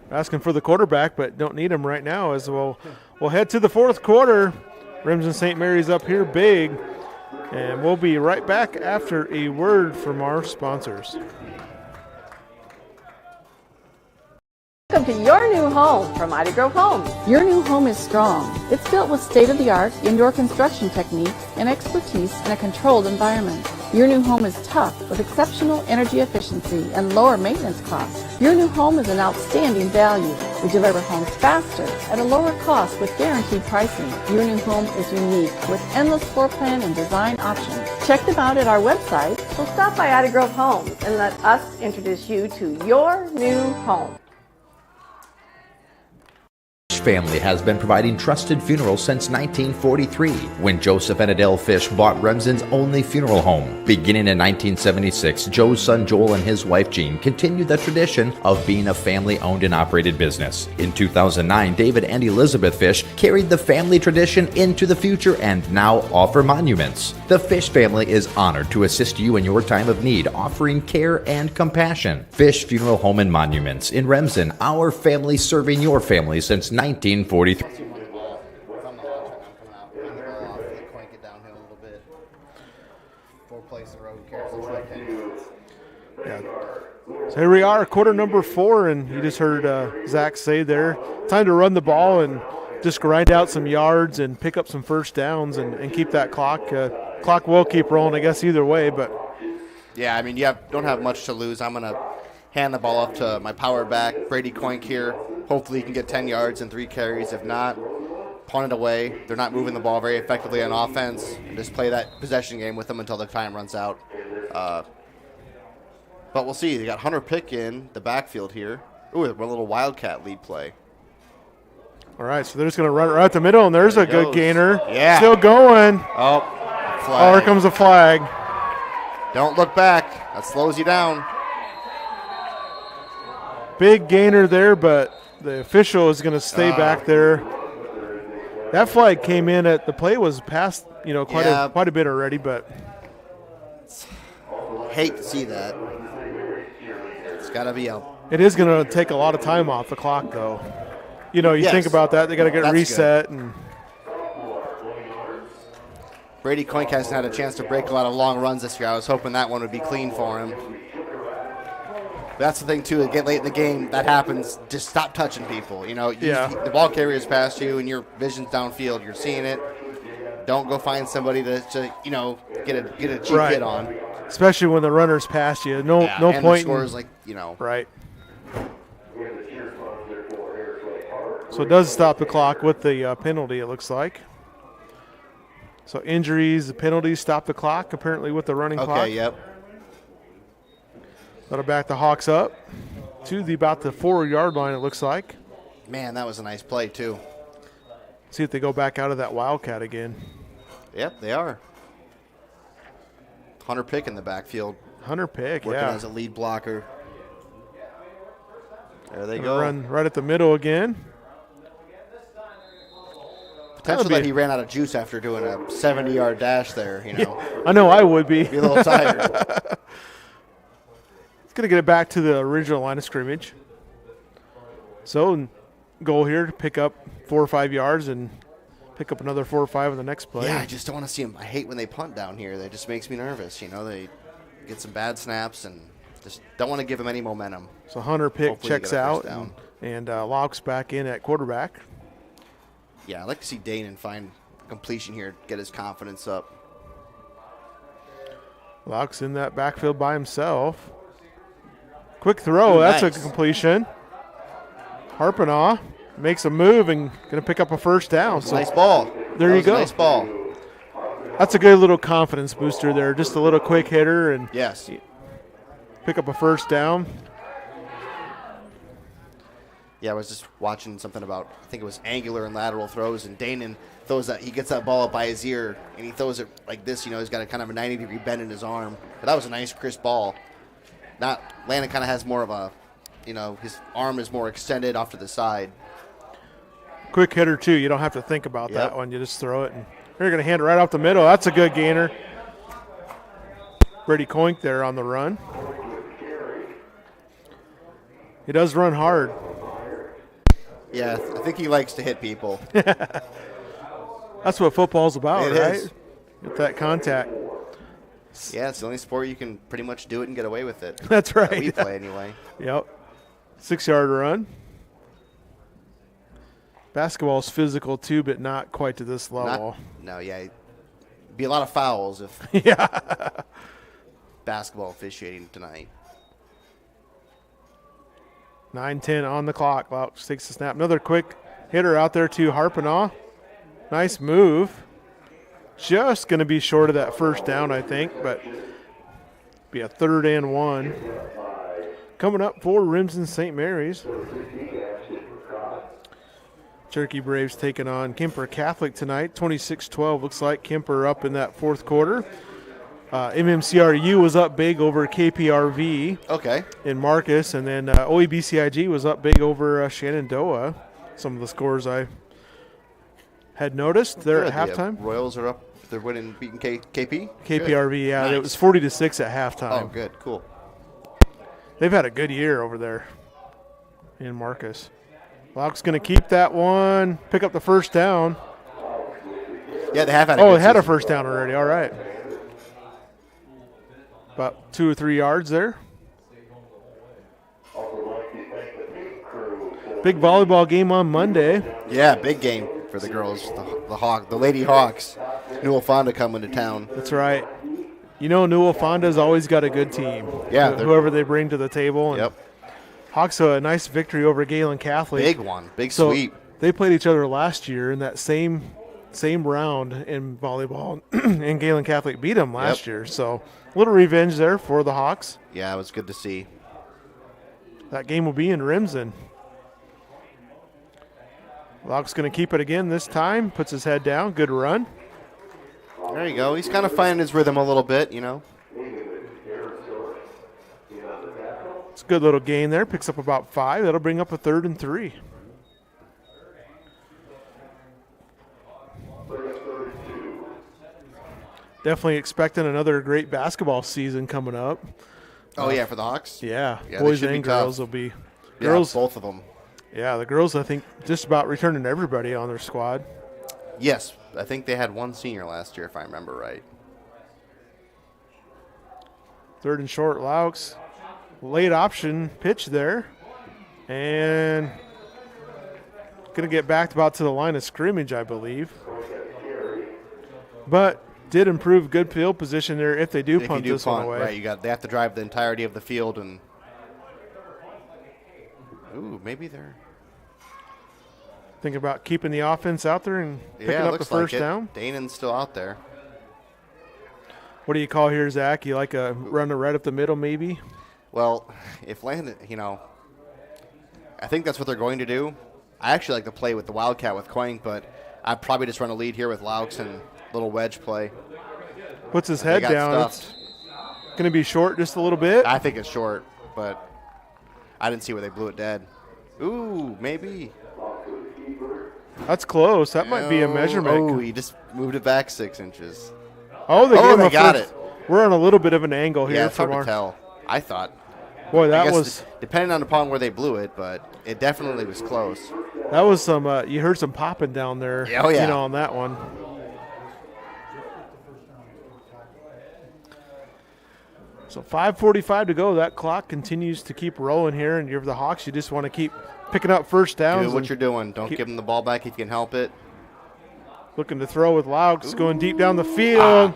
Asking for the quarterback, but don't need him right now as we'll head to the fourth quarter. Remsen St. Mary's up here big, and we'll be right back after a word from our sponsors. Welcome to your new home from Mighty Grove Homes. Your new home is strong. It's built with state-of-the-art indoor construction techniques and expertise in a controlled environment. Your new home is tough with exceptional energy efficiency and lower maintenance costs. Your new home is an outstanding value. We deliver homes faster at a lower cost with guaranteed pricing. Your new home is unique with endless floor plan and design options. Check them out at our website. So stop by Mighty Grove Homes and let us introduce you to your new home. Family has been providing trusted funerals since 1943, when Joseph and Adele Fish bought Remsen's only funeral home. Beginning in 1976, Joe's son Joel and his wife Jean continued the tradition of being a family-owned and operated business. In 2009, David and Elizabeth Fish carried the family tradition into the future and now offer monuments. The Fish family is honored to assist you in your time of need, offering care and compassion. Fish Funeral Home and Monuments in Remsen, our family serving your family since 1943. Yeah. So here we are, quarter number 4, and you just heard Zach say there, time to run the ball and just grind out some yards and pick up some first downs and keep that clock. Clock will keep rolling, I guess, either way. But yeah, I mean, you don't have much to lose. I'm going to hand the ball off to my power back, Brady Coink here. Hopefully he can get 10 yards and 3 carries. If not, punt it away. They're not moving the ball very effectively on offense. And just play that possession game with them until the time runs out. But we'll see. They got Hunter Pick in the backfield here. Ooh, a little Wildcat lead play. All right, so they're just going to run it right at the middle, and there's a good gainer. Yeah. Still going. Oh, flag. Oh, here comes a flag. Don't look back. That slows you down. Big gainer there, but the official is going to stay back there. That flag came in at the play was past, quite a bit already, but hate to see that. It's got to be a It is going to take a lot of time off the clock, though. You know, you Yes. think about that. They got to get That's reset. And Brady Koink hasn't had a chance to break a lot of long runs this year. I was hoping that one would be clean for him. But that's the thing, too. Get late in the game, that happens. Just stop touching people. You know, the ball carrier's past you and your vision's downfield. You're seeing it. Don't go find somebody to you know, get a cheap hit on. Especially when the runner's past you. No and point. The scores, like, you know. Right. So it does stop the clock with the penalty, it looks like. So injuries, the penalties stop the clock, apparently, with the running clock. Okay, yep. That'll back the Hawks up to about the 4-yard line, it looks like. Man, that was a nice play, too. See if they go back out of that Wildcat again. Yep, they are. Hunter Pick in the backfield. Hunter Pick, working yeah. as a lead blocker. There they go. Run right at the middle again. Potential that he ran out of juice after doing a 70-yard dash there, you know. Yeah, I know I would be. Be a little tired. It's going to get it back to the original line of scrimmage. So goal here to pick up 4 or 5 yards and pick up another 4 or 5 in the next play. Yeah, I just don't want to see them. I hate when they punt down here. That just makes me nervous. You know, they get some bad snaps and just don't want to give them any momentum. So Hunter Pick Hopefully they checks get a out first down. and locks back in at quarterback. Yeah, I'd like to see Danon find completion here, get his confidence up. Locks in that backfield by himself. Quick throw. That's nice. a completion. Harpenaugh makes a move and going to pick up a first down. So Nice ball. There you go. Nice ball. That's a good little confidence booster there. Just a little quick hitter and yes, pick up a first down. Yeah, I was just watching something about, I think it was angular and lateral throws, and Danon throws that, he gets that ball up by his ear, and he throws it like this, you know, he's got a kind of a 90-degree bend in his arm. But that was a nice, crisp ball. Landon kind of has more of a, you know, his arm is more extended off to the side. Quick hitter, too. You don't have to think about that one. You just throw it, and you're going to hand it right off the middle. That's a good gainer. Brady Koink there on the run. He does run hard. Yeah, I think he likes to hit people. That's what football's about, It right? is. Get that contact. Yeah, it's the only sport you can pretty much do it and get away with it. That's right. That we play anyway. Yep. 6-yard run. Basketball's physical too, but not quite to this level. Be a lot of fouls if basketball officiating tonight. 9-10 on the clock. Laux takes the snap. Another quick hitter out there to Harpenaugh. Nice move. Just going to be short of that first down, I think, but be a 3rd and 1. Coming up for Remsen St. Mary's. Cherokee Braves taking on Kemper Catholic tonight. 26-12 looks like Kemper up in that 4th quarter. MMCRU was up big over KPRV in Marcus, and then OEBCIG was up big over Shenandoah. Some of the scores I had noticed there at halftime. Royals are up. They're beating KP? KPRV, yeah. Nice. It was 40-6 at halftime. Oh, good. Cool. They've had a good year over there in Marcus. Locke's going to keep that one, pick up the first down. Yeah, they have had it had a first down already. All right. About 2 or 3 yards there. Big volleyball game on Monday. Yeah, big game for the girls. The Lady Hawks. Newell Fonda coming to town. That's right. You know, Newell Fonda's always got a good team. Yeah. Whoever they bring to the table. And Hawks a nice victory over Galen Catholic. Big one. Big so sweep. They played each other last year in that same round in volleyball, and Galen Catholic beat them last year. So a little revenge there for the Hawks. Yeah, it was good to see. That game will be in Remsen. Locke's going to keep it again this time. Puts his head down. Good run. There you go. He's kind of finding his rhythm a little bit, you know. It's a good little gain there. Picks up about 5. That'll bring up a 3rd and 3. Definitely expecting another great basketball season coming up. Oh, yeah, for the Hawks? Yeah, Yeah, boys they should and be girls tough. will be. Yeah, Girls, both of them. Yeah, the girls, I think, just about returning everybody on their squad. Yes, I think they had one senior last year, if I remember right. 3rd and short, Laux. Late option pitch there. And going to get backed about to the line of scrimmage, I believe. But did improve good field position there if they do punt this one away. Right, they have to drive the entirety of the field and maybe they're thinking about keeping the offense out there and picking up the first down. Danon's still out there. What do you call here, Zach? You like a run right up the middle, maybe? Well, if Landon, I think that's what they're going to do. I actually like to play with the Wildcat with Quang, but I'd probably just run a lead here with Laux and little wedge play. Puts his head down. It's going to be short just a little bit. I think it's short, but I didn't see where they blew it dead. Ooh, maybe. That's close. That might be a measurement. Oh, he just moved it back 6 inches. Oh, they got it. We're on a little bit of an angle here. Yeah, it's hard to tell. I thought. Boy, that was. Depending upon where they blew it, but it definitely was close. That was some, you heard some popping down there. Oh, yeah. On that one. So 5:45 to go. That clock continues to keep rolling here, and you're the Hawks. You just want to keep picking up first downs. Do what you're doing. Don't give them the ball back if you can help it. Looking to throw with Laux, going deep down the field.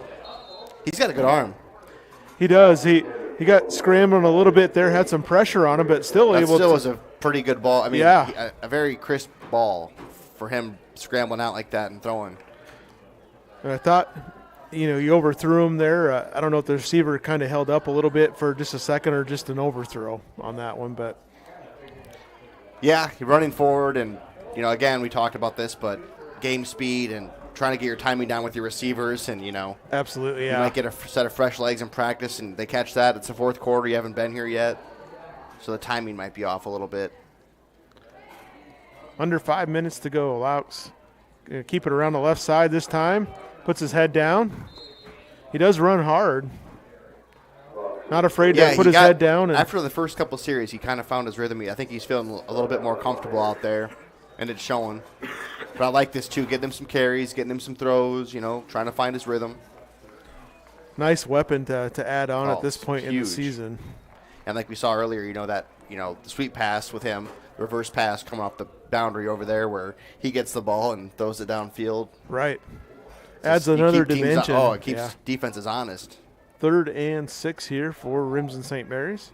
He's got a good arm. He does. He got scrambling a little bit there, had some pressure on him, but still able to. That still was a pretty good ball. I mean, yeah. A very crisp ball for him scrambling out like that and throwing. And I thought, you overthrew him there. I don't know if the receiver kind of held up a little bit for just a second or just an overthrow on that one, but. Yeah, you're running forward, and, again, we talked about this, but game speed and trying to get your timing down with your receivers, and, Absolutely, yeah. You might get a set of fresh legs in practice, and they catch that. It's the fourth quarter. You haven't been here yet, so the timing might be off a little bit. Under 5 minutes to go. Laux going to keep it around the left side this time. Puts his head down. He does run hard. Not afraid to put his head down. And after the first couple series, he kind of found his rhythm. I think he's feeling a little bit more comfortable out there, and it's showing. But I like this, too, getting him some carries, getting him some throws, trying to find his rhythm. Nice weapon to add on at this point in the season. And like we saw earlier, the sweep pass with him, reverse pass coming off the boundary over there where he gets the ball and throws it downfield. Right. Adds another dimension. It keeps defenses honest. 3rd and 6 here for Remsen St. Mary's.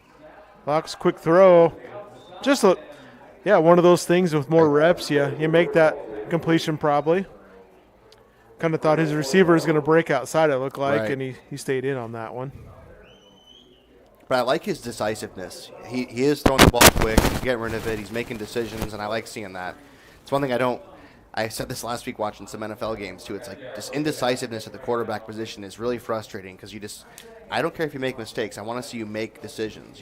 Laux, quick throw. Just one of those things with more reps. You make that completion probably. Kind of thought his receiver was going to break outside, it looked like, and he stayed in on that one. But I like his decisiveness. He is throwing the ball quick. He's getting rid of it. He's making decisions, and I like seeing that. It's one thing I said this last week watching some NFL games, too. It's like this indecisiveness at the quarterback position is really frustrating because I don't care if you make mistakes. I want to see you make decisions,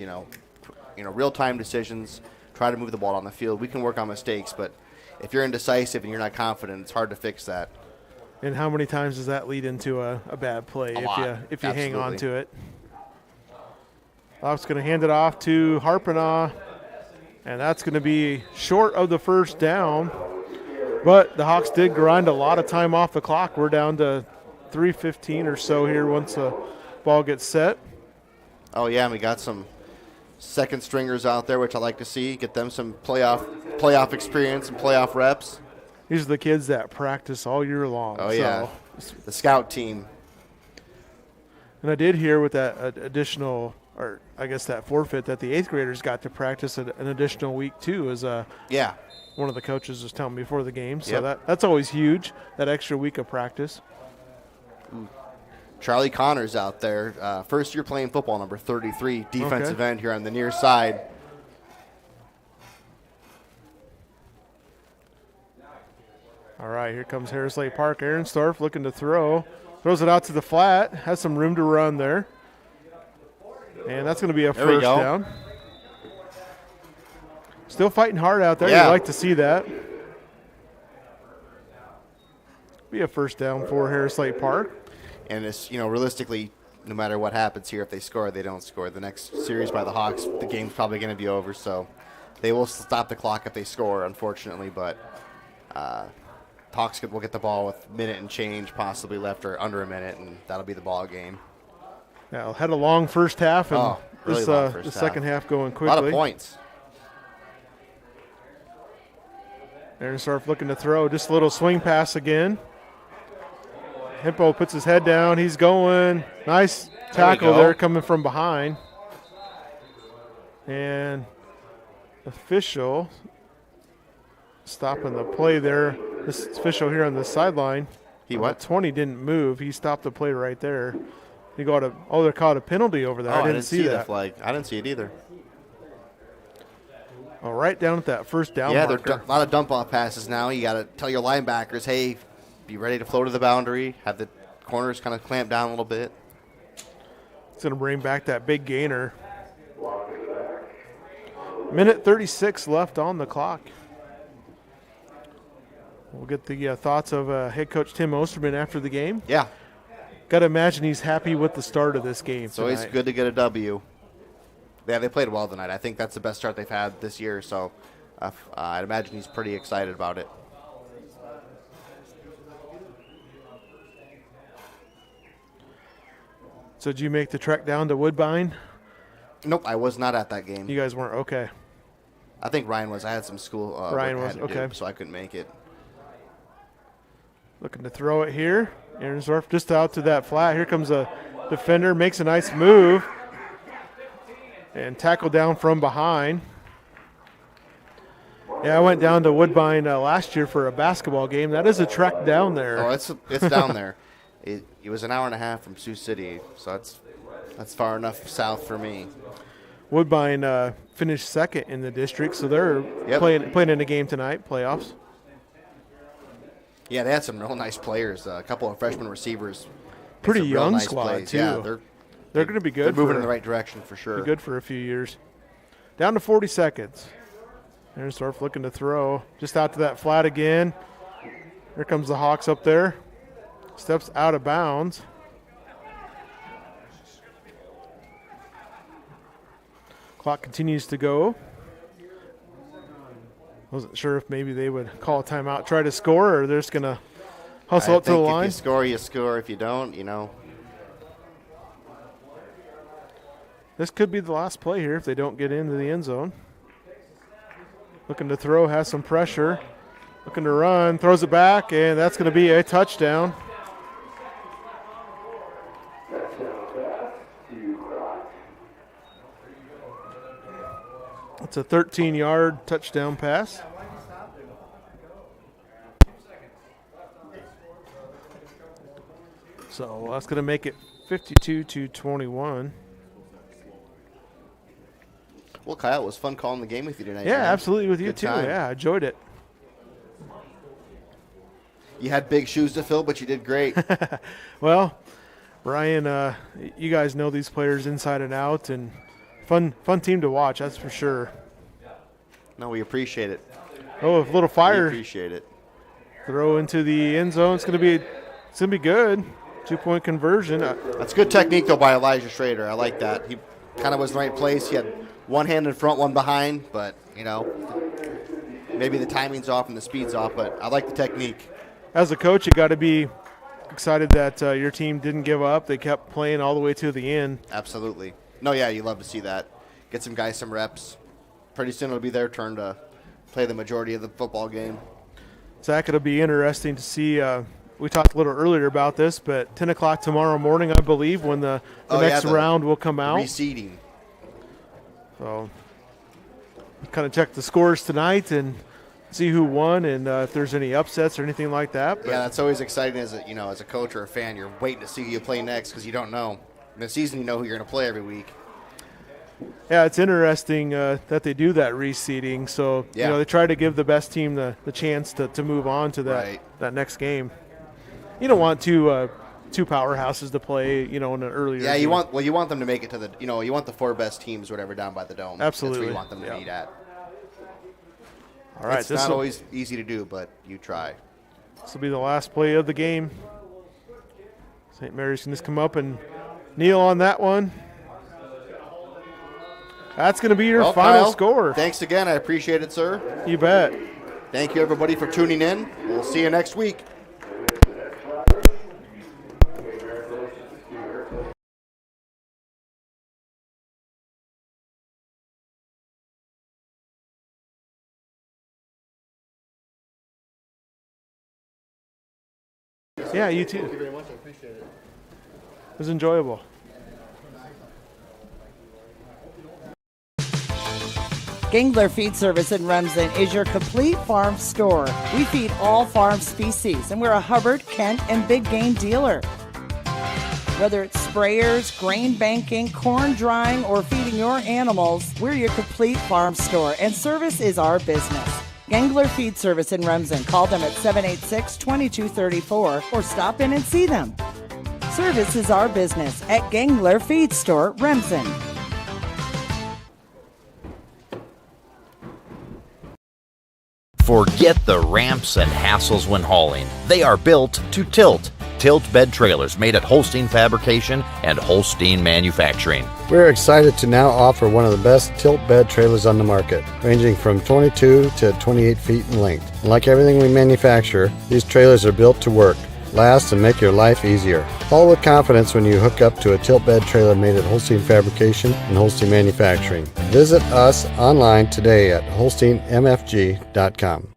real-time decisions, try to move the ball on the field. We can work on mistakes, but if you're indecisive and you're not confident, it's hard to fix that. And how many times does that lead into a bad play if you hang on to it? Laux going to hand it off to Harpenaugh, and that's going to be short of the first down. But the Hawks did grind a lot of time off the clock. We're down to 3:15 or so here once the ball gets set. Oh, yeah, and we got some second stringers out there, which I like to see. Get them some playoff experience and playoff reps. These are the kids that practice all year long. Oh, yeah, the scout team. And I did hear with that additional, or I guess that forfeit, that the 8th graders got to practice an additional week too. One of the coaches was telling me before the game. So that's always huge, that extra week of practice. Ooh. Charlie Connor's out there. First year playing football, number 33, defensive end here on the near side. All right, here comes Harris Lake Park. Ahrenstorff looking to throw. Throws it out to the flat. Has some room to run there. And that's going to be a first down. Still fighting hard out there. Yeah. You'd like to see that. Be a first down for Harris Lake Park. And it's, realistically, no matter what happens here, if they score, they don't score. The next series by the Hawks, the game's probably going to be over, so they will stop the clock if they score, unfortunately, but Hawks will get the ball with a minute and change possibly left, or under a minute, and that'll be the ball game. Yeah, had a long first half, and really the second half going quickly. A lot of points. Ahrensdorf looking to throw, just a little swing pass again. Hippo puts his head down. He's going. Nice tackle there coming from behind. And official stopping the play there. This official here on the sideline. He what? 20 didn't move. He stopped the play right there. He got they caught a penalty over there. I didn't see that flag. I didn't see it either. Oh, right down at that first down Yeah, marker. there's a lot of dump-off passes now. You got to tell your linebackers, hey, be ready to flow to the boundary. Have the corners kind of clamp down a little bit. It's going to bring back that big gainer. Minute 36 left on the clock. We'll get the thoughts of head coach Tim Osterman after the game. Yeah. Got to imagine he's happy with the start of this game. It's always good to get a W. Yeah, they played well tonight. I think that's the best start they've had this year, so I'd imagine he's pretty excited about it. So did you make the trek down to Woodbine? Nope, I was not at that game. You guys weren't? Okay. I think Ryan was. I had some school Ryan work I was, had to okay. do, so I couldn't make it. Looking to throw it here. Ahrensdorf just out to that flat. Here comes a defender, makes a nice move. And tackle down from behind. Yeah, I went down to Woodbine last year for a basketball game. That is a trek down there. Oh, it's down there. It was an hour and a half from Sioux City, so that's far enough south for me. Woodbine finished second in the district, so they're playing in a game tonight, playoffs. Yeah, they had some real nice players. A couple of freshman receivers. Pretty Some real young nice squad, plays. too. Yeah, They're going to be good. They're moving in the right direction for sure. Be good for a few years. Down to 40 seconds. Ahrensdorf looking to throw. Just out to that flat again. Here comes the Hawks up there. Steps out of bounds. Clock continues to go. Wasn't sure if maybe they would call a timeout, try to score, or they're just going to hustle up to the line. If you score, you score. If you don't, This could be the last play here if they don't get into the end zone. Looking to throw, has some pressure. Looking to run, throws it back, and that's going to be a touchdown. It's a 13-yard touchdown pass. So that's going to make it 52-21. Well, Kyle, it was fun calling the game with you tonight. Yeah, man. absolutely with you Good too. time. Yeah, I enjoyed it. You had big shoes to fill, but you did great. Well, Brian, you guys know these players inside and out, and fun team to watch, that's for sure. No, we appreciate it. Oh, a little fire. We appreciate it. Throw into the end zone. It's gonna be good. 2-point conversion. That's good technique though by Elijah Schrader. I like that. He kind of was in the right place. He had one hand in front, one behind, but maybe the timing's off and the speed's off. But I like the technique. As a coach, you got to be excited that your team didn't give up. They kept playing all the way to the end. Absolutely. No, yeah, you love to see that. Get some guys some reps. Pretty soon it'll be their turn to play the majority of the football game. Zach, it'll be interesting to see. We talked a little earlier about this, but 10 o'clock tomorrow morning, I believe, when the next round will come out. Reseeding. So kind of check the scores tonight and see who won and if there's any upsets or anything like that. But yeah, that's always exciting as a coach or a fan. You're waiting to see who you play next because you don't know. In the season, you know who you're going to play every week. Yeah, it's interesting that they do that reseeding. So they try to give the best team the chance to move on to that next game. You don't want two powerhouses to play, in an earlier. Yeah, game. you want them to make it to the, you want the 4 best teams, whatever, down by the dome. Absolutely, that's where you want them to meet at. All right, it's not always easy to do, but you try. This will be the last play of the game. St. Mary's can just come up and Neil on that one. That's going to be your Well, final Kyle, score. Thanks again. I appreciate it, sir. You bet. Thank you, everybody, for tuning in. We'll see you next week. Yeah, you too. Thank you very much. I appreciate it. It was enjoyable. Gangler Feed Service in Remsen is your complete farm store. We feed all farm species, and we're a Hubbard, Kent, and big game dealer. Whether it's sprayers, grain banking, corn drying, or feeding your animals, we're your complete farm store, and service is our business. Gangler Feed Service in Remsen. Call them at 786-2234 or stop in and see them. Service is our business at Gangler Feed Store, Remsen. Forget the ramps and hassles when hauling. They are built to tilt. Tilt bed trailers made at Holstein Fabrication and Holstein Manufacturing. We're excited to now offer one of the best tilt bed trailers on the market, ranging from 22 to 28 feet in length. And like everything we manufacture, these trailers are built to work, last, and make your life easier. Haul with confidence when you hook up to a tilt bed trailer made at Holstein Fabrication and Holstein Manufacturing. Visit us online today at holsteinmfg.com.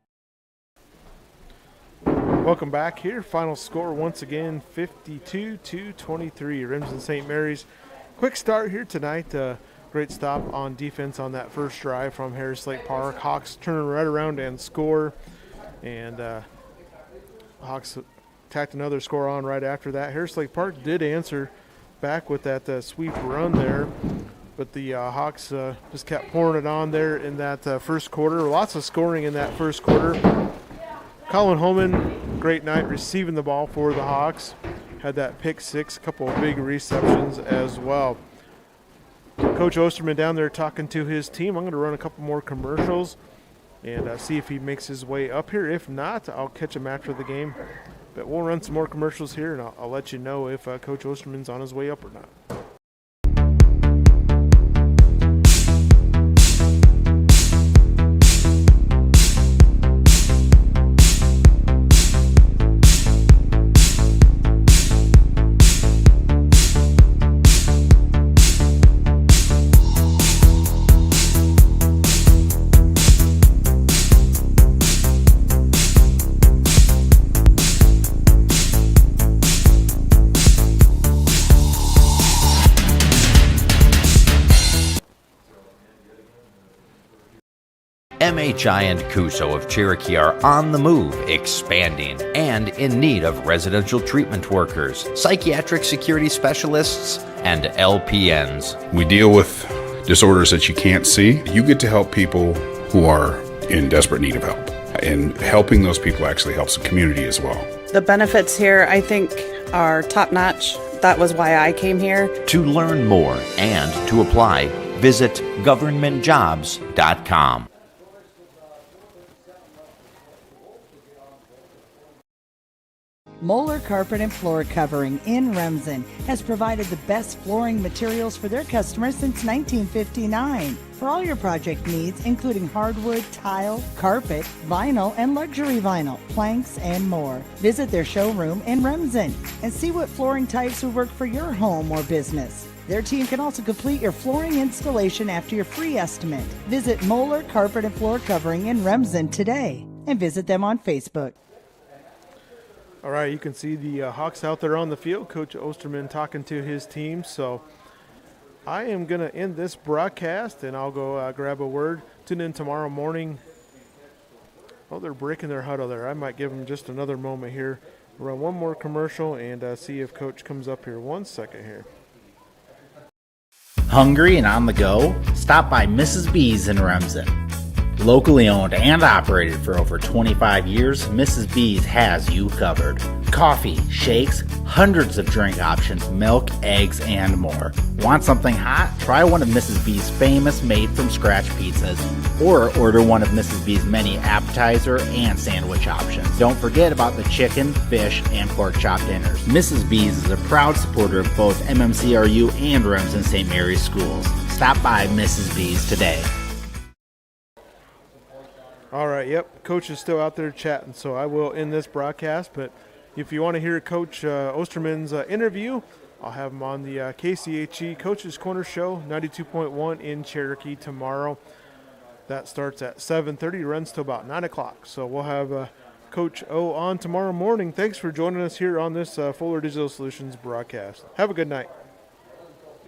Welcome back here. Final score once again, 52-23. Remsen St. Mary's. Quick start here tonight. Great stop on defense on that first drive from Harris Lake Park. Hawks turn right around and score. And Hawks tacked another score on right after that. Harris Lake Park did answer back with that sweep run there. But the Hawks just kept pouring it on there in that first quarter. Lots of scoring in that first quarter. Colin Holman, great night receiving the ball for the Hawks. Had that pick six, a couple of big receptions as well. Coach Osterman down there talking to his team. I'm going to run a couple more commercials and see if he makes his way up here. If not, I'll catch him after the game. But we'll run some more commercials here, and I'll let you know if Coach Osterman's on his way up or not. MHI and Cuso of Cherokee are on the move, expanding, and in need of residential treatment workers, psychiatric security specialists, and LPNs. We deal with disorders that you can't see. You get to help people who are in desperate need of help. And helping those people actually helps the community as well. The benefits here, I think, are top-notch. That was why I came here. To learn more and to apply, visit governmentjobs.com. Moeller Carpet and Floor Covering in Remsen has provided the best flooring materials for their customers since 1959. For all your project needs, including hardwood, tile, carpet, vinyl, and luxury vinyl, planks, and more. Visit their showroom in Remsen and see what flooring types would work for your home or business. Their team can also complete your flooring installation after your free estimate. Visit Moeller Carpet and Floor Covering in Remsen today and visit them on Facebook. All right, you can see the Hawks out there on the field. Coach Osterman talking to his team. So I am going to end this broadcast, and I'll go grab a word. Tune in tomorrow morning. Oh, they're breaking their huddle there. I might give them just another moment here. Run one more commercial and see if Coach comes up here. 1 second here. Hungry and on the go? Stop by Mrs. B's in Remsen. Locally owned and operated for over 25 years, Mrs. B's has you covered. Coffee, shakes, hundreds of drink options, milk, eggs, and more. Want something hot? Try one of Mrs. B's famous made-from-scratch pizzas, or order one of Mrs. B's many appetizer and sandwich options. Don't forget about the chicken, fish, and pork chop dinners. Mrs. B's is a proud supporter of both MMCRU and Remsen St. Mary's schools. Stop by Mrs. B's today. All right, yep, Coach is still out there chatting, so I will end this broadcast. But if you want to hear Coach Osterman's interview, I'll have him on the KCHE Coach's Corner Show, 92.1 in Cherokee tomorrow. That starts at 7:30, runs till about 9 o'clock. So we'll have Coach O on tomorrow morning. Thanks for joining us here on this Fuller Digital Solutions broadcast. Have a good night.